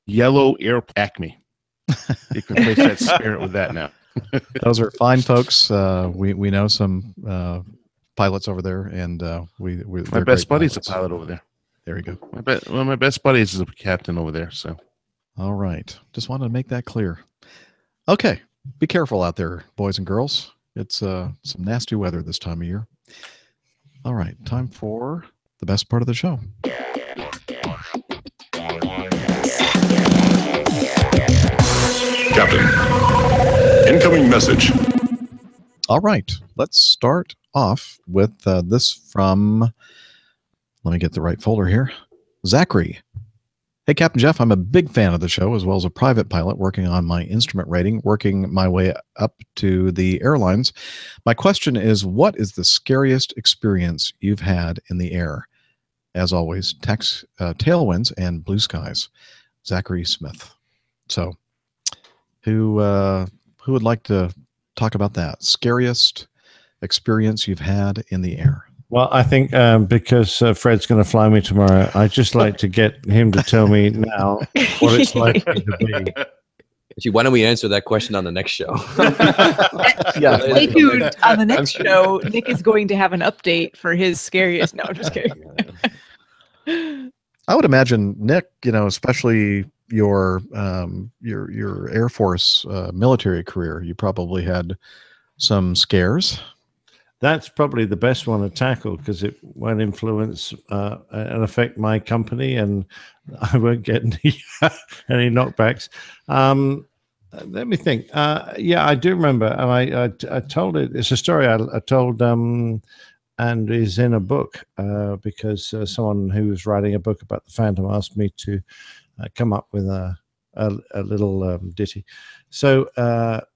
yellow air Acme. You can place that spirit with that now. Those are fine folks. We know some pilots over there, and My best buddy's a pilot over there. There you go. One of my best buddies is a captain over there. So, all right. Just wanted to make that clear. Okay. Be careful out there, boys and girls. It's some nasty weather this time of year. All right. Time for the best part of the show. Captain, incoming message. All right. Let's start off with this from, let me get the right folder here. Zachary. Hey, Captain Jeff, I'm a big fan of the show, as well as a private pilot working on my instrument rating, working my way up to the airlines. My question is, what is the scariest experience you've had in the air? As always, tailwinds and blue skies. Zachary Smith. So, who would like to talk about that? Scariest experience you've had in the air? Well, I think because Fred's going to fly me tomorrow, I'd just like to get him to tell me now what it's likely to be. Actually, why don't we answer that question on the next show? Yeah. Stay tuned. On the next show, Nick is going to have an update for his scariest. No, I'm just kidding. I would imagine, Nick, especially your Air Force military career, you probably had some scares. That's probably the best one to tackle because it won't influence and affect my company, and I won't get any knockbacks. Let me think. Yeah, I do remember, and I told it. It's a story I told, and is in a book because someone who was writing a book about the Phantom asked me to come up with a little ditty. So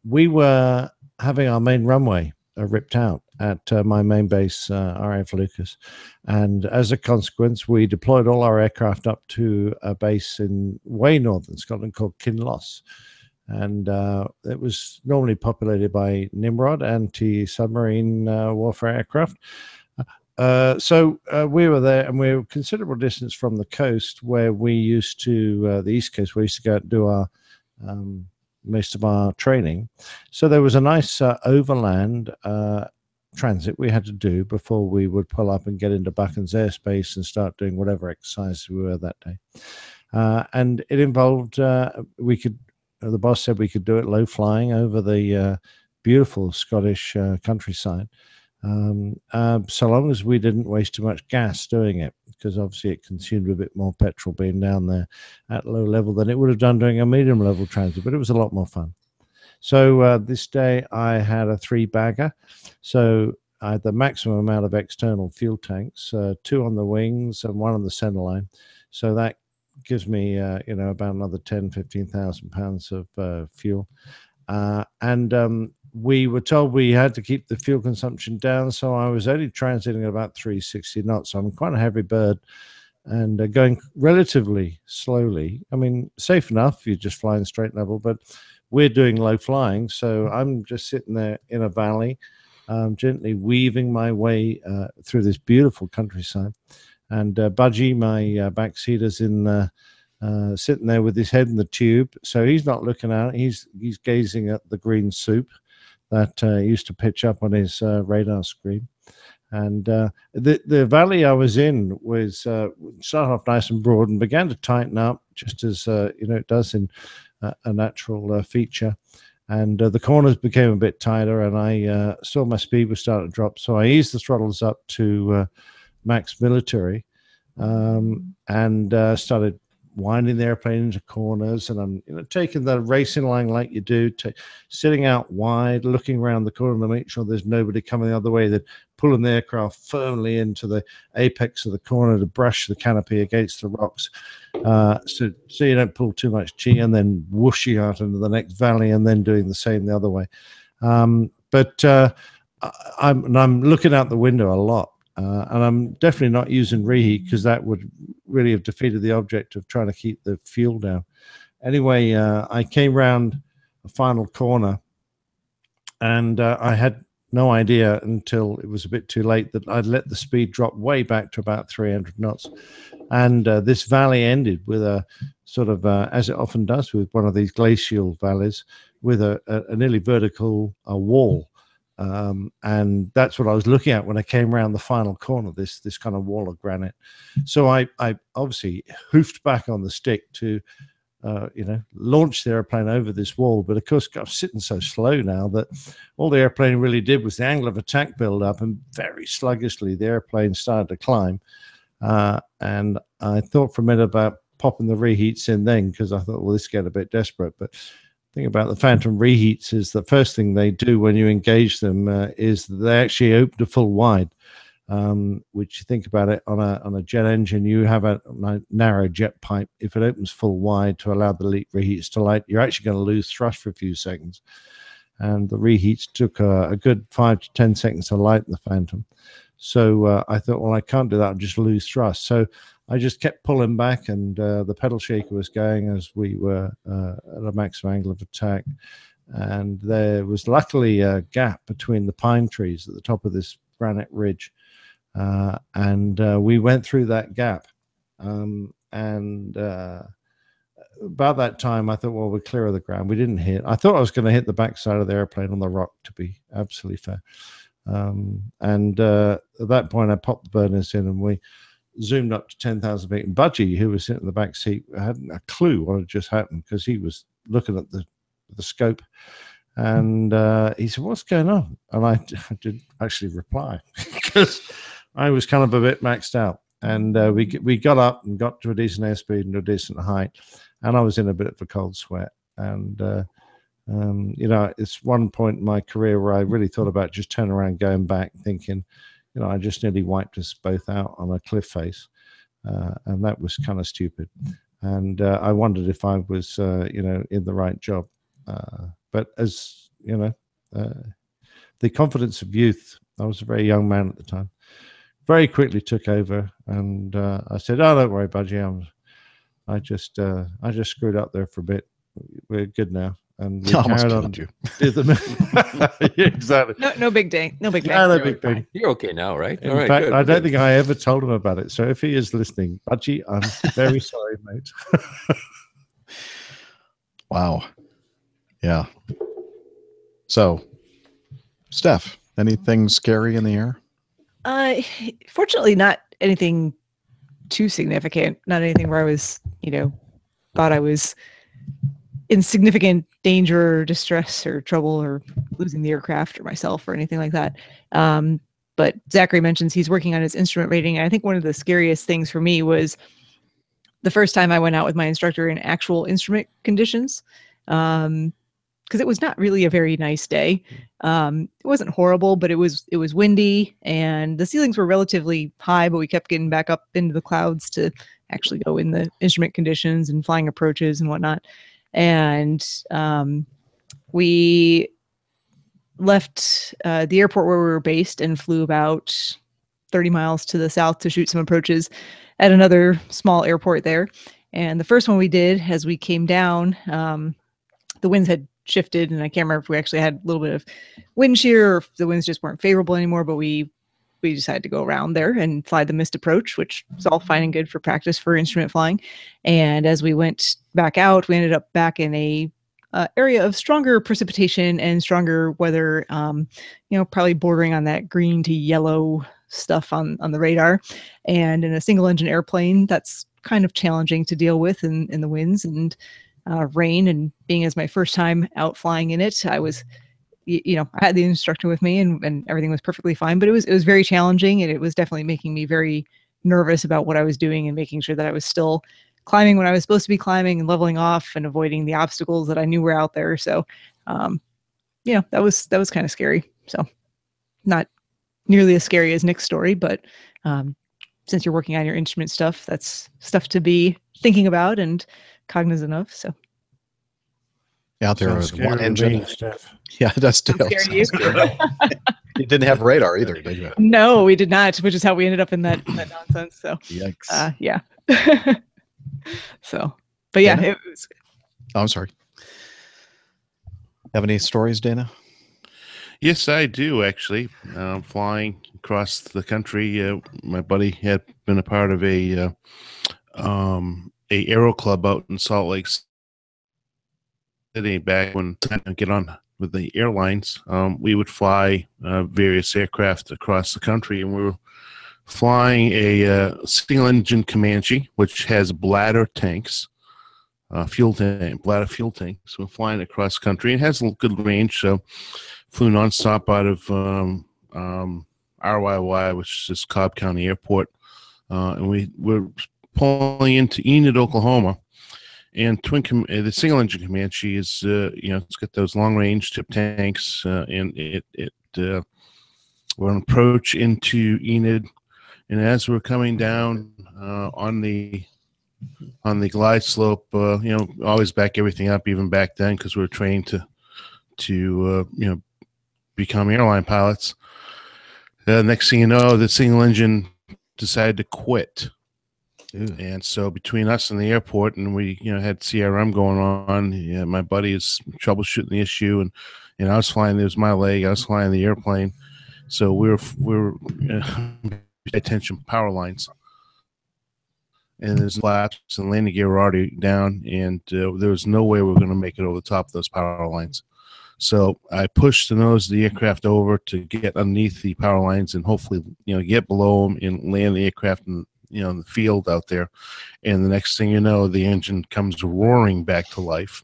we were having our main runway ripped out at my main base, RAF Lucas. And as a consequence, we deployed all our aircraft up to a base in way northern Scotland called Kinloss. And it was normally populated by Nimrod, anti-submarine warfare aircraft. So we were there, and we were a considerable distance from the coast where we used to, the East Coast, we used to go and do our most of our training. So there was a nice overland transit we had to do before we would pull up and get into Buchan's airspace and start doing whatever exercise we were that day. And it involved, the boss said we could do it low flying over the beautiful Scottish countryside. So long as we didn't waste too much gas doing it, because obviously it consumed a bit more petrol being down there at low level than it would have done doing a medium level transit, but it was a lot more fun. So this day I had a 3-bagger. So I had the maximum amount of external fuel tanks, 2 on the wings and 1 on the center line. So that gives me, about another 15,000 pounds of fuel. We were told we had to keep the fuel consumption down, so I was only transiting at about 360 knots. So I'm quite a heavy bird and going relatively slowly. I mean, safe enough, you're just flying straight level, but we're doing low flying. So I'm just sitting there in a valley, gently weaving my way through this beautiful countryside. And Budgie, my backseater's sitting there with his head in the tube. So he's not looking out. He's gazing at the green soup that used to pitch up on his radar screen. And the valley I was in was started off nice and broad and began to tighten up, just as it does in a natural feature. And the corners became a bit tighter, and I saw my speed was starting to drop. So I eased the throttles up to max military and started winding the airplane into corners, and I'm taking the racing line like you do, sitting out wide, looking around the corner to make sure there's nobody coming the other way, then pulling the aircraft firmly into the apex of the corner to brush the canopy against the rocks, so you don't pull too much G, and then whooshing out into the next valley and then doing the same the other way. But I'm looking out the window a lot. And I'm definitely not using reheat because that would really have defeated the object of trying to keep the fuel down. Anyway, I came round a final corner, and I had no idea until it was a bit too late that I'd let the speed drop way back to about 300 knots. And this valley ended with a sort of, as it often does with one of these glacial valleys, with a nearly vertical wall. And that's what I was looking at when I came around the final corner, this kind of wall of granite. So I obviously hoofed back on the stick to launch the airplane over this wall. But of course, I was sitting so slow now that all the airplane really did was the angle of attack build up, and very sluggishly the airplane started to climb. And I thought for a minute about popping the reheats in then, because I thought, well, this get a bit desperate. But the thing about the Phantom reheats is the first thing they do when you engage them is they actually open to full wide. Which, you think about it, on a jet engine, you have a narrow jet pipe. If it opens full wide to allow the reheats to light, you're actually going to lose thrust for a few seconds. And the reheats took a good 5 to 10 seconds to light in the Phantom. So I thought, well, I can't do that, I'll just lose thrust. So I just kept pulling back, and the pedal shaker was going as we were at a maximum angle of attack. And there was luckily a gap between the pine trees at the top of this granite ridge. And we went through that gap. About that time, I thought, well, we're clear of the ground. We didn't hit. I thought I was going to hit the backside of the airplane on the rock, to be absolutely fair. At that point, I popped the burners in, and we zoomed up to 10,000 feet. And Budgie, who was sitting in the back seat, hadn't a clue what had just happened, because he was looking at the scope. And he said, "What's going on?" And I didn't actually reply because I was kind of a bit maxed out. And we got up and got to a decent airspeed and a decent height, and I was in a bit of a cold sweat. And it's one point in my career where I really thought about just turning around, going back, thinking, I just nearly wiped us both out on a cliff face, and that was kind of stupid. And I wondered if I was, in the right job. But as you know, the confidence of youth, I was a very young man at the time, very quickly took over. And I said, "Oh, don't worry, Budgie. I just screwed up there for a bit. We're good now." And we carried on. You. Exactly. No big day. No big day. No big thing. You're okay now, right? In All right, fact, good, I don't good. think I ever told him about it. So if he is listening, Budgie, I'm very sorry, mate. Wow. Yeah. So, Steph, anything scary in the air? Fortunately, not anything too significant. Not anything where I was, thought I was in significant danger or distress or trouble or losing the aircraft or myself or anything like that. But Zachary mentions he's working on his instrument rating. And I think one of the scariest things for me was the first time I went out with my instructor in actual instrument conditions. Because it was not really a very nice day. It wasn't horrible, but it was windy, and the ceilings were relatively high, but we kept getting back up into the clouds to actually go in the instrument conditions and flying approaches and whatnot. And we left the airport where we were based and flew about 30 miles to the south to shoot some approaches at another small airport there. And the first one we did, as we came down, the winds had shifted, and I can't remember if we actually had a little bit of wind shear or if the winds just weren't favorable anymore, but we decided to go around there and fly the missed approach, which was all fine and good for practice for instrument flying. And as we went back out, we ended up back in a area of stronger precipitation and stronger weather, probably bordering on that green to yellow stuff on the radar. And in a single engine airplane, that's kind of challenging to deal with in the winds and rain. And being as my first time out flying in it, I was, I had the instructor with me and everything was perfectly fine, but it was very challenging, and it was definitely making me very nervous about what I was doing and making sure that I was still climbing when I was supposed to be climbing and leveling off and avoiding the obstacles that I knew were out there. So, that was kind of scary. So not nearly as scary as Nick's story, but since you're working on your instrument stuff, that's stuff to be thinking about and cognizant of. So out there was one engine stuff. Yeah, that's still you. You didn't have radar either, did you? No, we did not, which is how we ended up in that nonsense. So yikes. Yeah. So, but yeah, Dana? it was. Oh, I'm sorry. Have any stories, Dana? Yes, I do actually. Flying across the country. My buddy had been a part of a aero club out in Salt Lake City back when I get on with the airlines. We would fly various aircraft across the country, and we were flying a single engine Comanche, which has bladder tanks. Bladder fuel tank. So we're flying across country. It has a good range, so flew nonstop out of RYY, which is Cobb County Airport, and we were pulling into Enid, Oklahoma. And the single engine Comanche is, it's got those long range tip tanks, and we're on approach into Enid, and as we're coming down on the glide slope, always back everything up, even back then, because we were trained to become airline pilots. Next thing you know, the single engine decided to quit. Ew. And so between us and the airport, and we had CRM going on, my buddy is troubleshooting the issue, and I was flying. It was my leg. I was flying the airplane, so we were attention power lines. And there's flaps and landing gear were already down, and there was no way we were going to make it over the top of those power lines. So I pushed the nose of the aircraft over to get underneath the power lines and hopefully, get below them and land the aircraft in the field out there. And the next thing you know, the engine comes roaring back to life.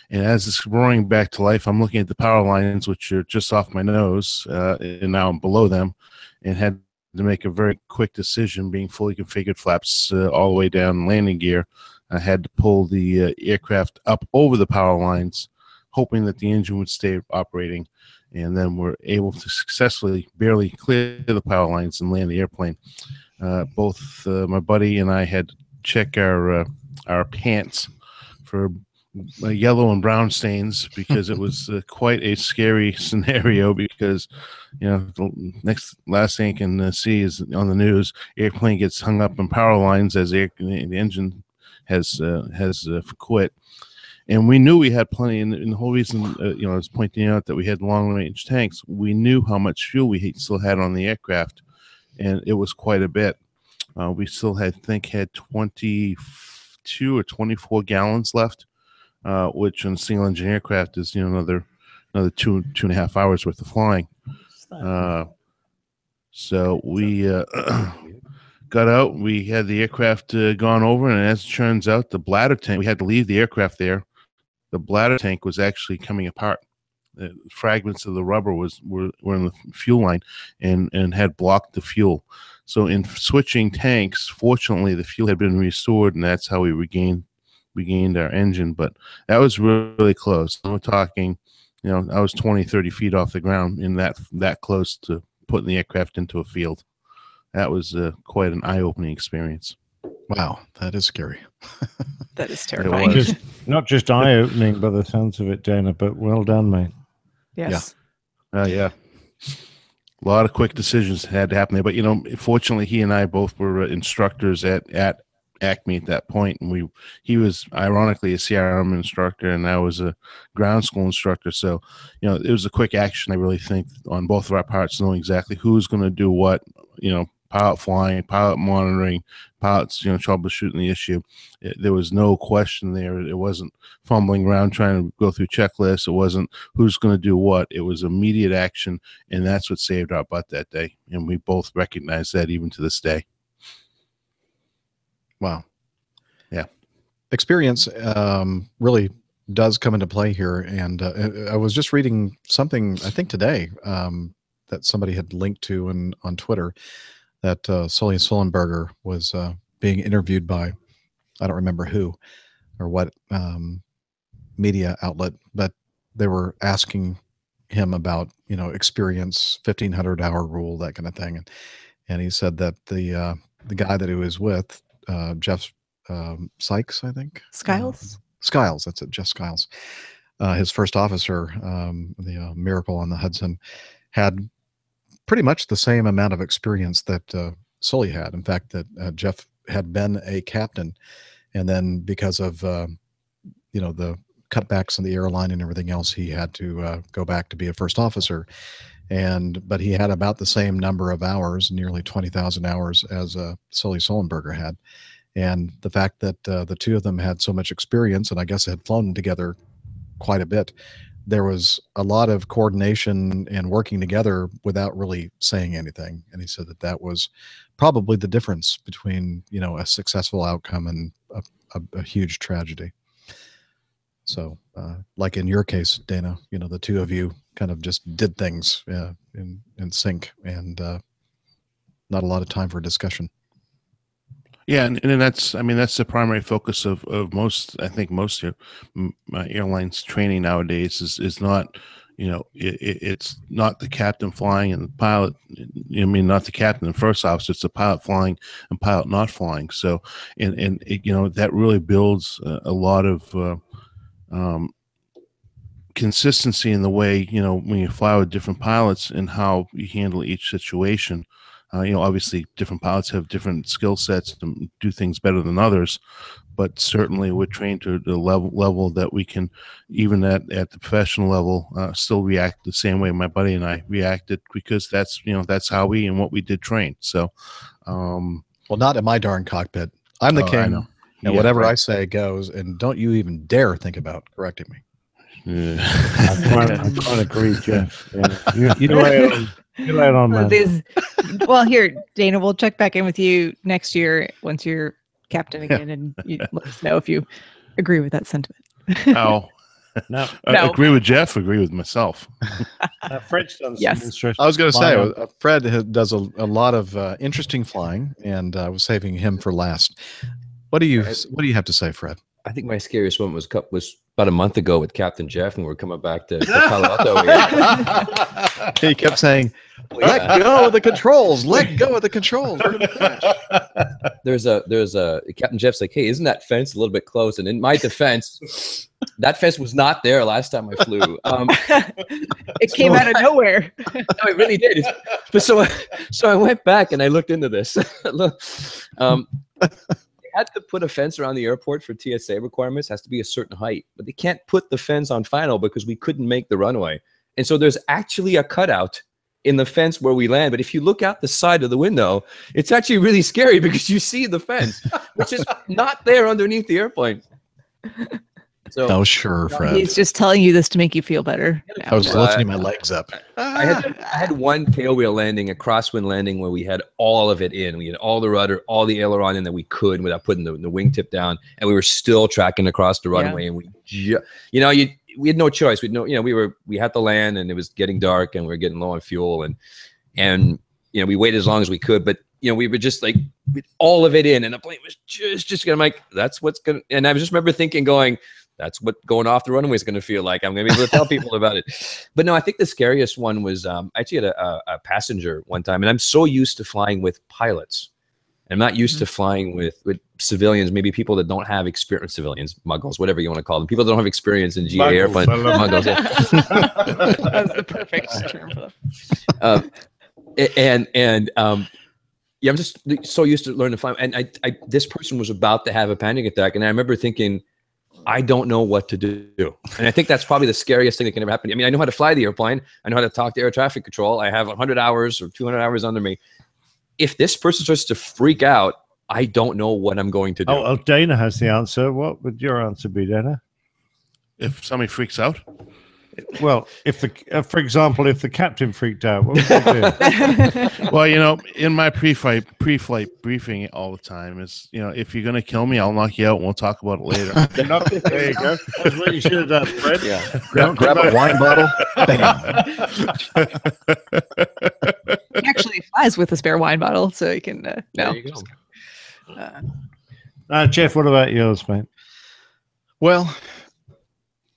And as it's roaring back to life, I'm looking at the power lines, which are just off my nose, and now I'm below them, and had to make a very quick decision, being fully configured flaps all the way down, landing gear. I had to pull the aircraft up over the power lines, hoping that the engine would stay operating, and then we're able to successfully barely clear the power lines and land the airplane. Both my buddy and I had to check our pants for yellow and brown stains, because it was quite a scary scenario, because the last thing you can see is on the news, airplane gets hung up in power lines as the engine has quit. And we knew we had plenty, and the whole reason I was pointing out that we had long range tanks, we knew how much fuel we still had on the aircraft, and it was quite a bit. We still had 22 or 24 gallons left, which on a single engine aircraft is another 2.5 hours worth of flying. So we got out. We had the aircraft gone over, and as it turns out, the bladder tank, we had to leave the aircraft there. The bladder tank was actually coming apart. Fragments of the rubber were in the fuel line and had blocked the fuel. So in switching tanks, fortunately, the fuel had been restored, and that's how we regained our engine. But that was really close. We're talking, I was 20, 30 feet off the ground, in that close to putting the aircraft into a field. That was quite an eye-opening experience. Wow, that is scary. That is terrifying. Not just eye-opening by the sounds of it, Dana, but well done, mate. Yes. Yeah. A lot of quick decisions had to happen there. But, fortunately, he and I both were instructors at Acme at that point, and he was ironically a CRM instructor, and I was a ground school instructor. So, it was a quick action, I really think, on both of our parts, knowing exactly who's going to do what, pilot flying, pilot monitoring, pilots, troubleshooting the issue. There was no question there. It wasn't fumbling around trying to go through checklists. It wasn't who's going to do what. It was immediate action, and that's what saved our butt that day. And we both recognize that even to this day. Wow. Yeah. Experience really does come into play here. And I was just reading something, I think today, that somebody had linked to on Twitter, that Sully Sullenberger was being interviewed by, I don't remember who or what media outlet, but they were asking him about, experience, 1,500-hour rule, that kind of thing. And he said that the guy that he was with, Jeff Sykes, I think. Skiles? Skiles, that's it, Jeff Skiles. His first officer, the Miracle on the Hudson, had pretty much the same amount of experience that Sully had. In fact, that Jeff had been a captain, and then because of the cutbacks in the airline and everything else, he had to go back to be a first officer. But he had about the same number of hours, nearly 20,000 hours, as Sully Sullenberger had. And the fact that the two of them had so much experience, and I guess had flown together quite a bit, there was a lot of coordination and working together without really saying anything. And he said that that was probably the difference between, a successful outcome and a huge tragedy. So like in your case, Dana, the two of you kind of just did things in sync, and not a lot of time for discussion. Yeah, and that's the primary focus of most airlines training nowadays is not, it's not the captain flying and the pilot. Not the captain and first officer. It's the pilot flying and pilot not flying. So, and it, that really builds a lot of consistency in the way, when you fly with different pilots and how you handle each situation. Obviously different pilots have different skill sets and do things better than others, but certainly we're trained to the level that we can, even at the professional level, still react the same way my buddy and I reacted, because that's how we and what we did train. So, well, not in my darn cockpit. I'm the king, I know. and whatever I say goes, and don't you even dare think about correcting me. Yeah. I can't agree, Jeff. Yeah. You lay it on, man. Well, here, Dana, we'll check back in with you next year once you're captain again, and you let us know if you agree with that sentiment. Oh, no. Agree with Jeff, agree with myself. Fred's done some interesting. I was going to say, Fred does a lot of interesting flying, and I was saving him for last. What do you have to say, Fred? I think my scariest one was about a month ago with Captain Jeff, and we were coming back to Palo Alto. He kept saying, "Let go of the controls. Let go of the controls." There's a Captain Jeff's like, "Hey, isn't that fence a little bit close?" And in my defense, that fence was not there last time I flew. It came out of nowhere. No, it really did. But so I went back and I looked into this. Had to put a fence around the airport for TSA requirements. Has to be a certain height, but they can't put the fence on final because we couldn't make the runway. And so there's actually a cutout in the fence where we land. But if you look out the side of the window, it's actually really scary because you see the fence, which is not there underneath the airplane. So, oh, sure, Fred. He's just telling you this to make you feel better. I was lifting my legs up. I had one tailwheel landing, a crosswind landing, where we had all of it in. We had all the rudder, all the aileron in that we could without putting the wingtip down, and we were still tracking across the runway. And we had no choice. We had to land, and it was getting dark, and we were getting low on fuel, and we waited as long as we could, but we were just like with all of it in, and the plane was just gonna that's what's gonna. And I just remember thinking, going, that's what going off the runway is going to feel like. I'm going to be able to tell people about it. But no, I think the scariest one was I actually had a passenger one time, and I'm so used to flying with pilots. I'm not used to flying with civilians, maybe people that don't have experience, civilians, muggles, whatever you want to call them, people that don't have experience in GA airplanes. Muggles, yeah. That's the perfect term for them. I'm just so used to learning to fly. And this person was about to have a panic attack, and I remember thinking, I don't know what to do. And I think that's probably the scariest thing that can ever happen. I mean, I know how to fly the airplane. I know how to talk to air traffic control. I have 100 hours or 200 hours under me. If this person starts to freak out, I don't know what I'm going to do. Oh, Dana has the answer. What would your answer be, Dana? If somebody freaks out? Well, for example, if the captain freaked out, what would you do? Well, in my pre-flight briefing all the time is, if you're going to kill me, I'll knock you out and we'll talk about it later. There you go. That's what you should have done, Fred. Yeah. Grab a wine bottle. He actually flies with a spare wine bottle, so he can no. There you go. Jeff, what about yours, mate? Well,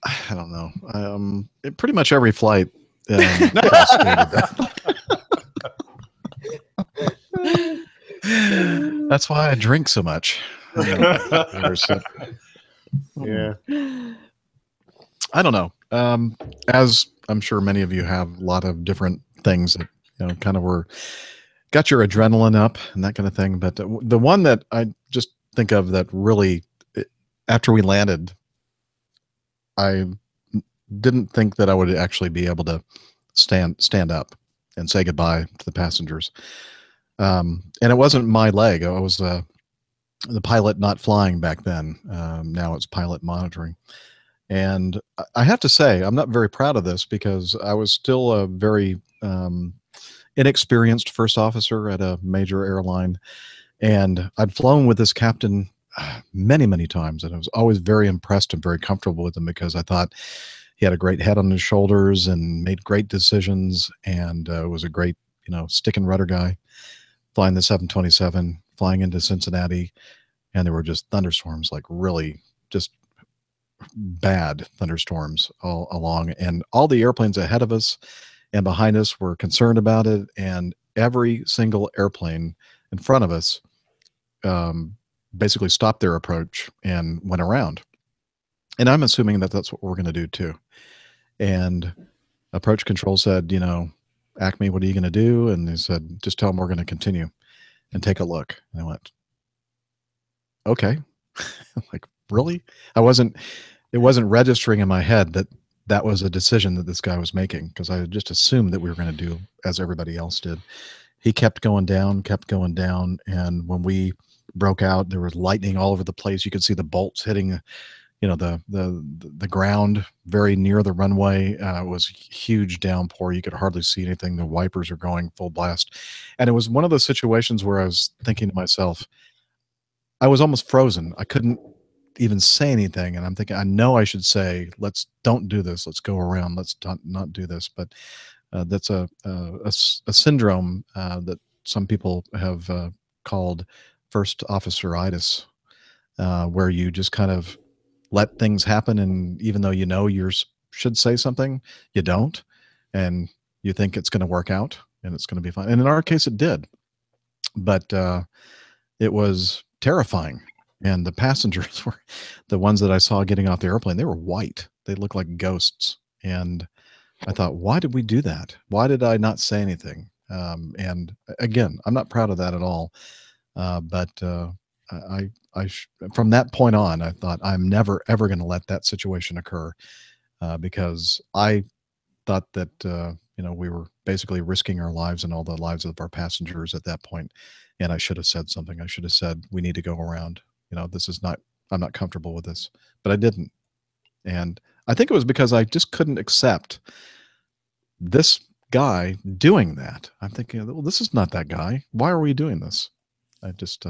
I don't know. Pretty much every flight. That's why I drink so much. Yeah. I don't know. As I'm sure many of you have a lot of different things that kind of got your adrenaline up and that kind of thing. But the one that I just think of that really, after we landed, I didn't think that I would actually be able to stand up and say goodbye to the passengers. And it wasn't my leg. I was the pilot not flying back then. Now it's pilot monitoring. And I have to say, I'm not very proud of this because I was still a very inexperienced first officer at a major airline. And I'd flown with this captain many, many times. And I was always very impressed and very comfortable with him because I thought he had a great head on his shoulders and made great decisions, and was a great, stick and rudder guy, flying the 727, flying into Cincinnati. And there were just thunderstorms, like really just bad thunderstorms all along. And all the airplanes ahead of us and behind us were concerned about it. And every single airplane in front of us basically stopped their approach and went around. And I'm assuming that that's what we're going to do too. And approach control said, Acme, what are you going to do? And they said, just tell them we're going to continue and take a look. And I went, okay. Like, really? It wasn't registering in my head that that was a decision that this guy was making, because I just assumed that we were going to do as everybody else did. He kept going down. And when we broke out, there was lightning all over the place. You could see the bolts hitting the ground very near the runway. It was huge downpour. You could hardly see anything. The wipers are going full blast. And it was one of those situations where I was thinking to myself, I was almost frozen. I couldn't even say anything. And I'm thinking, I know I should say, don't do this. Let's go around. Let's not do this. But that's a syndrome that some people have called first officeritis, where you just kind of let things happen, and even though you should say something, you don't, and you think it's going to work out and it's going to be fine. And in our case, it did, but it was terrifying. And the passengers were the ones that I saw getting off the airplane. They were white. They looked like ghosts. And I thought, why did we do that? Why did I not say anything? And again, I'm not proud of that at all. But from that point on, I thought, I'm never, ever going to let that situation occur, because I thought that, we were basically risking our lives and all the lives of our passengers at that point. And I should have said something. I should have said, we need to go around. I'm not comfortable with this, but I didn't. And I think it was because I just couldn't accept this guy doing that. I'm thinking, well, this is not that guy. Why are we doing this? I just,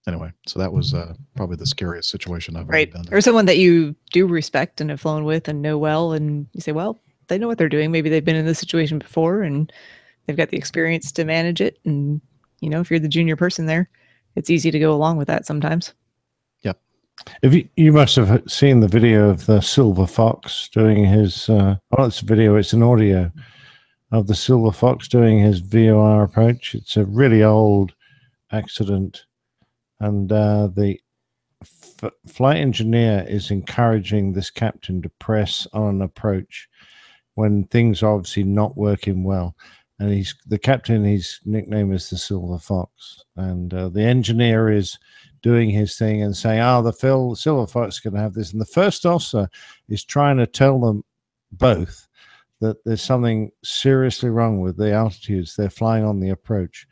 anyway, so that was probably the scariest situation I've ever been in. Or someone that you do respect and have flown with and know well, and you say, well, they know what they're doing. Maybe they've been in this situation before and they've got the experience to manage it. And, if you're the junior person there, it's easy to go along with that sometimes. Yep. If you must have seen the video of the Silver Fox doing his, it's a video, it's an audio of the Silver Fox doing his VOR approach. It's a really old accident. And the flight engineer is encouraging this captain to press on an approach when things are obviously not working well. And the captain, his nickname is the Silver Fox. And the engineer is doing his thing and saying, the Silver Fox is going to have this. And the first officer is trying to tell them both that there's something seriously wrong with the altitudes they're flying on the approach.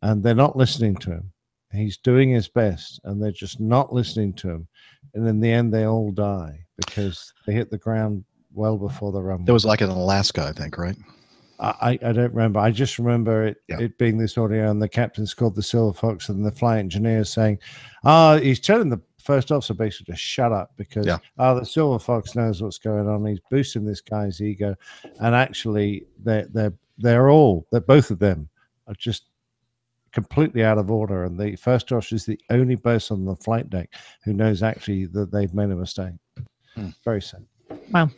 And they're not listening to him. He's doing his best, and they're just not listening to him. And in the end, they all die because they hit the ground well before the runway. It was like in Alaska, I think, right? I don't remember. I just remember it being this audio, and the captain's called the Silver Fox, and the flight engineer is saying, he's telling the first officer basically to shut up because the Silver Fox knows what's going on. He's boosting this guy's ego, and actually, they're both of them are just completely out of order, and the first officer is the only person on the flight deck who knows actually that they've made a mistake. Very sad. Wow.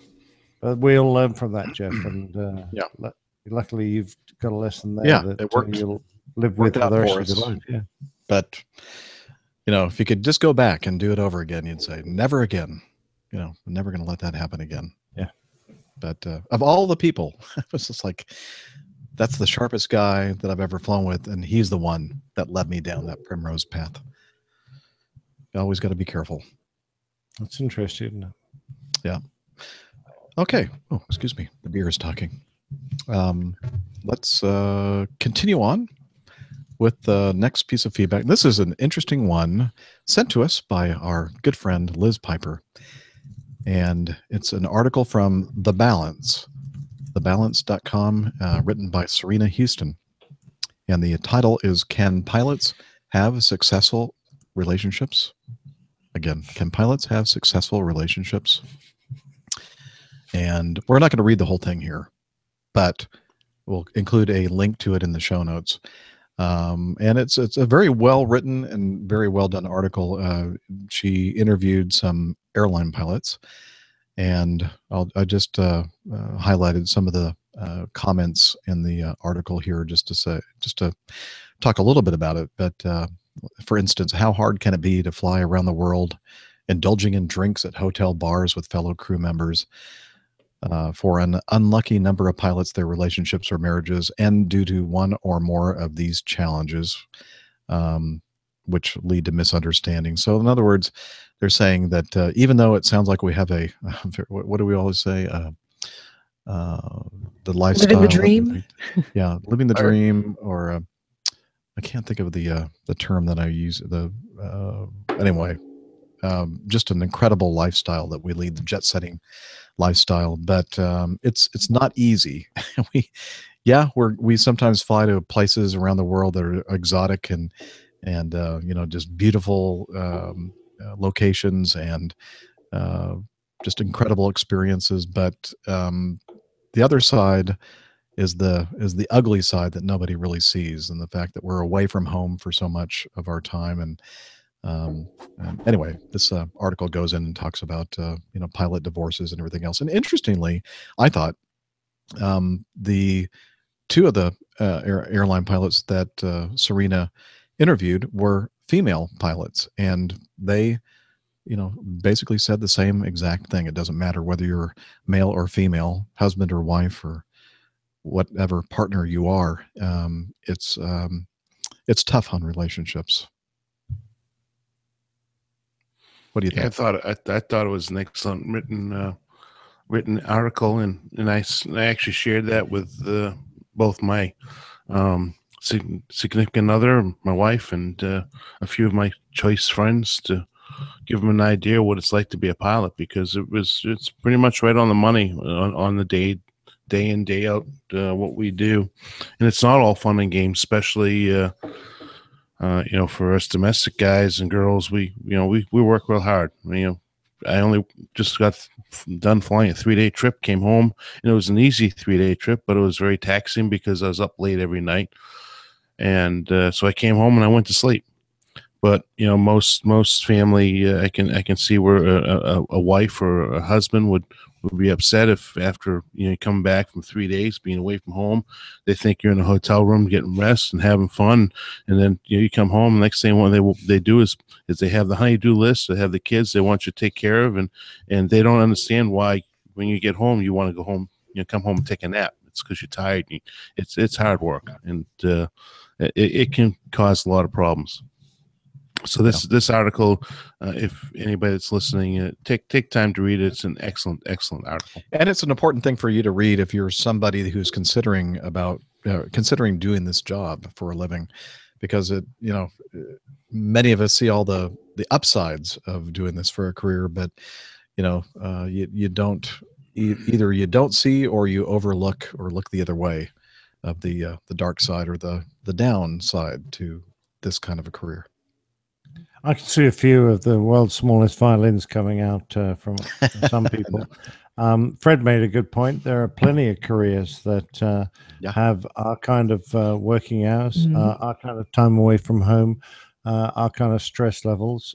But we all learn from that, Jeff, and luckily you've got a lesson there that it worked. You'll live with for the rest of your life. Yeah. But if you could just go back and do it over again, you'd say never again. I'm never going to let that happen again. Yeah. But of all the people, it was just like, that's the sharpest guy that I've ever flown with, and he's the one that led me down that primrose path. You always got to be careful. That's interesting, isn't it? Yeah. Okay. Oh, excuse me. The beer is talking. Let's continue on with the next piece of feedback. This is an interesting one sent to us by our good friend Liz Piper. And it's an article from The Balance, thebalance.com, written by Serena Houston. And the title is, Can Pilots Have Successful Relationships? Again, can pilots have successful relationships? And we're not going to read the whole thing here, but we'll include a link to it in the show notes. And it's a very well written and very well done article. She interviewed some airline pilots, and I just highlighted some of the comments in the article here just to talk a little bit about it. But for instance, how hard can it be to fly around the world, indulging in drinks at hotel bars with fellow crew members? For an unlucky number of pilots, their relationships or marriages end due to one or more of these challenges, which lead to misunderstandings. So in other words, they're saying that even though it sounds like we have what do we always say? The lifestyle. Living the dream. Yeah, living the dream, or I can't think of the term that I use. Anyway, just an incredible lifestyle that we lead, the jet-setting lifestyle, but it's not easy. we sometimes fly to places around the world that are exotic and just beautiful locations and just incredible experiences. But the other side is the ugly side that nobody really sees, and the fact that we're away from home for so much of our time. And anyway, this article goes in and talks about pilot divorces and everything else. And interestingly, I thought the two of the airline pilots that Serena interviewed were female pilots, and they basically said the same exact thing. It doesn't matter whether you're male or female, husband or wife, or whatever partner you are. It's tough on relationships. What do you think? I thought it was an excellent written article, and I actually shared that with both my significant other, my wife, and a few of my choice friends to give them an idea what it's like to be a pilot, because it's pretty much right on the money on the day in, day out, what we do. And it's not all fun and games, especially for us domestic guys and girls. We work real hard. I only just got done flying a 3-day trip, came home, and it was an easy 3-day trip, but it was very taxing because I was up late every night. And so I came home and I went to sleep. But most family, I can see where a wife or a husband would be upset if after you come back from 3 days being away from home, they think you're in a hotel room getting rest and having fun, and then you come home. And next thing what they do is they have the honey-do list. They have the kids they want you to take care of, and they don't understand why when you get home you want to go home, come home and take a nap. It's because you're tired. It's hard work, and it can cause a lot of problems. So this article, if anybody that's listening, take time to read it. It's an excellent article, and it's an important thing for you to read if you're somebody who's considering doing this job for a living, because many of us see all the upsides of doing this for a career, but you don't either you don't see, or you overlook or look the other way of the dark side or the downside to this kind of a career. I can see a few of the world's smallest violins coming out from some people. Fred made a good point. There are plenty of careers that have our kind of working hours, our kind of time away from home, our kind of stress levels,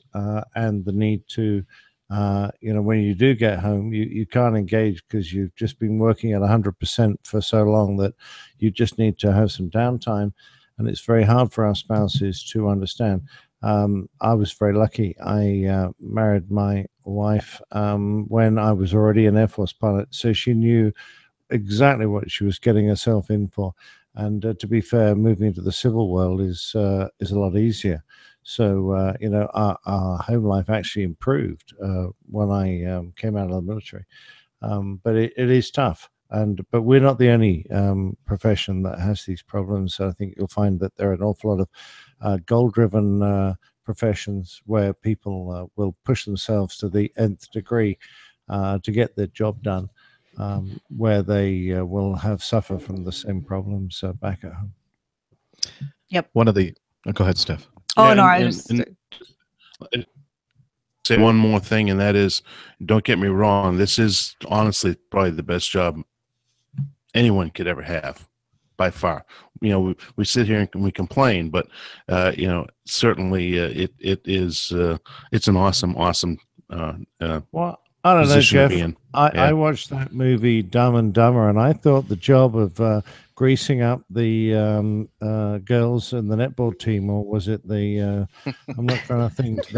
and the need to, when you do get home, you can't engage because you've just been working at 100% for so long that you just need to have some downtime. And it's very hard for our spouses to understand. I was very lucky. I married my wife when I was already an Air Force pilot, so she knew exactly what she was getting herself in for. And to be fair, moving into the civil world is a lot easier. So our home life actually improved when I came out of the military. But it is tough, but we're not the only profession that has these problems. So I think you'll find that there are an awful lot of goal-driven professions where people will push themselves to the nth degree to get their job done, where they will suffer from the same problems back at home. Yep. One of the go ahead, Steph. Oh Yeah, no, say one more thing, and that is, don't get me wrong, this is honestly probably the best job anyone could ever have, by far. We sit here and we complain, but certainly it is it's an awesome well, I don't know, position to Jeff. be in. I watched that movie Dumb and Dumber, and I thought the job of greasing up the girls in the netball team, or was it the I'm not trying to think.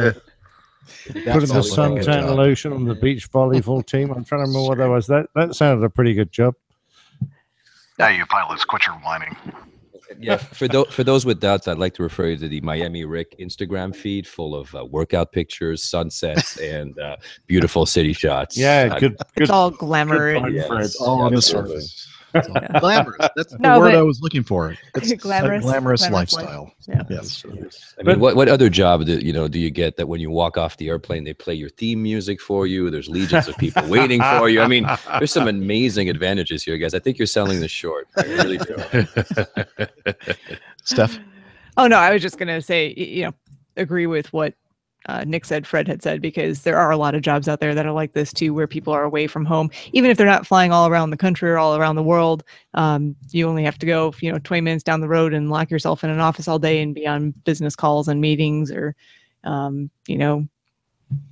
Putting the suntan lotion on the beach volleyball team. I'm trying to remember what that was. That sounded a pretty good job. Hey, you pilots, quit your whining. Yeah, for those with doubts, I'd like to refer you to the Miami Rick Instagram feed, full of workout pictures, sunsets, and beautiful city shots. Yeah, good. It's all glamour. It's all on the surface. Yeah. Glamorous. That's the No, word but- I was looking for. It's Glamorous- a glamorous glamorous lifestyle. life. Yeah. Yes. I mean, what other job do you get that when you walk off the airplane, they play your theme music for you? There's legions of people waiting for you. I mean, there's some amazing advantages here, guys. I think you're selling this short. I really do. Steph? Oh no, I was just gonna say, agree with what Nick said, Fred had said, because there are a lot of jobs out there that are like this too, where people are away from home, even if they're not flying all around the country or all around the world. You only have to go, 20 minutes down the road and lock yourself in an office all day and be on business calls and meetings, or,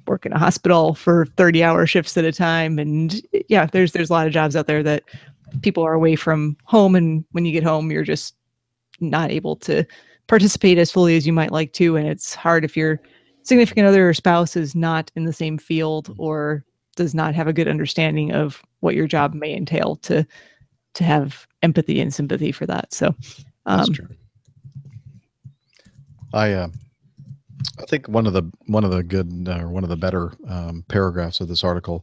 work in a hospital for 30-hour shifts at a time. And yeah, there's a lot of jobs out there that people are away from home, and when you get home, you're just not able to participate as fully as you might like to. And it's hard if your significant other or spouse is not in the same field or does not have a good understanding of what your job may entail to have empathy and sympathy for that. So that's true. I think one of the good or one of the better paragraphs of this article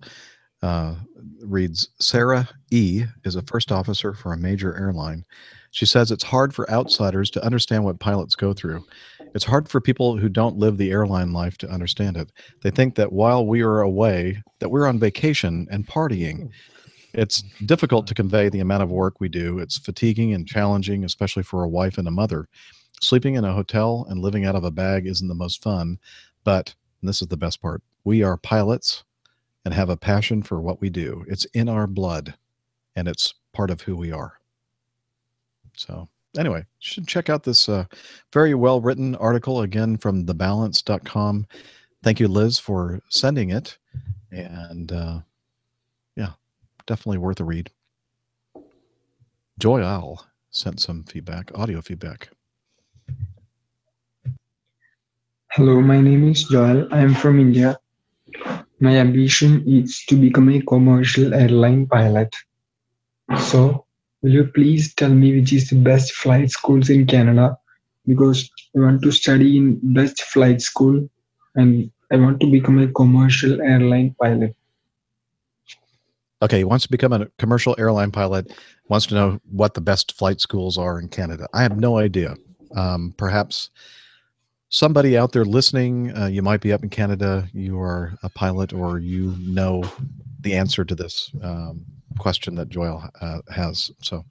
reads, Sarah E. is a first officer for a major airline. She says it's hard for outsiders to understand what pilots go through. It's hard for people who don't live the airline life to understand it. They think that while we are away, that we're on vacation and partying. It's difficult to convey the amount of work we do. It's fatiguing and challenging, especially for a wife and a mother. Sleeping in a hotel and living out of a bag isn't the most fun, but, and this is the best part, we are pilots and have a passion for what we do. It's in our blood, and it's part of who we are. So anyway, you should check out this very well-written article, again, from thebalance.com. Thank you, Liz, for sending it. And yeah, definitely worth a read. Joy Owl sent some feedback, audio feedback. Hello, my name is Joel. I am from India. My ambition is to become a commercial airline pilot. So, will you please tell me which is the best flight schools in Canada? Because I want to study in best flight school and I want to become a commercial airline pilot. Okay, he wants to become a commercial airline pilot, wants to know what the best flight schools are in Canada. I have no idea. Perhaps somebody out there listening, you might be up in Canada, you are a pilot, or you know the answer to this question that Joel has. So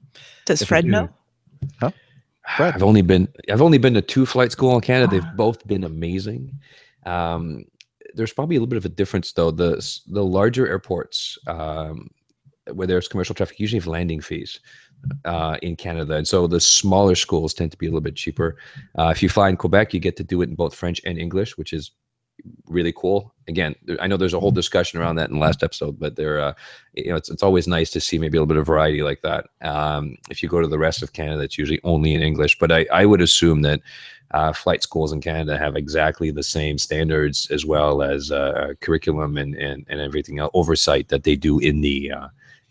does Fred know? Huh? Fred? I've only been to 2 flight school in Canada. They've both been amazing. There's probably a little bit of a difference though. The larger airports where there's commercial traffic usually have landing fees in Canada, and so the smaller schools tend to be a little bit cheaper. If you fly in Quebec, you get to do it in both French and English, which is really cool. Again, I know there's a whole discussion around that in the last episode, but it's always nice to see maybe a little bit of variety like that. If you go to the rest of Canada, it's usually only in English, but I would assume that flight schools in Canada have exactly the same standards as well as curriculum and everything else, oversight that they do in the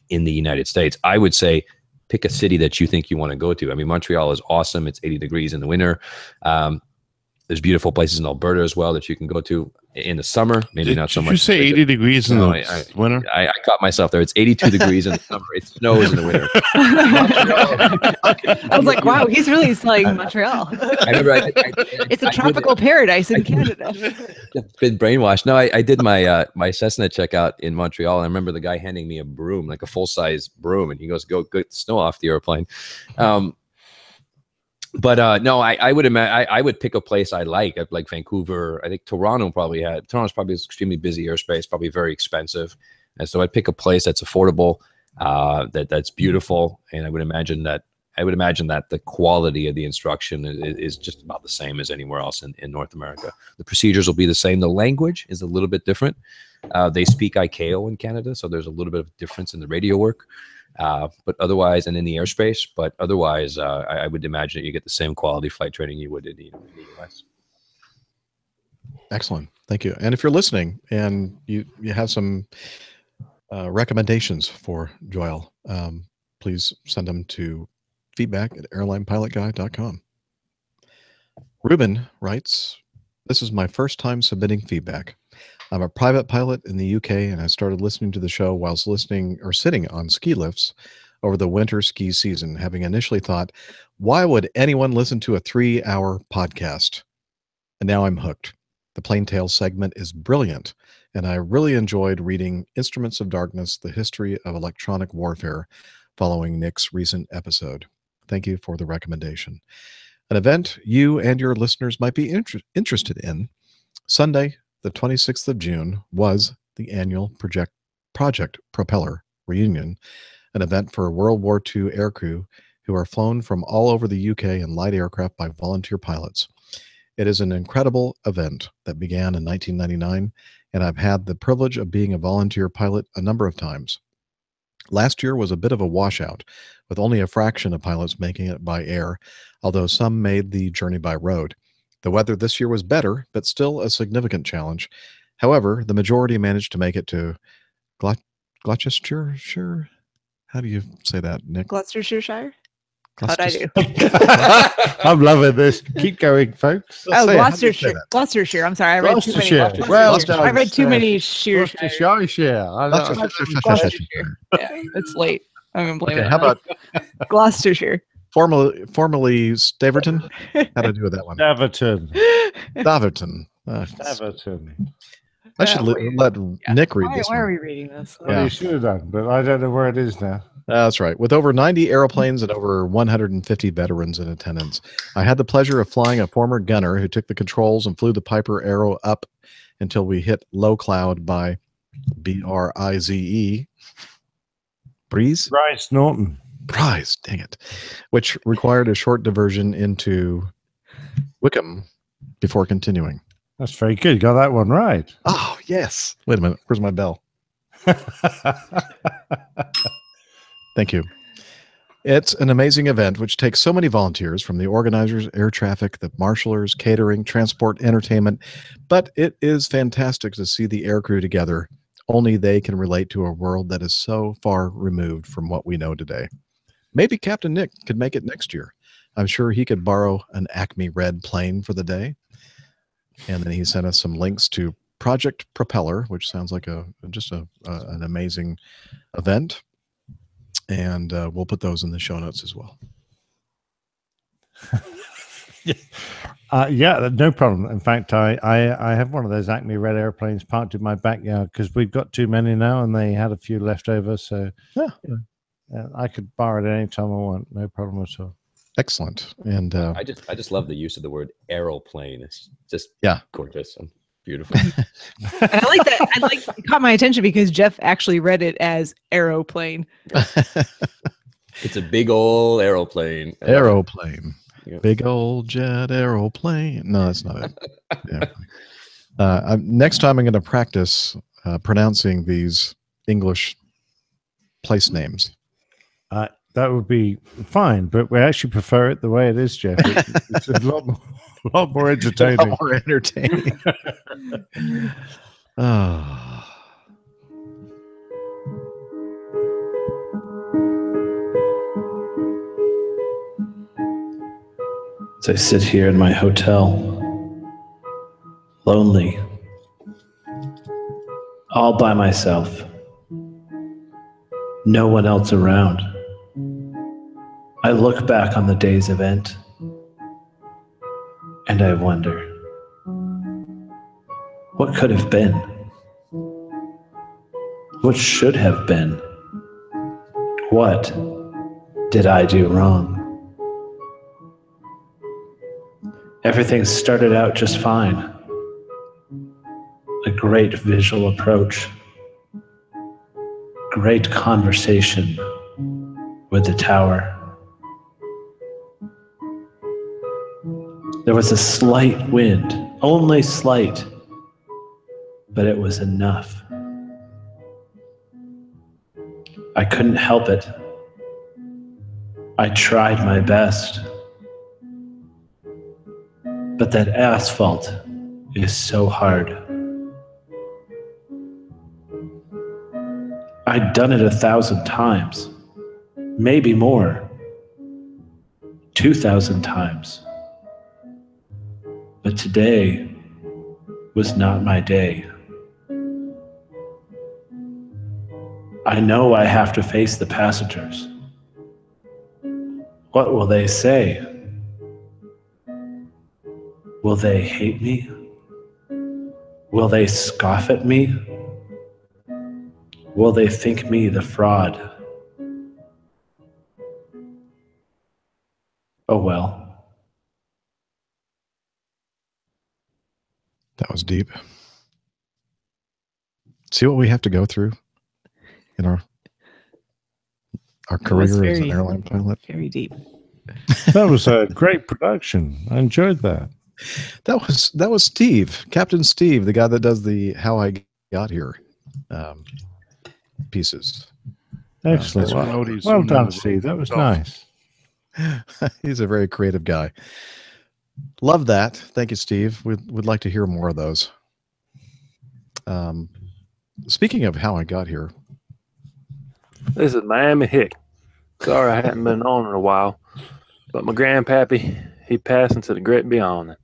United States. I would say pick a city that you think you want to go to. I mean, Montreal is awesome. It's 80 degrees in the winter. There's beautiful places in Alberta as well that you can go to in the summer. Maybe not so much. Did you say 80 degrees in the winter? I caught myself there. It's 82 degrees in the summer. It snows in the winter. I was like, wow, he's really selling Montreal. I remember It's a tropical paradise in Canada. I've been brainwashed. No, I did my Cessna checkout in Montreal, and I remember the guy handing me a broom, like a full-size broom, and he goes, "Go get the snow off the airplane." But no, I would imagine I would pick a place I like Vancouver. I think Toronto's probably extremely busy airspace, probably very expensive, and so I'd pick a place that's affordable, that's beautiful, and I would imagine that the quality of the instruction is just about the same as anywhere else in North America. The procedures will be the same. The language is a little bit different. They speak ICAO in Canada, so there's a little bit of difference in the radio work. But otherwise, and in the airspace, but otherwise, I would imagine that you get the same quality flight training you would in the US. Excellent. Thank you. And if you're listening and you have some recommendations for Joel, please send them to feedback@airlinepilotguy.com. Ruben writes, "This is my first time submitting feedback. I'm a private pilot in the UK, and I started listening to the show whilst sitting on ski lifts over the winter ski season, having initially thought, why would anyone listen to a 3-hour podcast? And now I'm hooked. The Plain Tales segment is brilliant, and I really enjoyed reading Instruments of Darkness, The History of Electronic Warfare, following Nick's recent episode. Thank you for the recommendation. An event you and your listeners might be interested in. Sunday, the 26th of June, was the annual Project Propeller Reunion, an event for World War II aircrew who are flown from all over the UK in light aircraft by volunteer pilots. It is an incredible event that began in 1999, and I've had the privilege of being a volunteer pilot a number of times. Last year was a bit of a washout, with only a fraction of pilots making it by air, although some made the journey by road. The weather this year was better, but still a significant challenge. However, the majority managed to make it to Gloucestershire. How do you say that, Nick? Gloucestershire? How'd I do? I'm loving this. Keep going, folks. Oh, Gloucestershire. Gloucestershire. I'm sorry. I read too many. I read too many Gloucestershire. Yeah, it's late. I'm gonna blame Okay, it. how about Gloucestershire? Formerly Staverton? How to do with that one? Staverton. Staverton. Staverton. I should let Nick read this Why one. are we reading this? Well, you should have done, but I don't know where it is now. That's right. With over 90 airplanes and over 150 veterans in attendance, I had the pleasure of flying a former gunner who took the controls and flew the Piper Arrow up until we hit low cloud by BRIZE. Bryce Norton. Bryce, dang it. Which required a short diversion into Wickham before continuing. That's very good. You got that one right. Oh, yes. Wait a minute. Where's my bell? Thank you. It's an amazing event which takes so many volunteers from the organizers, air traffic, the marshalers, catering, transport, entertainment, but it is fantastic to see the aircrew together. Only they can relate to a world that is so far removed from what we know today. Maybe Captain Nick could make it next year. I'm sure he could borrow an Acme red plane for the day. And then he sent us some links to Project Propeller, which sounds like an amazing event. And we'll put those in the show notes as well. Yeah, no problem. In fact, I have one of those Acme red airplanes parked in my backyard because we've got too many now, and they had a few left over. So I could borrow it anytime I want. No problem at all. Excellent. And I just love the use of the word aeroplane. It's just gorgeous and beautiful. And I like that. It caught my attention because Jeff actually read it as aeroplane. It's a big old aeroplane. Aeroplane. Yeah. Big old jet aeroplane. No, that's not it. Next time I'm going to practice pronouncing these English place names. That would be fine, but we actually prefer it the way it is, Jeff. It's a lot more entertaining. A lot more entertaining. As I sit here in my hotel, lonely, all by myself, no one else around. I look back on the day's event and I wonder, what could have been? What should have been? What did I do wrong? Everything started out just fine. A great visual approach. Great conversation with the tower. There was a slight wind, only slight, but it was enough. I couldn't help it. I tried my best. But that asphalt is so hard. I'd done it 1,000 times, maybe more, 2,000 times. But today was not my day. I know I have to face the passengers. What will they say? Will they hate me? Will they scoff at me? Will they think me the fraud? Oh well. That was deep. See what we have to go through in our career as an airline pilot. Very deep. That was a great production. I enjoyed that. That was Steve, Captain Steve, the guy that does the How I Got Here pieces. Excellent. Well done, Steve. That was nice. He's a very creative guy. Love that. Thank you, Steve. We'd like to hear more of those. Speaking of How I Got Here. This is Miami Hick. Sorry I hadn't been on in a while, but my grandpappy, he passed into the great beyond.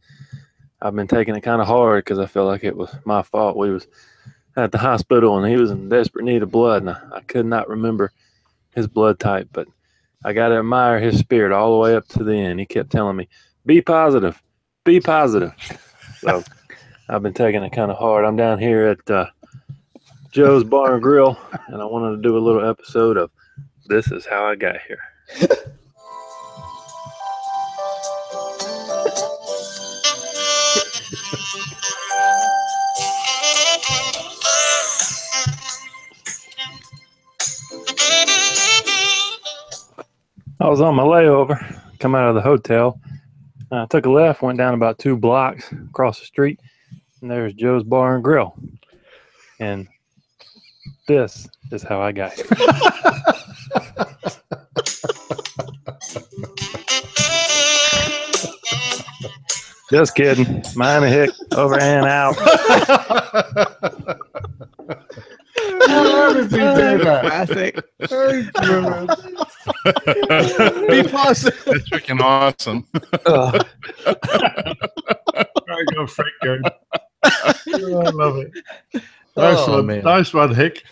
I've been taking it kind of hard because I feel like it was my fault. We was at the hospital and he was in desperate need of blood, and I could not remember his blood type, but I got to admire his spirit all the way up to the end. He kept telling me, be positive, be positive. So I've been taking it kind of hard. I'm down here at Joe's Bar and Grill, and I wanted to do a little episode of This Is How I Got Here. I was on my layover, come out of the hotel. I took a left, went down about 2 blocks across the street, and there's Joe's Bar and Grill. And this is how I got here. Just kidding. Miami Hick, over and out. Classic. Be positive. That's freaking awesome. I go freak girl. I love it. Nice one, man. Nice one, Hick.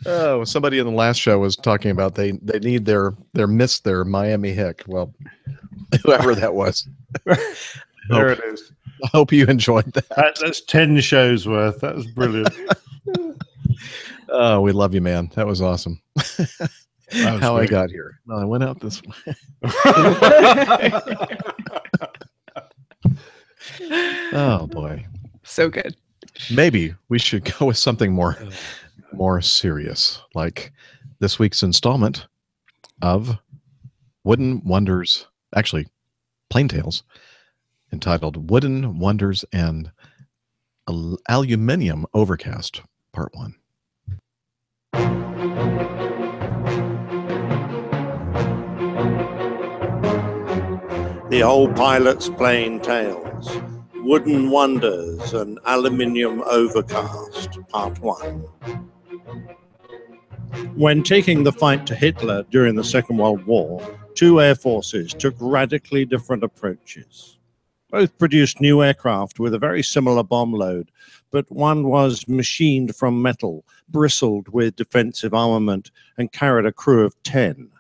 Oh, somebody in the last show was talking about they need their Miami Hick. Well, whoever that was. There it is. I hope you enjoyed that. That's 10 shows worth. That was brilliant. Oh, we love you, man. That was awesome. How great. I got here. No, I went out this way. Oh boy. So good. Maybe we should go with something more serious, like this week's installment of Wooden Wonders, actually Plain Tales, entitled Wooden Wonders and Aluminium Overcast, Part 1. The Old Pilot's Plain Tales, Wooden Wonders and Aluminium Overcast, Part 1. When taking the fight to Hitler during the Second World War, 2 air forces took radically different approaches. Both produced new aircraft with a very similar bomb load, but one was machined from metal, bristled with defensive armament, and carried a crew of 10,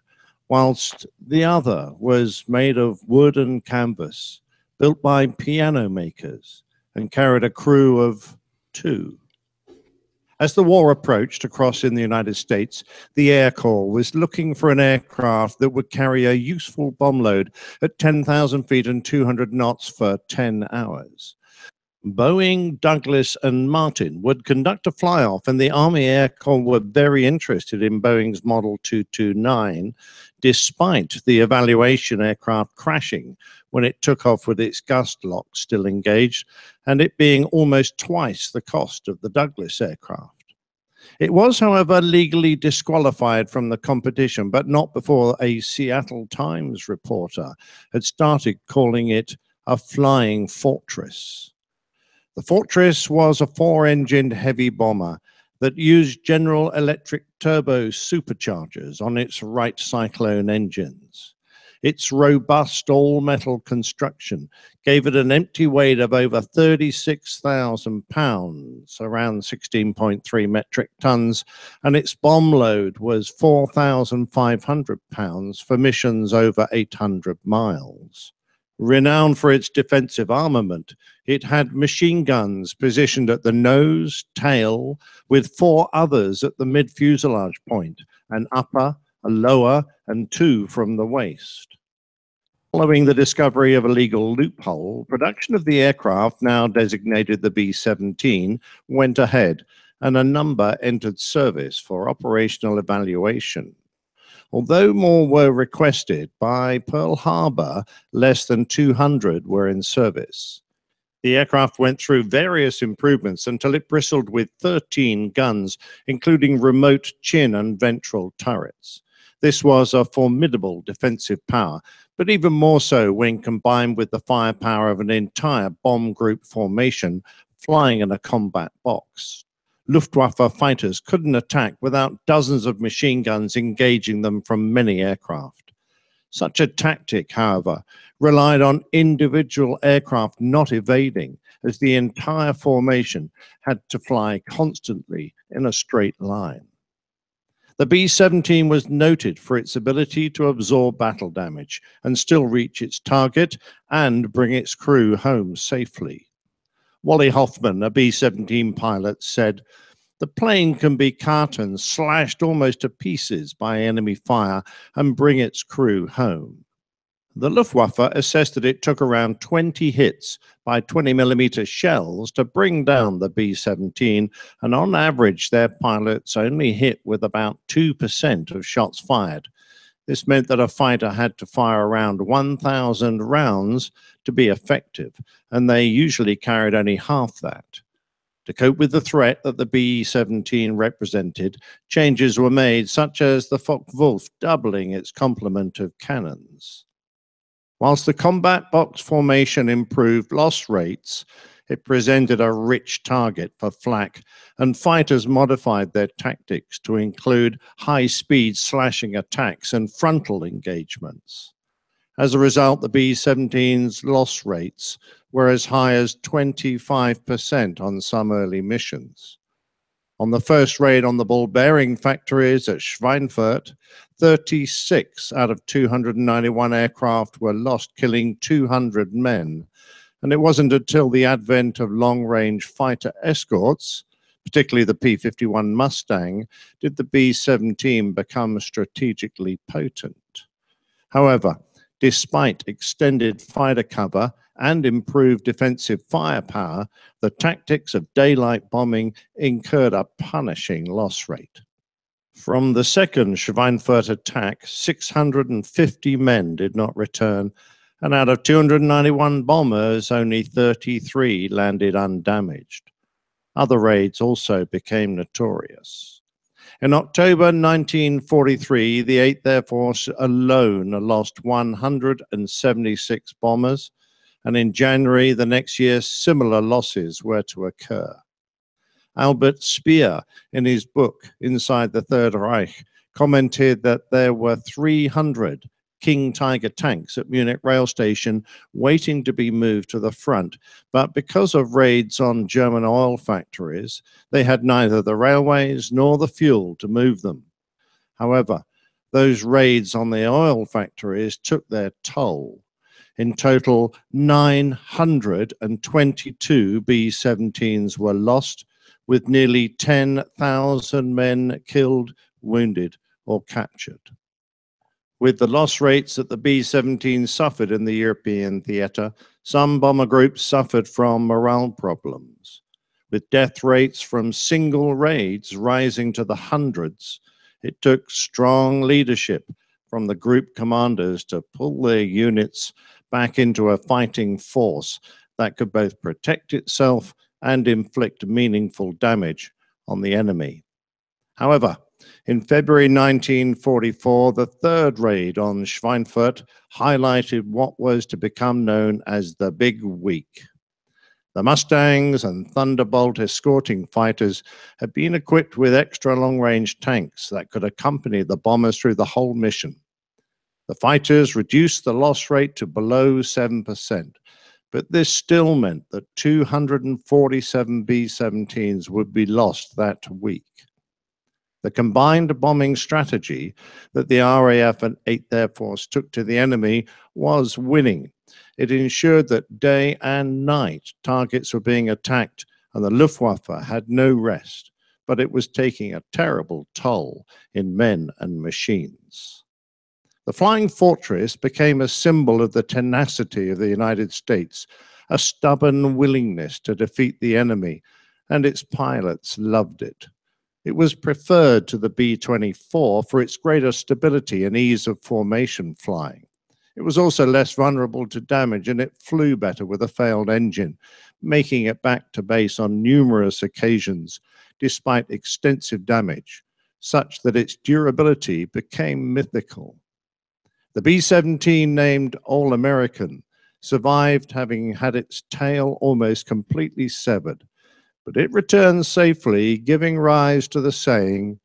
whilst the other was made of wood and canvas, built by piano makers, and carried a crew of 2. As the war approached across in the United States, the Air Corps was looking for an aircraft that would carry a useful bomb load at 10,000 feet and 200 knots for 10 hours. Boeing, Douglas, and Martin would conduct a fly-off, and the Army Air Corps were very interested in Boeing's Model 229, despite the evaluation aircraft crashing when it took off with its gust lock still engaged, and it being almost twice the cost of the Douglas aircraft. It was, however, legally disqualified from the competition, but not before a Seattle Times reporter had started calling it a flying fortress. The Fortress was a 4-engined heavy bomber that used General Electric turbo superchargers on its Wright Cyclone engines. Its robust all-metal construction gave it an empty weight of over 36,000 pounds, around 16.3 metric tons, and its bomb load was 4,500 pounds for missions over 800 miles. Renowned for its defensive armament, it had machine guns positioned at the nose, tail, with 4 others at the mid-fuselage point, an upper, a lower, and 2 from the waist. Following the discovery of a legal loophole, production of the aircraft, now designated the B-17, went ahead, and a number entered service for operational evaluation. Although more were requested, by Pearl Harbor, less than 200 were in service. The aircraft went through various improvements until it bristled with 13 guns, including remote chin and ventral turrets. This was a formidable defensive power, but even more so when combined with the firepower of an entire bomb group formation flying in a combat box. Luftwaffe fighters couldn't attack without dozens of machine guns engaging them from many aircraft. Such a tactic, however, relied on individual aircraft not evading, as the entire formation had to fly constantly in a straight line. The B-17 was noted for its ability to absorb battle damage and still reach its target and bring its crew home safely. Wally Hoffman, a B-17 pilot, said, "The plane can be cut and slashed almost to pieces by enemy fire and bring its crew home." The Luftwaffe assessed that it took around 20 hits by 20mm shells to bring down the B-17, and on average their pilots only hit with about 2% of shots fired. This meant that a fighter had to fire around 1,000 rounds to be effective, and they usually carried only half that. To cope with the threat that the B-17 represented, changes were made, such as the Focke-Wulf doubling its complement of cannons. Whilst the combat box formation improved loss rates, it presented a rich target for flak, and fighters modified their tactics to include high-speed slashing attacks and frontal engagements. As a result, the B-17's loss rates were as high as 25% on some early missions. On the first raid on the ball bearing factories at Schweinfurt, 36 out of 291 aircraft were lost, killing 200 men. And it wasn't until the advent of long-range fighter escorts, particularly the P-51 Mustang, did the B-17 become strategically potent. However, despite extended fighter cover and improved defensive firepower, the tactics of daylight bombing incurred a punishing loss rate. From the second Schweinfurt attack, 650 men did not return, and out of 291 bombers, only 33 landed undamaged. Other raids also became notorious. In October 1943, the 8th Air Force alone lost 176 bombers, and in January the next year, similar losses were to occur. Albert Speer, in his book Inside the Third Reich, commented that there were 300 King Tiger tanks at Munich rail station waiting to be moved to the front, but because of raids on German oil factories, they had neither the railways nor the fuel to move them. However, those raids on the oil factories took their toll. In total, 922 B-17s were lost, with nearly 10,000 men killed, wounded, or captured. With the loss rates that the B-17 suffered in the European theater, some bomber groups suffered from morale problems. With death rates from single raids rising to the hundreds, it took strong leadership from the group commanders to pull their units back into a fighting force that could both protect itself and inflict meaningful damage on the enemy. However, in February 1944, the third raid on Schweinfurt highlighted what was to become known as the Big Week. The Mustangs and Thunderbolt escorting fighters had been equipped with extra long-range tanks that could accompany the bombers through the whole mission. The fighters reduced the loss rate to below 7%, but this still meant that 247 B-17s would be lost that week. The combined bombing strategy that the RAF and 8th Air Force took to the enemy was winning. It ensured that day and night targets were being attacked and the Luftwaffe had no rest, but it was taking a terrible toll in men and machines. The Flying Fortress became a symbol of the tenacity of the United States, a stubborn willingness to defeat the enemy, and its pilots loved it. It was preferred to the B-24 for its greater stability and ease of formation flying. It was also less vulnerable to damage, and it flew better with a failed engine, making it back to base on numerous occasions, despite extensive damage, such that its durability became mythical. The B-17, named All-American, survived having had its tail almost completely severed, but it returned safely, giving rise to the saying,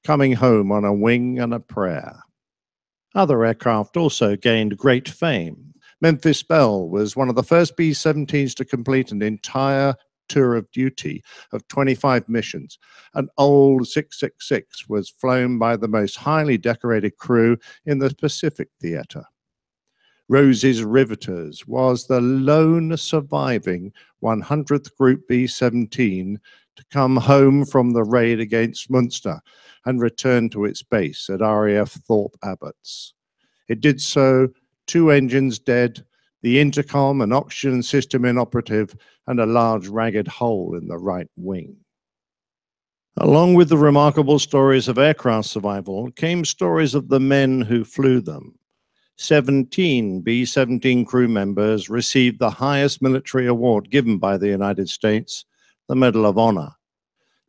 "Coming home on a wing and a prayer." Other aircraft also gained great fame. Memphis Belle was one of the first B-17s to complete an entire tour of duty of 25 missions. An old 666 was flown by the most highly decorated crew in the Pacific Theater. Rose's Riveters was the lone surviving 100th Group B-17 to come home from the raid against Munster and return to its base at RAF Thorpe Abbotts. It did so, 2 engines dead, the intercom and oxygen system inoperative, and a large ragged hole in the right wing. Along with the remarkable stories of aircraft survival came stories of the men who flew them. 17 B-17 crew members received the highest military award given by the United States, the Medal of Honor.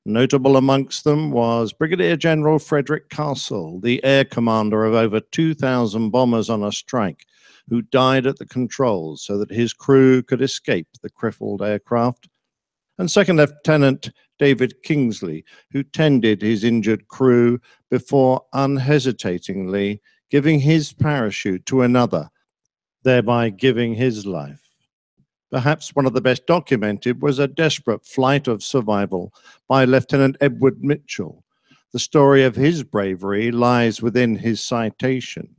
Notable amongst them was Brigadier General Frederick Castle, the air commander of over 2,000 bombers on a strike, who died at the controls so that his crew could escape the crippled aircraft, and Second Lieutenant David Kingsley, who tended his injured crew before unhesitatingly giving his parachute to another, thereby giving his life. Perhaps one of the best documented was a desperate flight of survival by Lieutenant Edward Mitchell. The story of his bravery lies within his citation.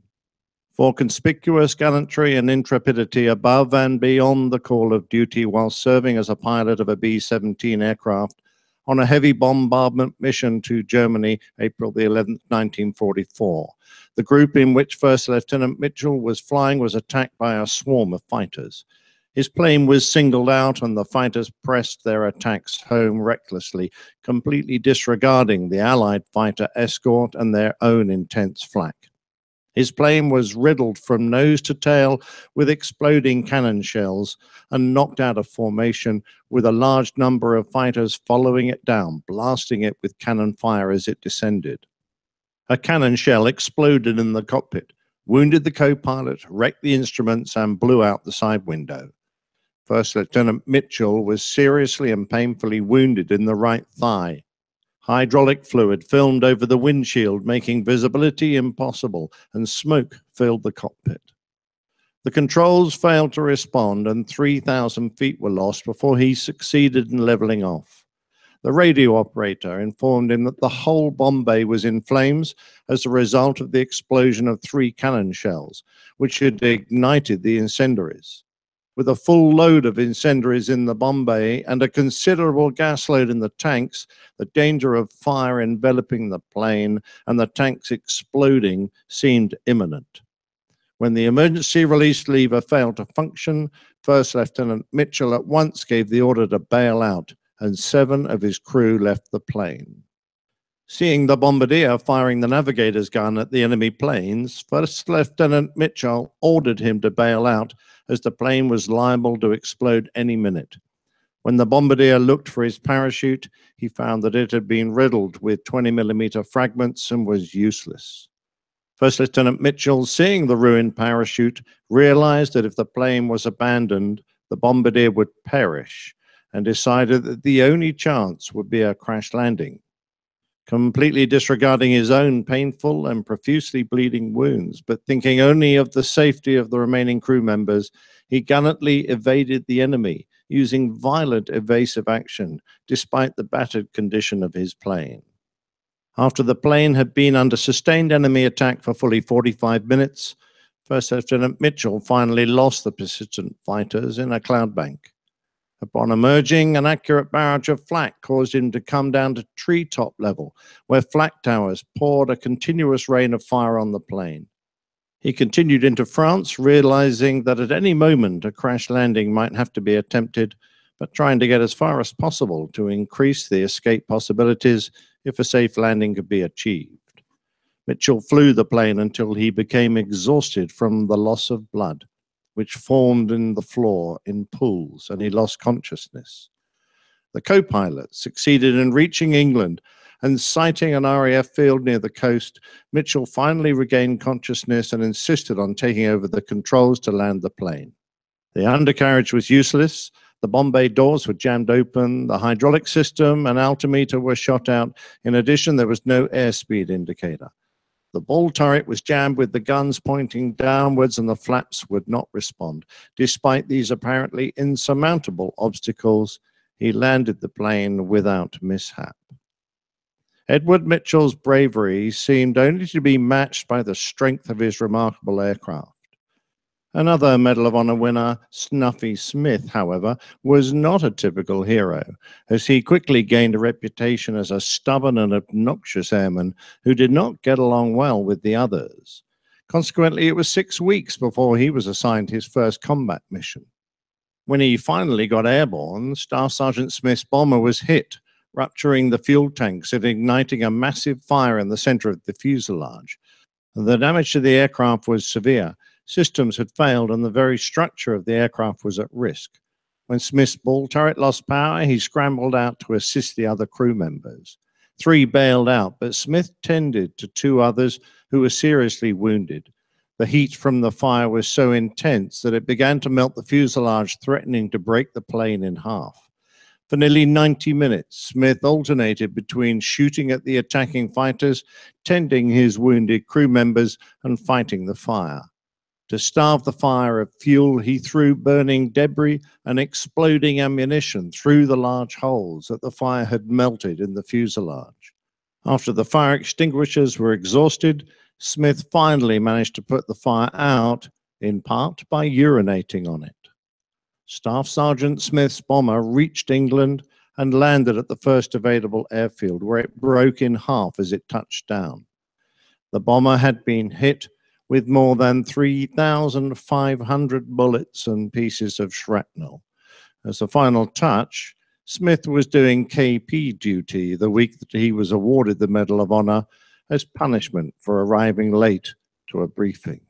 For conspicuous gallantry and intrepidity above and beyond the call of duty while serving as a pilot of a B-17 aircraft on a heavy bombardment mission to Germany, April the 11th, 1944. The group in which First Lieutenant Mitchell was flying was attacked by a swarm of fighters. His plane was singled out and the fighters pressed their attacks home recklessly, completely disregarding the Allied fighter escort and their own intense flak. His plane was riddled from nose to tail with exploding cannon shells and knocked out of formation, with a large number of fighters following it down, blasting it with cannon fire as it descended. A cannon shell exploded in the cockpit, wounded the co-pilot, wrecked the instruments, and blew out the side window. First Lieutenant Mitchell was seriously and painfully wounded in the right thigh. Hydraulic fluid filmed over the windshield, making visibility impossible, and smoke filled the cockpit. The controls failed to respond, and 3,000 feet were lost before he succeeded in leveling off. The radio operator informed him that the whole bomb bay was in flames as a result of the explosion of 3 cannon shells, which had ignited the incendiaries. With a full load of incendiaries in the bomb bay and a considerable gas load in the tanks, the danger of fire enveloping the plane and the tanks exploding seemed imminent. When the emergency release lever failed to function, First Lieutenant Mitchell at once gave the order to bail out, and 7 of his crew left the plane. Seeing the bombardier firing the navigator's gun at the enemy planes, First Lieutenant Mitchell ordered him to bail out, as the plane was liable to explode any minute. When the bombardier looked for his parachute, he found that it had been riddled with 20-millimeter fragments and was useless. First Lieutenant Mitchell, seeing the ruined parachute, realized that if the plane was abandoned, the bombardier would perish, and decided that the only chance would be a crash landing. Completely disregarding his own painful and profusely bleeding wounds, but thinking only of the safety of the remaining crew members, he gallantly evaded the enemy, using violent evasive action, despite the battered condition of his plane. After the plane had been under sustained enemy attack for fully 45 minutes, First Lieutenant Mitchell finally lost the persistent fighters in a cloud bank. Upon emerging, an accurate barrage of flak caused him to come down to treetop level, where flak towers poured a continuous rain of fire on the plane. He continued into France, realizing that at any moment a crash landing might have to be attempted, but trying to get as far as possible to increase the escape possibilities if a safe landing could be achieved. Mitchell flew the plane until he became exhausted from the loss of blood, which formed in the floor in pools, and he lost consciousness. The co-pilot succeeded in reaching England, and sighting an RAF field near the coast, Mitchell finally regained consciousness and insisted on taking over the controls to land the plane. The undercarriage was useless, the bomb bay doors were jammed open, the hydraulic system and altimeter were shot out. In addition, there was no airspeed indicator. The ball turret was jammed with the guns pointing downwards, and the flaps would not respond. Despite these apparently insurmountable obstacles, he landed the plane without mishap. Edward Mitchell's bravery seemed only to be matched by the strength of his remarkable aircraft. Another Medal of Honor winner, Snuffy Smith, however, was not a typical hero, as he quickly gained a reputation as a stubborn and obnoxious airman who did not get along well with the others. Consequently, it was 6 weeks before he was assigned his first combat mission. When he finally got airborne, Staff Sergeant Smith's bomber was hit, rupturing the fuel tanks and igniting a massive fire in the center of the fuselage. The damage to the aircraft was severe. Systems had failed, and the very structure of the aircraft was at risk. When Smith's ball turret lost power, he scrambled out to assist the other crew members. 3 bailed out, but Smith tended to 2 others who were seriously wounded. The heat from the fire was so intense that it began to melt the fuselage, threatening to break the plane in half. For nearly 90 minutes, Smith alternated between shooting at the attacking fighters, tending his wounded crew members, and fighting the fire. To starve the fire of fuel, he threw burning debris and exploding ammunition through the large holes that the fire had melted in the fuselage. After the fire extinguishers were exhausted, Smith finally managed to put the fire out, in part by urinating on it. Staff Sergeant Smith's bomber reached England and landed at the first available airfield, where it broke in half as it touched down. The bomber had been hit with more than 3,500 bullets and pieces of shrapnel. As a final touch, Smith was doing KP duty the week that he was awarded the Medal of Honor as punishment for arriving late to a briefing.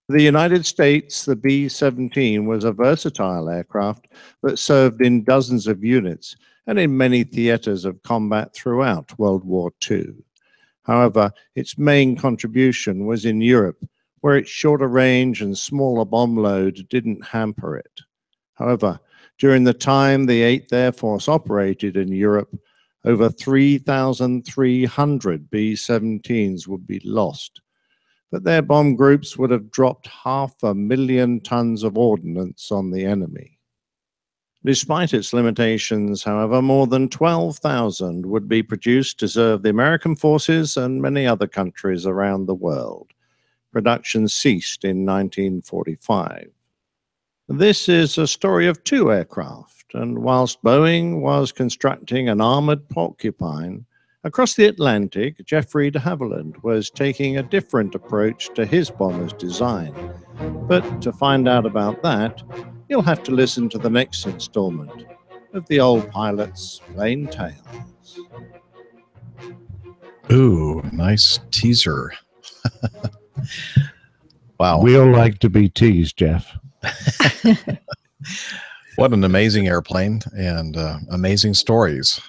For the United States, the B-17 was a versatile aircraft that served in dozens of units and in many theaters of combat throughout World War II. However, its main contribution was in Europe, where its shorter range and smaller bomb load didn't hamper it. However, during the time the 8th Air Force operated in Europe, over 3,300 B-17s would be lost. but their bomb groups would have dropped 500,000 tons of ordnance on the enemy. Despite its limitations, however, more than 12,000 would be produced to serve the American forces and many other countries around the world. Production ceased in 1945. This is a story of two aircraft, and whilst Boeing was constructing an armored porcupine, across the Atlantic, Jeffrey de Havilland was taking a different approach to his bomber's design. But to find out about that, you'll have to listen to the next installment of the Old Pilot's Plain Tales. Ooh, nice teaser. Wow. We all like to be teased, Jeff. What an amazing airplane and amazing stories.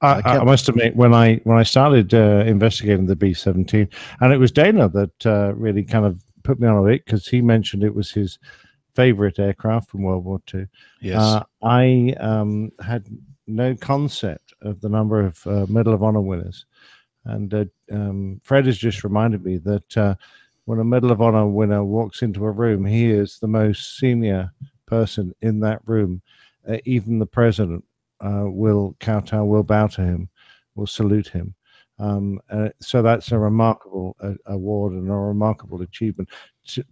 I must admit, when I started investigating the B-17, and it was Dana that really kind of put me on it, because he mentioned it was his favorite aircraft from World War II. Yes. I had no concept of the number of Medal of Honor winners. And Fred has just reminded me that when a Medal of Honor winner walks into a room, he is the most senior person in that room. Even the president will kowtow, will bow to him, will salute him. So that's a remarkable award and a remarkable achievement.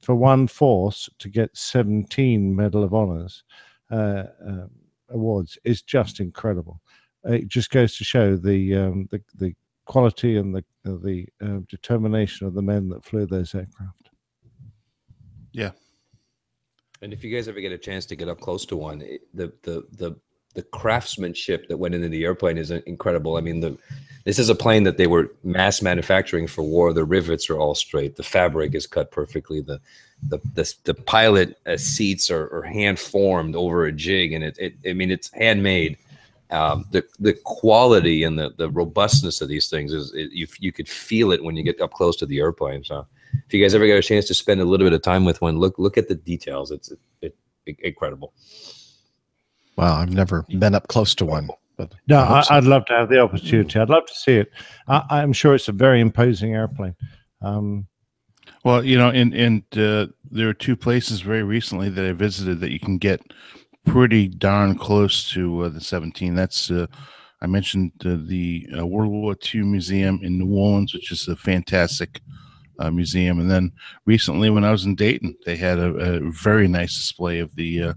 For one force to get 17 Medal of Honors awards is just incredible. It just goes to show the quality and the determination of the men that flew those aircraft. Yeah. And if you guys ever get a chance to get up close to one, the craftsmanship that went into the airplane is incredible. I mean, this is a plane that they were mass manufacturing for war. The rivets are all straight. The fabric is cut perfectly. The pilot seats are hand formed over a jig, and it's handmade. The quality and the robustness of these things you could feel it when you get up close to the airplane. So if you guys ever get a chance to spend a little bit of time with one, look at the details. It's incredible. Wow, I've never been up close to one. But no, I'd love to have the opportunity. I'd love to see it. I'm sure it's a very imposing airplane. Well, and there are two places very recently that I visited that you can get pretty darn close to the 17. That's I mentioned the World War II Museum in New Orleans, which is a fantastic museum. And then recently, when I was in Dayton, they had a very nice display of the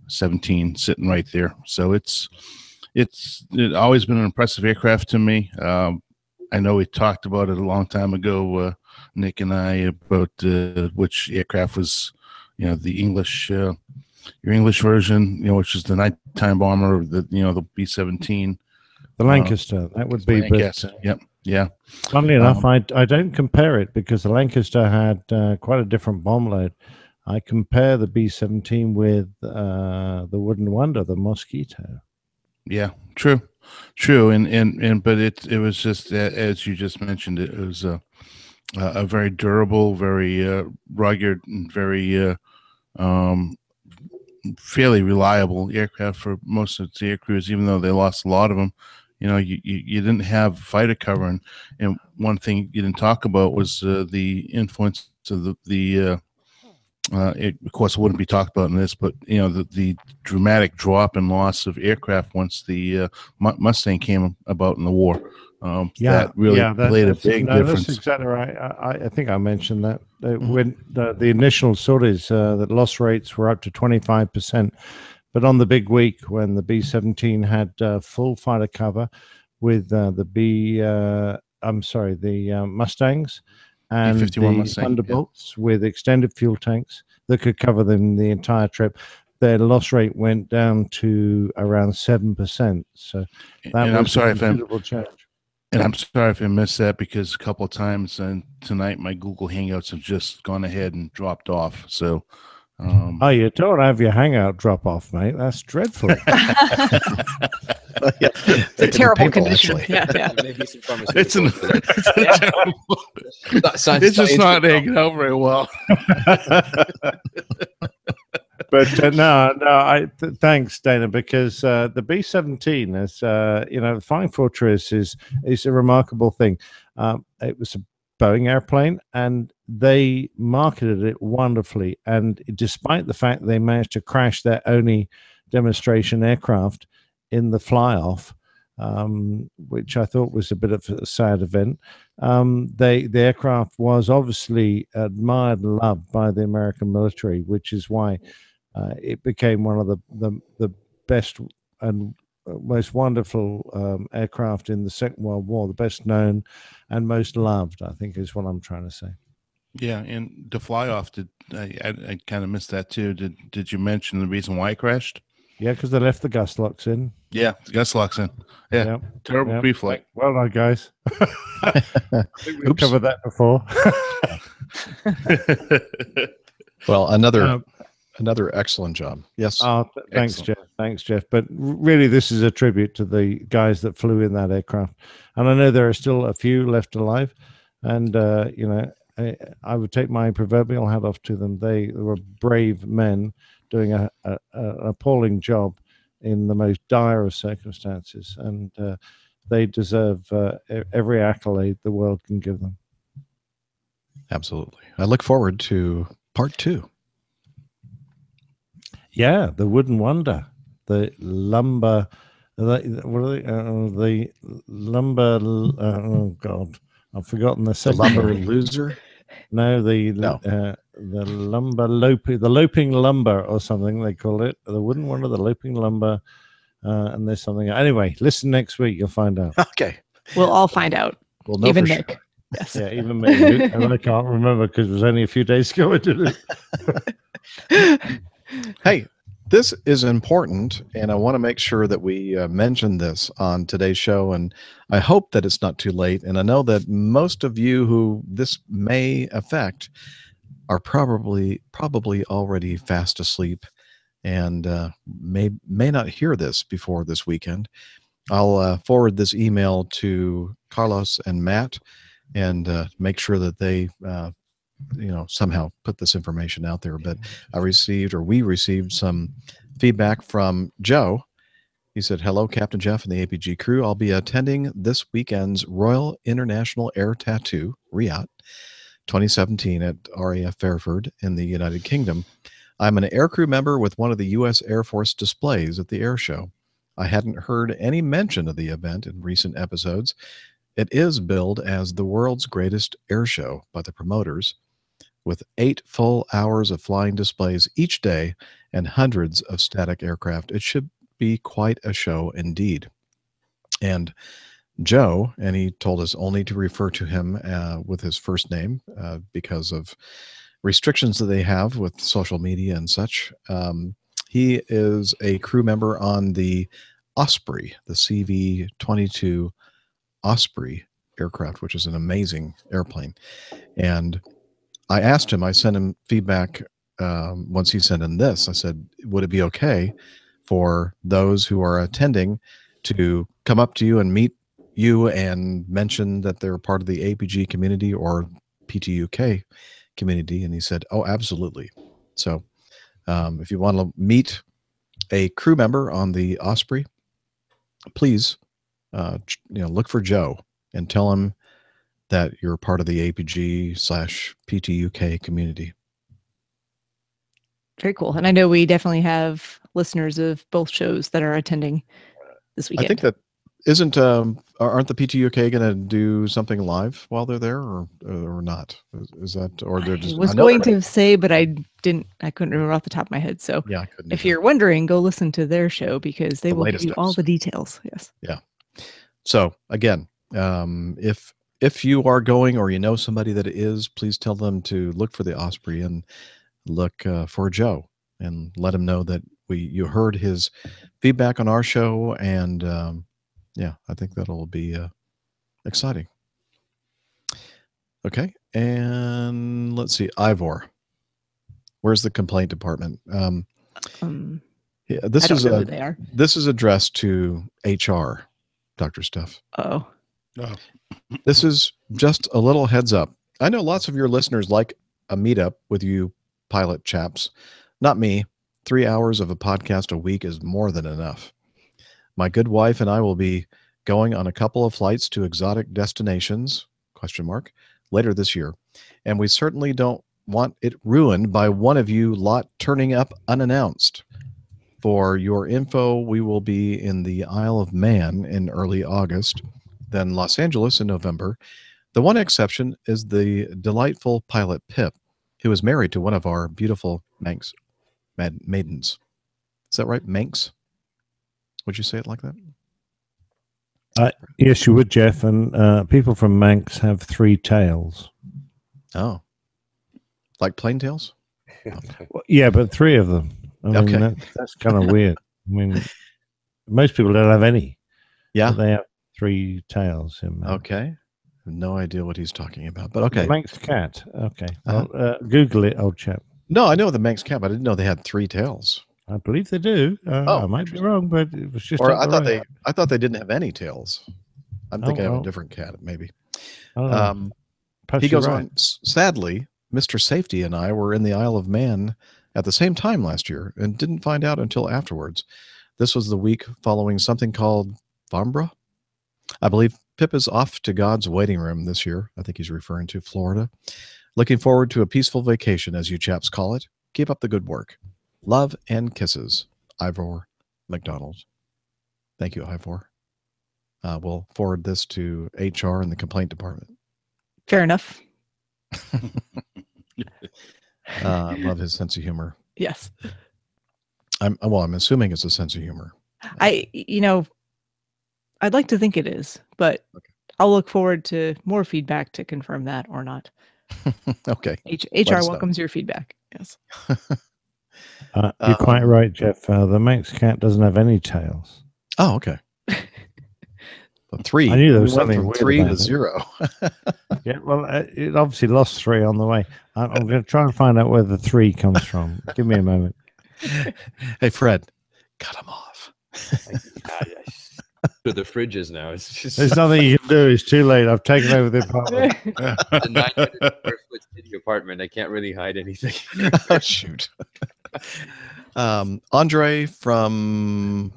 17 sitting right there. So it's always been an impressive aircraft to me. I know we talked about it a long time ago, Nick and I, about which aircraft was, the English, your English version, which is the nighttime bomber, or the B-17. The Lancaster, that would be. Lancaster. Yep. Yeah. Funnily enough, I don't compare it, because the Lancaster had quite a different bomb load. I compare the B-17 with the Wooden Wonder, the Mosquito. Yeah, true, and but it was just, as you just mentioned, it was a very durable, very rugged, and very fairly reliable aircraft for most of its air crews. Even though they lost a lot of them, you didn't have fighter cover, and one thing you didn't talk about was the influence of the it, of course, wouldn't be talked about in this, but the dramatic drop in loss of aircraft once the Mustang came about in the war. That really played a big difference. That's exactly right. I think I mentioned that when the initial stories that loss rates were up to 25%, but on the big week when the B-17 had full fighter cover with the Mustangs and the Thunderbolts with extended fuel tanks that could cover them the entire trip, their loss rate went down to around 7%. So that was a considerable change. And I'm sorry if I missed that, because a couple of times tonight my Google Hangouts have just gone ahead and dropped off. So, you don't have your Hangout drop off, mate. That's dreadful. It's a terrible condition. Yeah. Maybe some it's just not hanging out very well. But thanks, Dana, because the B-17 is, Flying Fortress is a remarkable thing. It was a Boeing airplane, and they marketed it wonderfully. And despite the fact they managed to crash their only demonstration aircraft in the fly-off, which I thought was a bit of a sad event, the aircraft was obviously admired and loved by the American military, which is why it became one of the best and most wonderful aircraft in the Second World War, the best known and most loved, I think, is what I'm trying to say. Yeah, and the fly off, I kind of missed that too. Did you mention the reason why it crashed? Yeah, because they left the gas locks in. Yeah, the gas locks in. Yeah, terrible pre-flight. Well done, guys. I think we've covered that before. Well, another excellent job. Yes. Thanks, Jeff. Thanks, Jeff. But really, this is a tribute to the guys that flew in that aircraft. And I know there are still a few left alive. And, I would take my proverbial hat off to them. They were brave men doing an appalling job in the most dire of circumstances. And they deserve every accolade the world can give them. Absolutely. I look forward to part 2. Yeah, the Wooden Wonder, the lumber, the lumber. Oh God, I've forgotten the second. The lumber loser. No, the lumber the loping lumber or something they call it. The Wooden Wonder, the loping lumber, and there's something. Anyway, listen next week, you'll find out. Okay, we'll all find out. We'll know even for Nick. Sure. Yes. Yeah, even me. And I can't remember because it was only a few days ago I did it. Hey, this is important, and I want to make sure that we mention this on today's show, and I hope that it's not too late. And I know that most of you who this may affect are probably already fast asleep and may not hear this before this weekend. I'll forward this email to Carlos and Matt and make sure that they somehow put this information out there. But we received some feedback from Joe. He said, "Hello, Captain Jeff and the APG crew. I'll be attending this weekend's Royal International Air Tattoo, RIAT, 2017 at RAF Fairford in the United Kingdom. I'm an aircrew member with one of the U.S. Air Force displays at the air show. I hadn't heard any mention of the event in recent episodes. It is billed as the world's greatest air show by the promoters, with 8 full hours of flying displays each day and hundreds of static aircraft. It should be quite a show indeed." And Joe, and he told us only to refer to him with his first name because of restrictions that they have with social media and such. He is a crew member on the Osprey, the CV-22 Osprey aircraft, which is an amazing airplane. And I asked him, I sent him feedback once he sent in this. I said, would it be okay for those who are attending to come up to you and meet you and mention that they're part of the APG community or PTUK community? And he said, oh, absolutely. So if you want to meet a crew member on the Osprey, please look for Joe and tell him that you're part of the APG/PTUK community. Very cool. And I know we definitely have listeners of both shows that are attending this weekend. I think that aren't the PTUK going to do something live while they're there or not? Is that, or they're just, I was going to say, but I couldn't remember off the top of my head. So yeah, I couldn't if you're wondering, go listen to their show because they will give you all the details. Yes. Yeah. So again, if you are going or you know somebody that is, please tell them to look for the Osprey and look for Joe and let him know that you heard his feedback on our show. And yeah, I think that'll be exciting. Okay. And let's see, Ivor, where's the complaint department? Yeah, this is addressed to HR, Dr. Steph. Oh. No. This is just a little heads up. I know lots of your listeners like a meetup with you pilot chaps. Not me. 3 hours of a podcast a week is more than enough. My good wife and I will be going on a couple of flights to exotic destinations, later this year, and we certainly don't want it ruined by one of you lot turning up unannounced. For your info, we will be in the Isle of Man in early August, then Los Angeles in November. The one exception is the delightful pilot Pip, who is married to one of our beautiful Manx maidens. Is that right, Manx? Would you say it like that? Yes, you would, Jeff. And people from Manx have 3 tails. Oh. Like plain tails? Well, yeah, but 3 of them. I mean, that's kind of weird. I mean, most people don't have any. Yeah. They have 3 tails in Manx. Okay. No idea what he's talking about, but okay. The Manx cat. Okay. Well, Google it, old chap. No, I know the Manx cat, but I didn't know they had 3 tails. I believe they do. I might be wrong, but it was just. Or I thought they didn't have any tails. I'm thinking of well. a different cat, maybe. Perhaps He goes you're on. Sadly, Mr. Safety and I were in the Isle of Man at the same time last year and didn't find out until afterwards. This was the week following something called Farnborough. I believe Pip is off to God's waiting room this year. I think he's referring to Florida. Looking forward to a peaceful vacation, as you chaps call it. Keep up the good work. Love and kisses, Ivor McDonald. Thank you, Ivor. We'll forward this to HR and the complaint department. Fair enough. I love his sense of humor. Yes. I'm assuming it's a sense of humor. I'd like to think it is, but I'll look forward to more feedback to confirm that or not. Okay. HR welcomes your feedback. Yes. You're quite right, Jeff. The Manx cat doesn't have any tails. Oh, okay. 3. I knew there was We went something from weird 3 about to it. 0. Yeah, well, it obviously lost 3 on the way. I'm going to try and find out where the 3 comes from. Give me a moment. Hey, Fred, cut him off. To the fridges now. It's just There's nothing you can do. It's too late. I've taken over the apartment. the 900 square foot city apartment. I can't really hide anything. Oh, shoot. Andre from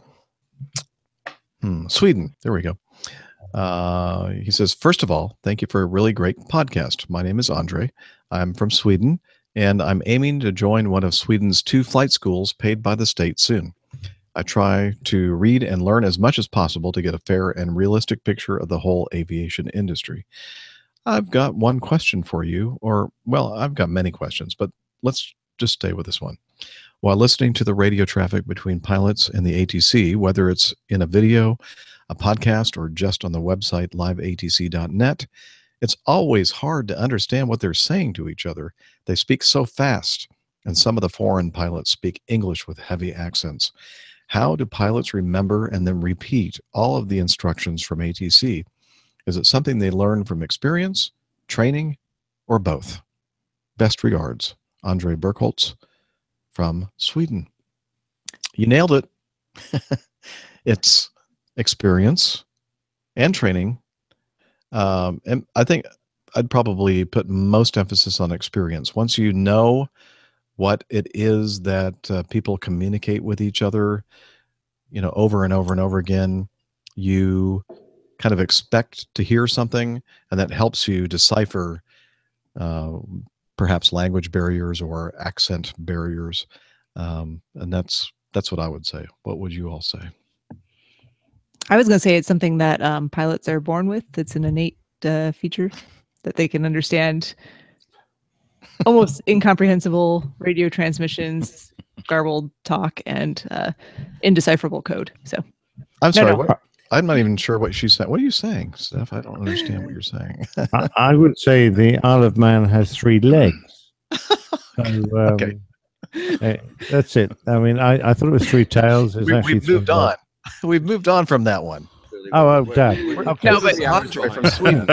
Sweden. There we go. He says, first of all, thank you for a really great podcast. My name is Andre. I'm from Sweden, and I'm aiming to join one of Sweden's 2 flight schools paid by the state soon. I try to read and learn as much as possible to get a fair and realistic picture of the whole aviation industry. I've got one question for you, I've got many questions, but let's just stay with this one. While listening to the radio traffic between pilots and the ATC, whether it's in a video, a podcast, or just on the website liveatc.net, it's always hard to understand what they're saying to each other. They speak so fast, and some of the foreign pilots speak English with heavy accents. How do pilots remember and then repeat all of the instructions from ATC? Is it something they learn from experience, training, or both? Best regards, Andre Berkholtz from Sweden. You nailed it. It's experience and training. And I think I'd probably put most emphasis on experience. Once you know what it is that people communicate with each other, over and over and over again, you kind of expect to hear something, and that helps you decipher perhaps language barriers or accent barriers. And that's what I would say. What would you all say? I was going to say it's something that pilots are born with. It's an innate feature that they can understand almost incomprehensible radio transmissions, garbled talk, and indecipherable code. So I'm sorry. What, I'm not even sure what she's saying. What are you saying, Steph? I don't understand what you're saying. I would say the Isle of Man has 3 legs. So, okay. That's it. I mean, I thought it was 3 tails. We've moved on. We've moved on from that one. Oh, Dad. Okay. No, but Andre from Sweden.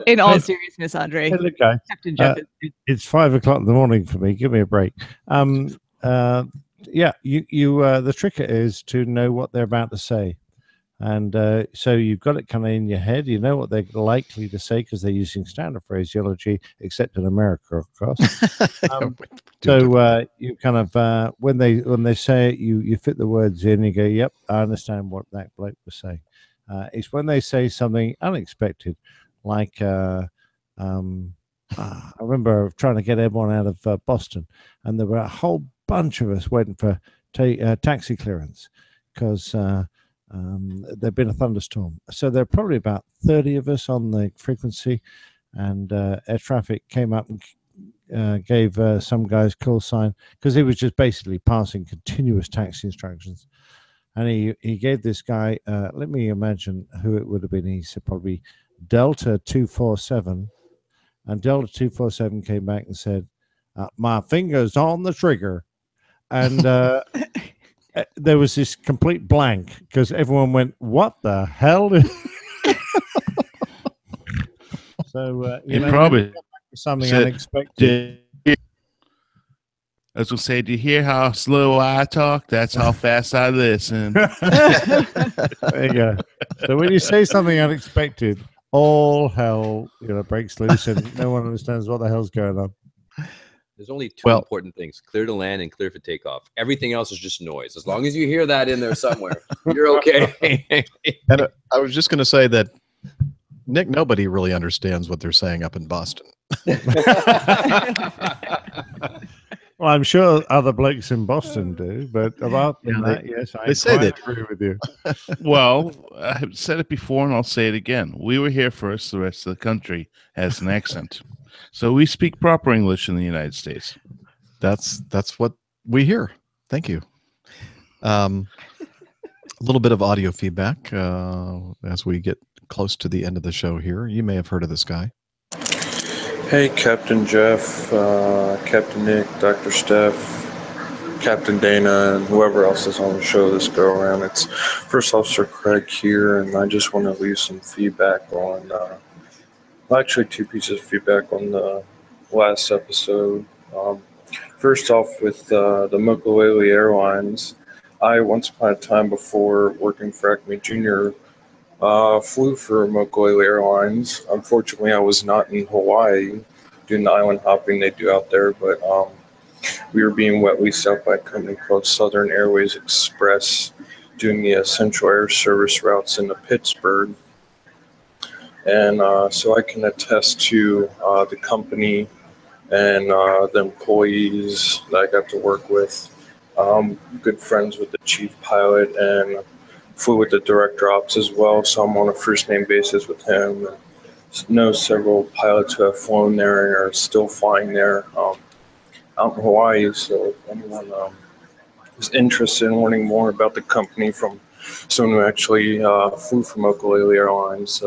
In all seriousness, Andre, hey, look, guys, Captain Jeff. It's 5 o'clock in the morning for me. Give me a break. Yeah, the trick is to know what they're about to say. And so you've got it kind of in your head. You know what they're likely to say because they're using standard phraseology, except in America, of course. So you kind of when they say it, you fit the words in. You go, "Yep, I understand what that bloke was saying." It's when they say something unexpected, like I remember trying to get everyone out of Boston, and there were a whole bunch of us waiting for taxi clearance because there'd been a thunderstorm. So there were probably about 30 of us on the frequency, and air traffic came up and gave some guys call sign because he was just basically passing continuous taxi instructions. And he gave this guy, let me imagine who it would have been. He said probably Delta 247. And Delta 247 came back and said, my finger's on the trigger. And there was this complete blank because everyone went, what the hell? So, It know, probably something said, unexpected. I was going to say, do you hear how slow I talk? That's how fast I listen. There you go. So when you say something unexpected, all hell, breaks loose, and no one understands what the hell's going on. There's only two important things: clear to land and clear for takeoff. Everything else is just noise. As long as you hear that in there somewhere, you're okay. And I was just going to say that, Nick, nobody really understands what they're saying up in Boston. Well, I'm sure other blokes in Boston do, but apart from that, yes, I agree with you. Well, I've said it before and I'll say it again. We were here first. The rest of the country has an accent. So we speak proper English in the United States. That's what we hear. Thank you. A little bit of audio feedback as we get close to the end of the show here. You may have heard of this guy. Hey, Captain Jeff, Captain Nick, Dr. Steph, Captain Dana, and whoever else is on the show this go around. It's First Officer Craig here, and I just want to leave some feedback on, actually 2 pieces of feedback on the last episode. First off, with the Mokulele Airlines, I once upon a time before working for Acme Jr., flew for Mokulele Airlines. Unfortunately, I was not in Hawaii doing the island hopping they do out there, but we were being wet leased out by a company called Southern Airways Express doing the essential air service routes into Pittsburgh. And so I can attest to the company and the employees that I got to work with. Good friends with the chief pilot and flew with the director ops as well, so I'm on a first name basis with him. Know several pilots who have flown there and are still flying there out in Hawaii. So if anyone is interested in learning more about the company from someone who actually flew for Mokulele Airlines,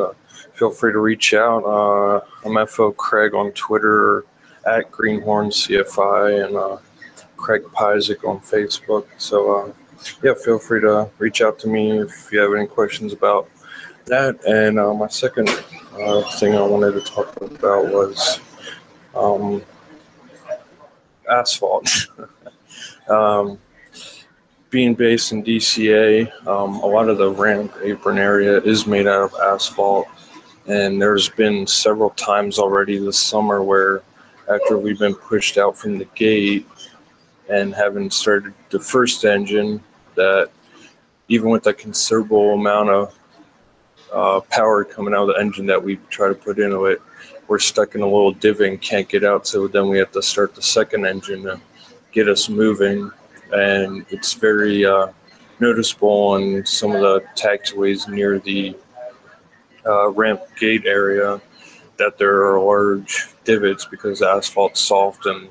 feel free to reach out. I'm FO Craig on Twitter, at Greenhorn CFI, and Craig Pyzik on Facebook. So yeah, feel free to reach out to me if you have any questions about that. And my second thing I wanted to talk about was asphalt. Being based in DCA, a lot of the ramp apron area is made out of asphalt. And there's been several times already this summer where after we've been pushed out from the gate and having started the first engine, that even with a considerable amount of power coming out of the engine that we try to put into it, we're stuck in a little divot and can't get out. So then we have to start the second engine to get us moving. And it's very noticeable on some of the taxiways near the ramp gate area that there are large divots because the asphalt's soft, and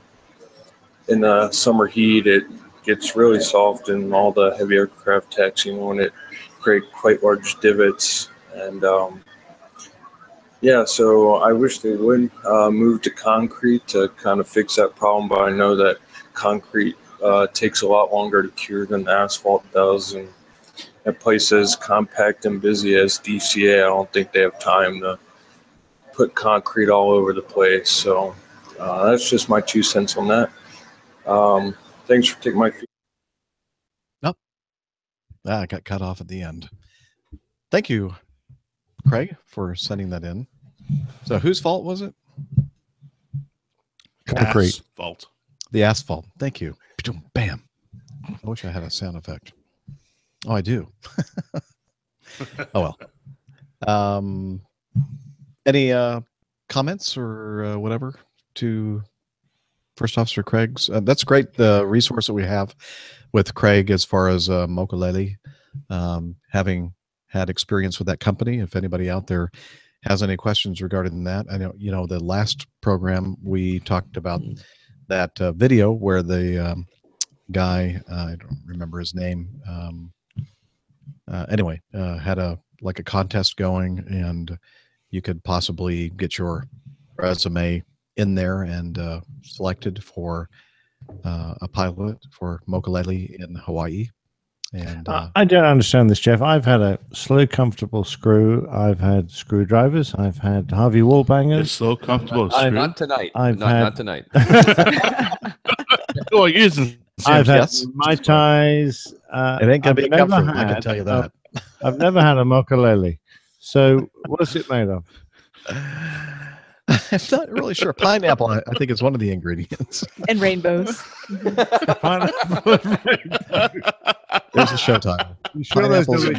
in the summer heat it gets really soft, and all the heavy aircraft taxiing on it create quite large divots. And yeah, so I wish they would move to concrete to kind of fix that problem, but I know that concrete takes a lot longer to cure than asphalt does, and at places compact and busy as DCA, I don't think they have time to put concrete all over the place. So that's just my 2 cents on that. Thanks for taking my feedback. Nope. I got cut off at the end. Thank you, Craig, for sending that in. So whose fault was it? Concrete. Asphalt. The asphalt. Thank you. Bam. I wish I had a sound effect. Oh, I do. Oh, well. Any comments or whatever to First Officer Craig's? That's great. The resource that we have with Craig as far as Mokulele, having had experience with that company. If anybody out there has any questions regarding that, I know the last program we talked about that video where the guy, I don't remember his name. Anyway, had a contest going, and you could possibly get your resume in there and selected for a pilot for Mokulele in Hawaii. And I don't understand this, Jeff. I've had a slow, comfortable screw. I've had screwdrivers. I've had Harvey wall bangers. Slow, comfortable Not, screw. not tonight. I've Not tonight. Oh, using I've had Yes. Mai Tais. It ain't gonna be comfortable, I can tell you that. I've never had a Mokulele. So what's it made of? I'm not really sure. Pineapple, I think, is one of the ingredients. And rainbows. There's a show title. You sure there's Pineapples no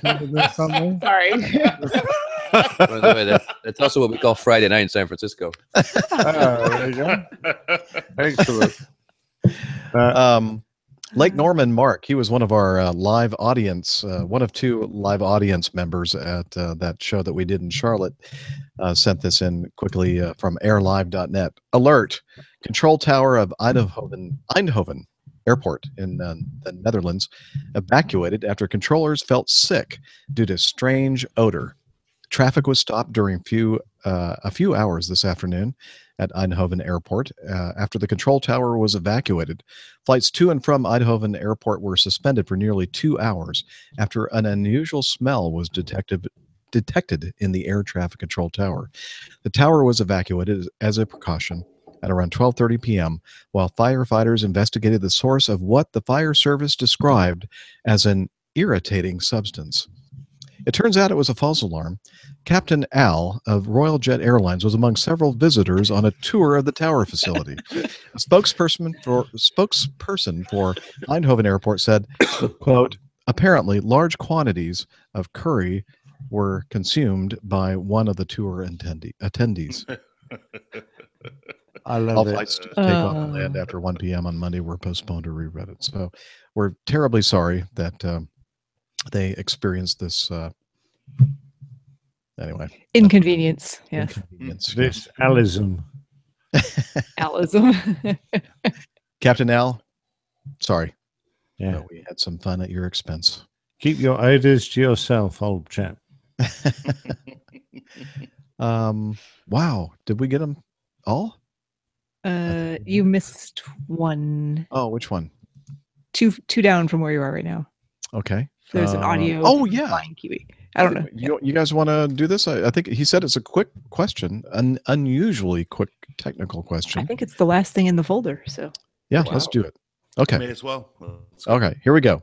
and rainbows. something? Sorry. By the way, that's also what we call Friday night in San Francisco. There you go. Excellent. Lake Norman Mark, he was one of our live audience, one of two live audience members at that show that we did in Charlotte. Sent this in quickly from airlive.net. Alert! Control tower of Eindhoven Airport in the Netherlands evacuated after controllers felt sick due to strange odor. Traffic was stopped during a few hours this afternoon at Eindhoven Airport after the control tower was evacuated. Flights to and from Eindhoven Airport were suspended for nearly 2 hours after an unusual smell was detected in the air traffic control tower. The tower was evacuated as a precaution at around 12:30 p.m. while firefighters investigated the source of what the fire service described as an irritating substance. It turns out it was a false alarm. Captain Al of Royal Jet Airlines was among several visitors on a tour of the tower facility. A spokesperson for Eindhoven Airport said, quote, apparently large quantities of curry were consumed by one of the tour attendees. I love All it. flights to take off and land after 1 p.m. on Monday were postponed or reread it. So we're terribly sorry that they experienced this anyway. Inconvenience. Yes. Inconvenience. This Alism. Alism. Captain Al, sorry. Yeah. But we had some fun at your expense. Keep your odors to yourself, old chap. Wow. Did we get them all? You missed one. Oh, which one? Two down from where you are right now. Okay. There's an audio. Oh, yeah. Flying Kiwi. I don't know. You guys want to do this? I think he said it's a quick question, an unusually quick technical question. I think it's the last thing in the folder. So yeah, let's do it. Okay. May as well. Okay, here we go.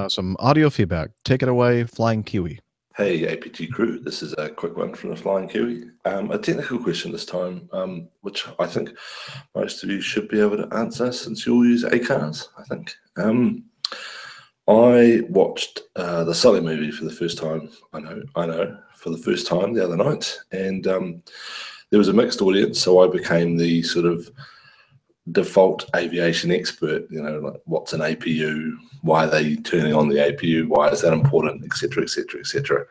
Some audio feedback. Take it away, Flying Kiwi. Hey, APG crew. This is a quick one from the Flying Kiwi. A technical question this time, which I think most of you should be able to answer since you all use ACARS, I think. I watched the Sully movie for the first time, I know, for the first time the other night. And there was a mixed audience, so I became the sort of default aviation expert, like what's an APU, why are they turning on the APU, why is that important, etc., etc., etc.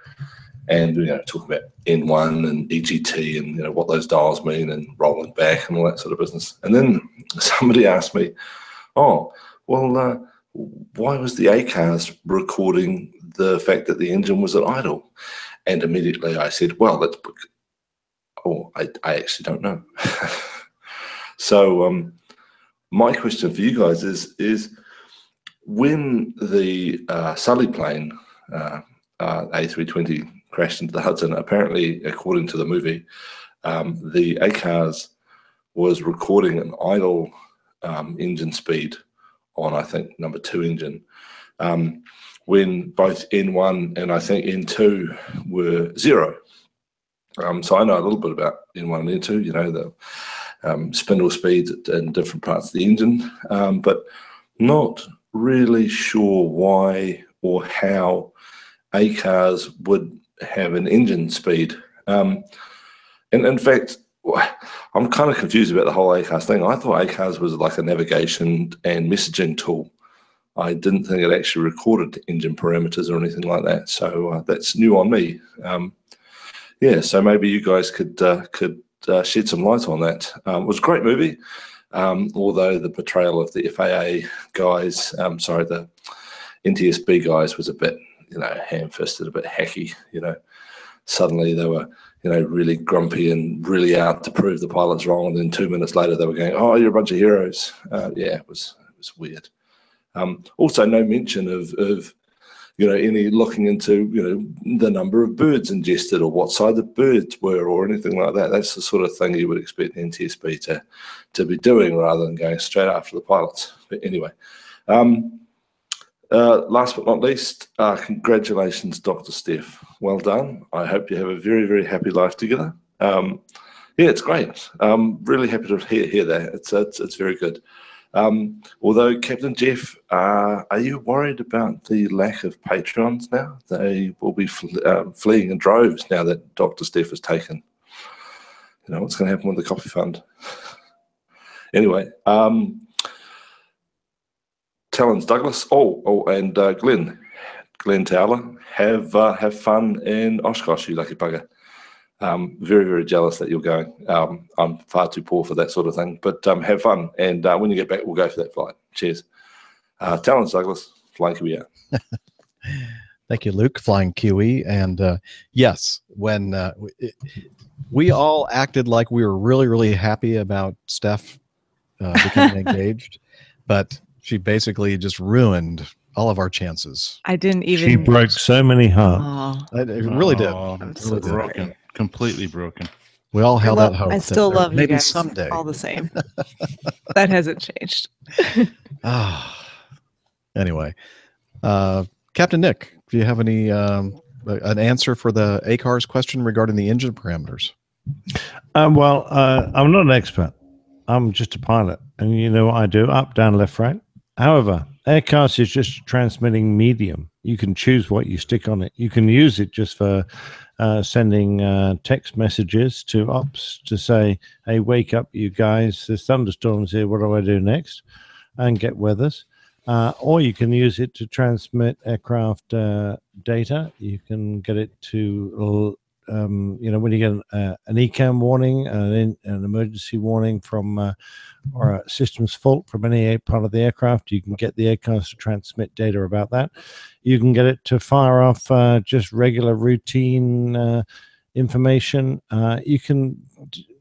And talk about N1 and EGT and what those dials mean and rolling back and all that sort of business. And then somebody asked me, why was the ACARS recording the fact that the engine was at idle? And immediately I said, I actually don't know. So my question for you guys is when the Sully plane, A320, crashed into the Hudson, apparently, according to the movie, the ACARS was recording an idle engine speed on, I think, number 2 engine, when both N1 and I think N2 were 0. So I know a little bit about N1 and N2, the spindle speeds in different parts of the engine, but not really sure why or how ACARS would have an engine speed. And in fact, I'm kind of confused about the whole ACARS thing. I thought ACARS was like a navigation and messaging tool. I didn't think it actually recorded engine parameters or anything like that. So that's new on me. Yeah, so maybe you guys could shed some light on that. It was a great movie, although the portrayal of the FAA guys, the NTSB guys was a bit, ham-fisted, a bit hacky. Suddenly they were, really grumpy and really out to prove the pilots wrong, and then 2 minutes later they were going, "Oh, you're a bunch of heroes." Yeah, it was weird. Also, no mention of any looking into the number of birds ingested or what side the birds were or anything like that. That's the sort of thing you would expect the NTSB to be doing rather than going straight after the pilots. But anyway, last but not least, congratulations, Dr. Steph. Well done. I hope you have a very, very happy life together. Yeah, it's great. Really happy to hear that. It's very good. Although, Captain Jeff, are you worried about the lack of patrons now? They will be fleeing in droves now that Dr. Steph has taken. What's going to happen with the coffee fund? Anyway, Talons Douglas. And Glenn Towler. Have fun in Oshkosh, you lucky bugger. Very, very jealous that you're going. I'm far too poor for that sort of thing, but have fun. And when you get back, we'll go for that flight. Cheers. Talons Douglas, flying Kiwi out. Thank you, Luke, flying Kiwi. And yes, when we all acted like we were really, really happy about Steph becoming engaged, but she basically just ruined all of our chances. I didn't even. She broke so many hearts. It really did. I'm so broken. Completely broken. We all held out hope. I still love you maybe guys someday. all the same. That hasn't changed. Anyway, Captain Nick, do you have any an answer for the ACARS question regarding the engine parameters? Well, I'm not an expert. I'm just a pilot, and you know what I do: up, down, left, right. However, AirCast is just a transmitting medium. You can choose what you stick on it. You can use it just for sending text messages to ops to say, "Hey, wake up, you guys! There's thunderstorms here. What do I do next?" And get weathers. Or you can use it to transmit aircraft data. You can get it to, when you get an ECAM warning, an emergency warning from or a systems fault from any part of the aircraft, you can get the aircraft to transmit data about that. You can get it to fire off just regular routine information. You can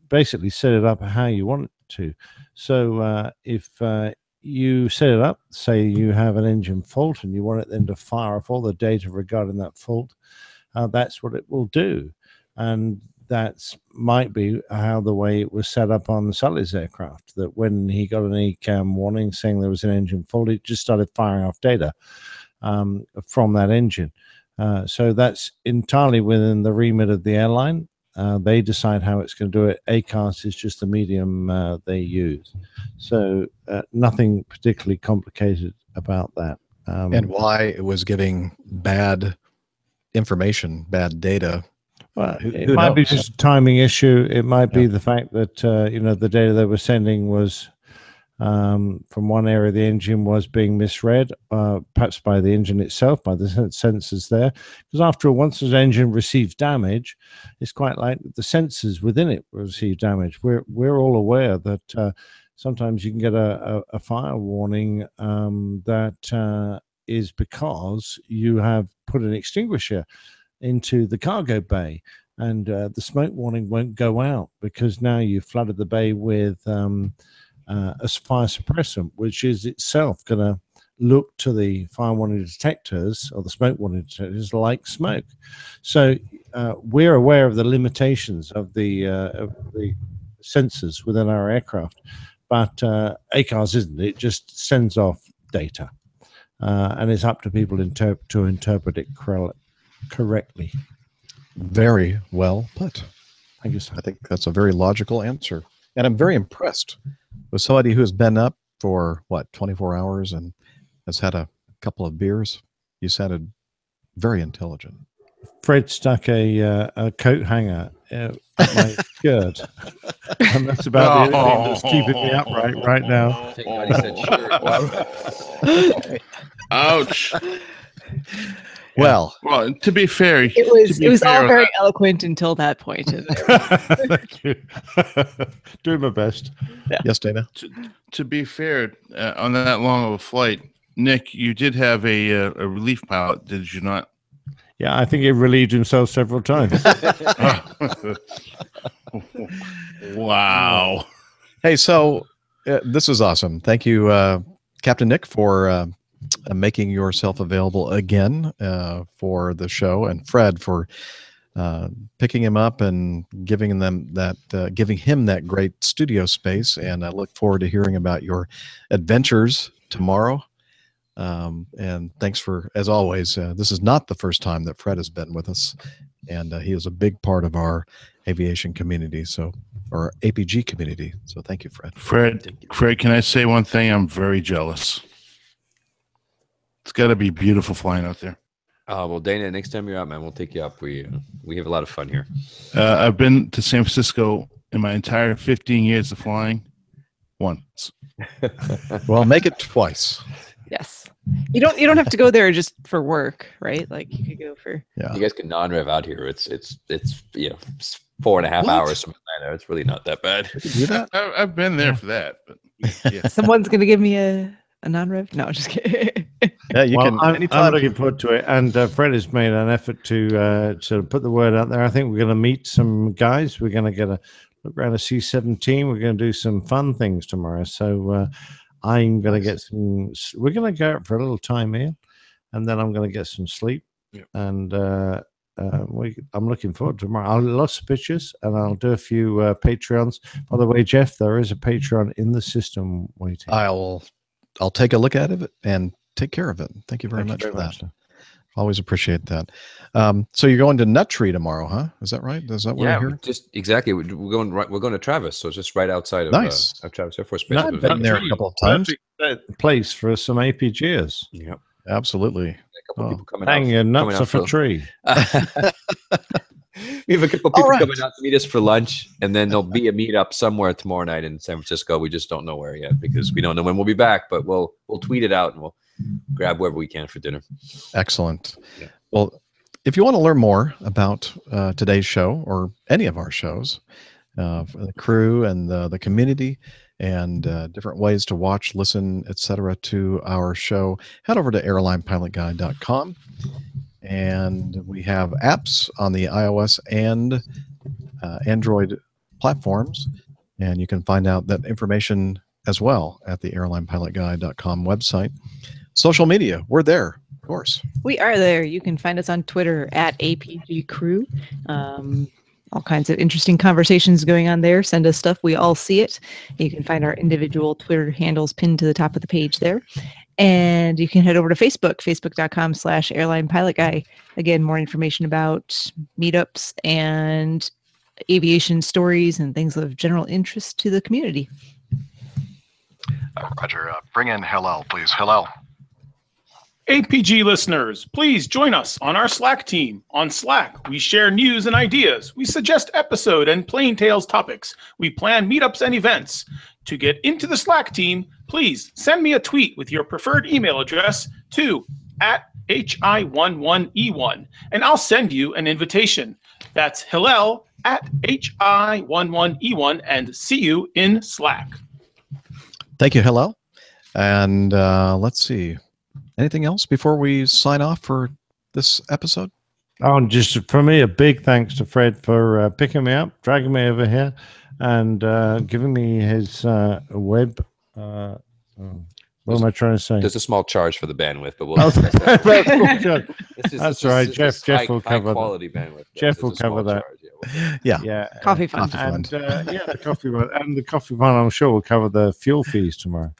basically set it up how you want it to. So if you set it up, say you have an engine fault and you want it then to fire off all the data regarding that fault, that's what it will do. And that might be how the way it was set up on Sully's aircraft, that when he got an ECAM warning saying there was an engine fault, it just started firing off data from that engine. So that's entirely within the remit of the airline. They decide how it's going to do it. ACARS is just the medium they use. So nothing particularly complicated about that. And why it was giving bad information, bad data. Well, it might be just a timing issue. It might be the fact that, the data they were sending was from one area of the engine was being misread, perhaps by the engine itself, by the sensors there. Because after all, once the engine receives damage, it's quite likely the sensors within it will receive damage. We're all aware that sometimes you can get a fire warning that is because you have put an extinguisher into the cargo bay, and the smoke warning won't go out because now you've flooded the bay with a fire suppressant, which is itself going to look to the fire warning detectors or the smoke warning detectors like smoke. So we're aware of the limitations of the sensors within our aircraft, but ACARS isn't. It just sends off data, and it's up to people to interpret it correctly. Very well put. Thank you, sir. I think that's a very logical answer. And I'm very impressed with somebody who has been up for, 24 hours and has had a couple of beers. You sounded very intelligent. Fred stuck a coat hanger my skirt. And that's about the only thing that's keeping me upright right now. Thank God he said shirt. Ouch. Well, to be fair, It was all very eloquent until that point. Thank you. Doing my best. Yeah. Yes, Dana. To be fair, on that long of a flight, Nick, you did have a relief pilot, did you not? Yeah, I think he relieved himself several times. Wow. Hey, so this is awesome. Thank you, Captain Nick, for making yourself available again for the show, and Fred for picking him up and giving him that great studio space. And I look forward to hearing about your adventures tomorrow. And thanks for, as always, this is not the first time that Fred has been with us, and he is a big part of our aviation community, or APG community. So thank you, Fred. Fred, can I say one thing? I'm very jealous. It's got to be beautiful flying out there. Well, Dana, next time you're out, man, we'll take you up. We have a lot of fun here. I've been to San Francisco in my entire 15 years of flying once. Well, make it twice. Yes. You don't have to go there just for work, right? Like you could go for. Yeah. You guys can non-rev out here. It's 4.5 hours from Atlanta. It's really not that bad. Do that? I've been there for that. But yeah. Someone's gonna give me a non-rev. No, just kidding. Yeah, you can. I'm looking forward to it, and Fred has made an effort to sort of put the word out there. I think we're going to meet some guys. We're going to get a look around a C-17. We're going to do some fun things tomorrow. So I'm going to get some. We're going to go out for a little time here, and then I'm going to get some sleep. Yeah. And I'm looking forward to tomorrow. I'll lots of pictures, and I'll do a few Patreons. By the way, Jeff, there is a Patreon in the system waiting. I'll take a look at it and take care of it. Thank you very much for that. Always appreciate that. So you're going to Nut Tree tomorrow, huh? Is that right? Is that what I hear? Just exactly. We're going to Travis, so it's just right outside of Travis Air Force Base. I've been there a couple of times. Place for some APGs. Yep, absolutely. A couple people coming hang your nuts off a tree. We have a couple people coming out to meet us for lunch, and then there'll be a meetup somewhere tomorrow night in San Francisco. We just don't know where yet because we don't know when we'll be back, but we'll tweet it out and we'll grab wherever we can for dinner. Excellent. Yeah. Well, if you want to learn more about today's show or any of our shows, the crew and the community, and different ways to watch, listen, etc. to our show, head over to airlinepilotguide.com. And we have apps on the iOS and Android platforms, and you can find out that information as well at the airlinepilotguide.com website. Social media, we're there, of course. We are there. You can find us on Twitter at APG Crew. All kinds of interesting conversations going on there. Send us stuff. We all see it. You can find our individual Twitter handles pinned to the top of the page there. And you can head over to Facebook, facebook.com/airlinepilotguy. Again, more information about meetups and aviation stories and things of general interest to the community. Roger. Bring in Hillel, please. Hillel. APG listeners, please join us on our Slack team. On Slack, we share news and ideas. We suggest episode and plain tales topics. We plan meetups and events. To get into the Slack team, please send me a tweet with your preferred email address to @HI11E1, and I'll send you an invitation. That's Hillel @HI11E1, and see you in Slack. Thank you, Hillel. And let's see. Anything else before we sign off for this episode? Oh, just for me, a big thanks to Fred for picking me up, dragging me over here, and giving me his web. What am I trying to say? There's a small charge for the bandwidth, but we'll. That's right. Jeff will cover that. Quality bandwidth. Jeff will cover that. Yeah. Coffee fund. And the coffee fund. And the coffee fund, I'm sure, will cover the fuel fees tomorrow.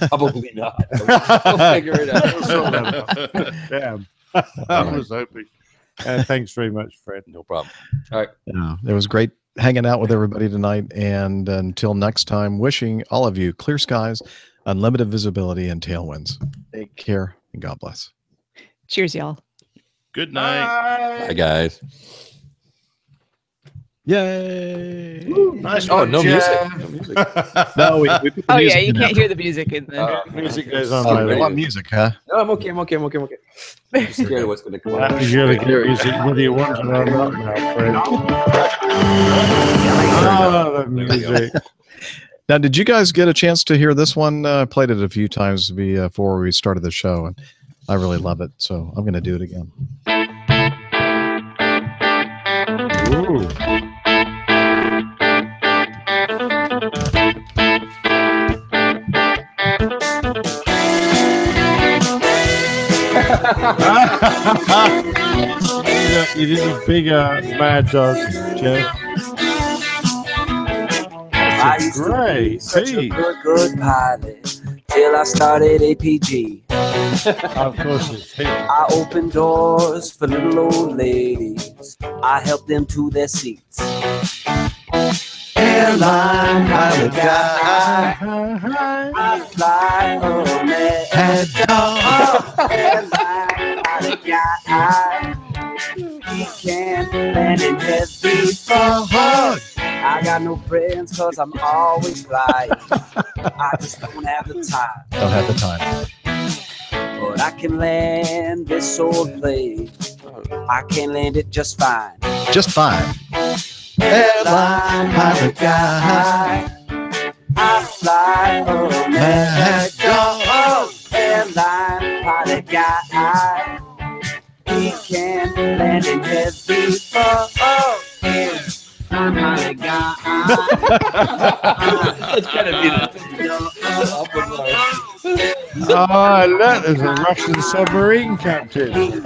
Probably not. We'll figure it out. Damn. I was hoping. Thanks very much, Fred. No problem. All right. Yeah, it was great hanging out with everybody tonight. And until next time, wishing all of you clear skies, unlimited visibility, and tailwinds. Take care and God bless. Cheers, y'all. Good night. Bye, guys. Yay! Nice Oh, one, no Jeff. music. No, we put the Oh music yeah, you in can't now. hear the music in the. Music goes on. Oh, later. you want music, huh? No, I'm okay. I'm okay. I'm just scared of what's going to come out. You gotta get music whether you want it or not now, Fred. Oh, the music. Now, did you guys get a chance to hear this one? I played it a few times before we started the show, and I really love it. So I'm going to do it again. Ooh. You did a bigger Mad Dog, Jeff. I used to be such a good pilot till I started APG. Of course it's him. I opened doors for little old ladies. I helped them to their seats. Airline pilot guy, I fly a mad dog. Airline pilot guy, he can land in heavy fog. I got no friends cause I'm always flying. I just don't have the time. Don't have the time. But I can land this old plane. I can land it just fine. Just fine. Airline pilot guy, I fly a mad dog. Airline pilot guy, he can land in heavy fog. I'm pilot guy. That's kind of beautiful. Oh, that is a Russian submarine captain.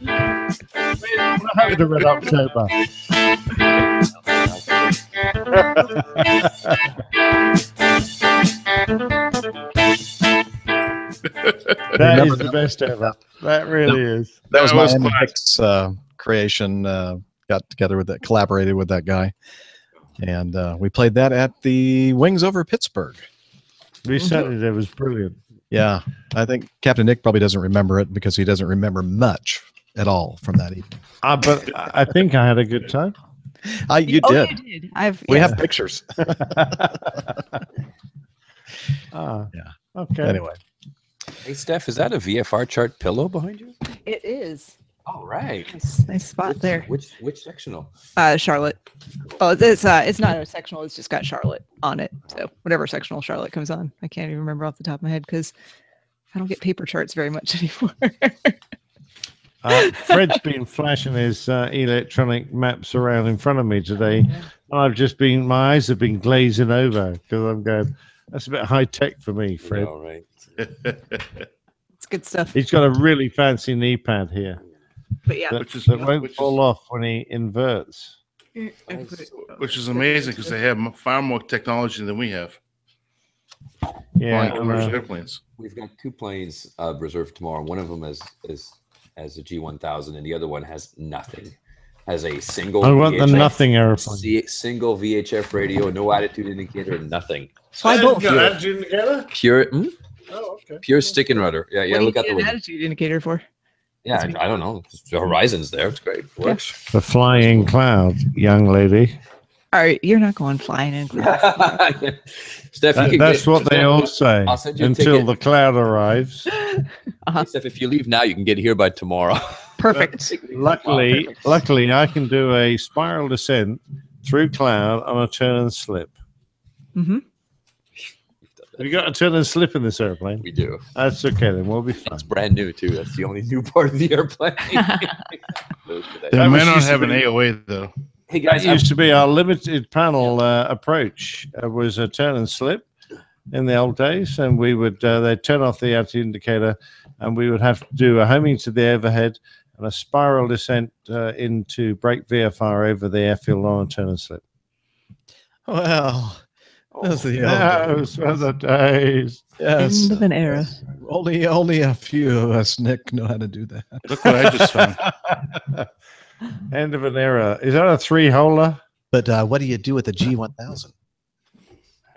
What happened to Red October? That is the best ever. That really is. That was my Hicks creation. Got together with that, collaborated with that guy, and we played that at the Wings over Pittsburgh. We certainly did. It was brilliant. Yeah, I think Captain Nick probably doesn't remember it because he doesn't remember much at all from that evening. But I think I had a good time. You Oh, did. you did. We have pictures. Yeah. Okay. Anyway. Hey, Steph, is that a VFR chart pillow behind you? It is. All right. Nice spot there. Which sectional? Charlotte. Oh, it's not a sectional. It's just got Charlotte on it. So whatever sectional Charlotte comes on, I can't even remember off the top of my head because I don't get paper charts very much anymore. Fred's been flashing his electronic maps around in front of me today. And my eyes have been glazing over because I'm going, that's a bit high tech for me, Fred. All right. It's good stuff. He's got a really fancy knee pad here. But yeah, that won't fall off when he inverts. Which is amazing because they have far more technology than we have. Yeah, commercial airplanes. We've got 2 planes reserved tomorrow. One of them is a G1000, and the other one has nothing. Has a single. I want the nothing airplane. Single VHF radio, no attitude indicator, nothing. Attitude indicator? Pure. Oh, okay. Pure stick and rudder. Yeah, what do look you out the need an window. attitude indicator for? Yeah, I don't know. The horizon's there. It's great. It works. The flying cloud, young lady. All right, you're not going flying in. Steph, that's what they all say I'll send you a until ticket. the cloud arrives. Hey, Steph, if you leave now, you can get here by tomorrow. Perfect. Luckily, I can do a spiral descent through cloud on a turn and slip. Mm-hmm. Have you got a turn and slip in this airplane? We do. That's okay, then we'll be fine. It's brand new too. That's the only new part of the airplane. They may not have an AOA though. Hey guys, that used to be our limited panel approach. Was a turn and slip in the old days, and we would they'd turn off the attitude indicator, and we would have to do a homing to the overhead and a spiral descent into break VFR over the airfield on a turn and slip. Well, those are the those were the days. Yes. End of an era. Only a few of us, Nick, know how to do that. Look what I just found. End of an era. Is that a 3-holer? But what do you do with the G1000?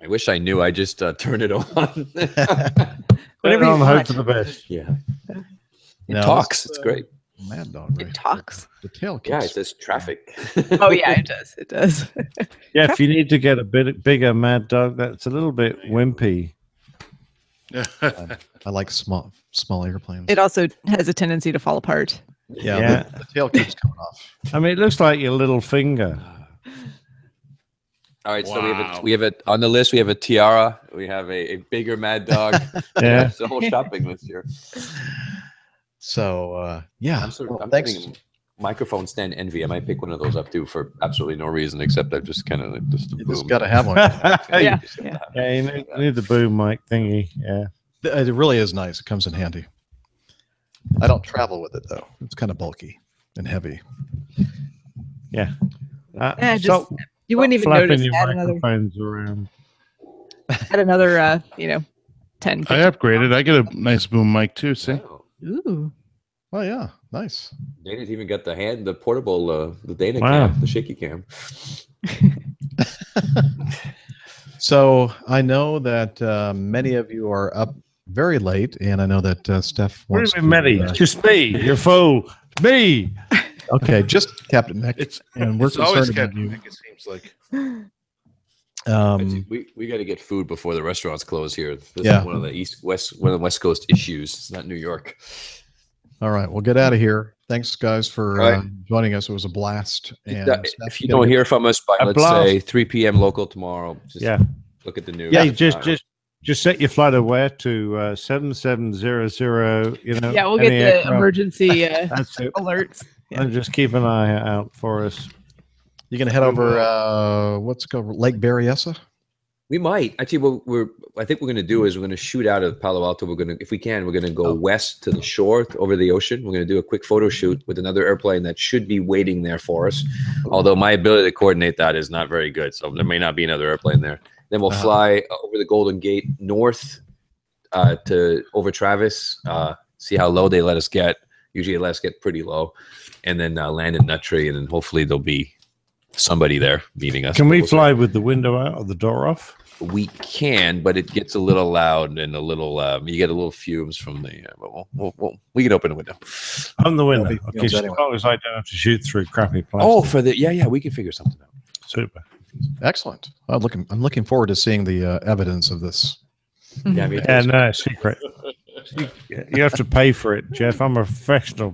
I wish I knew. I just turn it on. Whatever you hope for the best. Yeah. It No, talks. It's great. Mad Dog. It talks. The tail keeps. Yeah, it says traffic. Oh yeah, it does. It does. Yeah, if you need to get a bit bigger Mad Dog, that's a little bit wimpy. I like small airplanes. It also has a tendency to fall apart. Yeah. The tail keeps coming off. I mean, it looks like your little finger. All right, so we have a on the list. We have a tiara. We have a bigger Mad Dog. Yeah. It's the whole shopping list here. So yeah, I'm thinking microphone stand envy. I might pick one of those up too for absolutely no reason except I've just kind of just got to have one. Yeah, you need the boom mic thingy. Yeah, it really is nice. It comes in handy. I don't travel with it though. It's kind of bulky and heavy. Yeah. Yeah, just you wouldn't even flapping notice. your Add another, microphones around. 10. I upgraded. I get a nice boom mic too. See? Ooh. Oh yeah, nice. Dana's even got the portable, the Dana Wow. cam, the shaky cam. So I know that many of you are up very late, and I know that Steph What wants do you mean, many? Just me. You're fool. Me. Okay, just Captain Nick. And we're It's always concerned about Captain you. Nick, it seems like. We got to get food before the restaurants close here. This Yeah. is one of the West Coast issues. It's not New York. All right, we'll get out of here. Thanks, guys, for All right. joining us. It was a blast. And If you don't hear from us by, A let's blast. say, 3 p.m. local tomorrow, just Yeah. look at the news. Yeah, just set your flight aware to 7700. You know. Yeah, we'll any get the aircraft. emergency That's it. alerts. Yeah. And just keep an eye out for us. You're gonna head over what's it called, Lake Berryessa? We might actually. What I think we're going to do is we're going to shoot out of Palo Alto. We're going to, if we can, we're going to go west to the shore over the ocean. We're going to do a quick photo shoot with another airplane that should be waiting there for us. Although my ability to coordinate that is not very good, so there may not be another airplane there. Then we'll fly over the Golden Gate north to over Travis. See how low they let us get. Usually, they let us get pretty low, and then land in Nut Tree, and then hopefully there'll be somebody there meeting us. Can we We'll see. fly with the window out or the door off? We can, but it gets a little loud and a little. You get a little fumes from the. But we can open the window. On the window. There'll be Okay, fumes so anyway. as long as I don't have to shoot through crappy plastic. Oh, for the yeah, we can figure something out. Super. Excellent. I'm looking forward to seeing the evidence of this. Yeah, me too. Yeah, no, secret. You have to pay for it, Jeff. I'm a professional.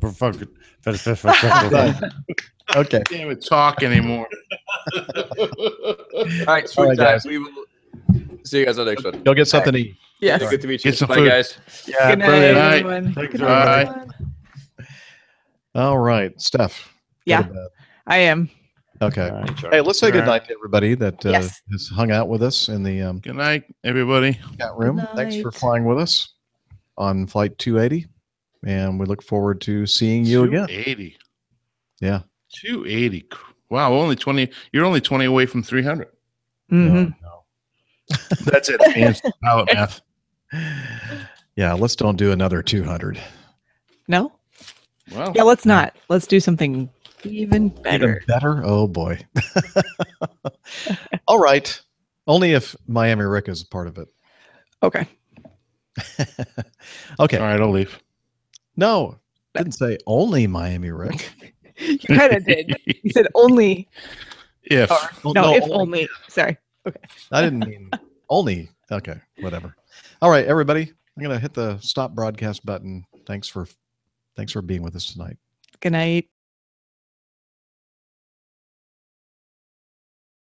Okay. Can't even talk anymore. All right, sweet All right, guys. We will see you guys on the next one. Go get something to eat. Yes. Good to meet you. Get some Bye, food. guys. Yeah, Good night, brilliant. everyone. Thanks, Good everybody. night. All right, Steph. Yeah. go to bed. I am. Okay. All right, Hey, let's say good night to everybody that Yes. has hung out with us in the Good night, everybody. chat room. Good Thanks for night. flying with us on flight 280, and we look forward to seeing you again. 280. Yeah. 280. Wow, only 20. You're only 20 away from 300. Mhm. That's advanced pilot math. Yeah, let's don't do another 200. No? Well, Yeah, let's not. Let's do something even better. Even better? Oh boy. All right. Only if Miami Rick is part of it. Okay. Okay. all right, I'll leave. No, didn't say only Miami Rick. You kind of did. You said only. If. Or, no, if only. Sorry. Okay. I didn't mean only. Okay, whatever. All right, everybody. I'm gonna hit the stop broadcast button. Thanks for being with us tonight. Good night.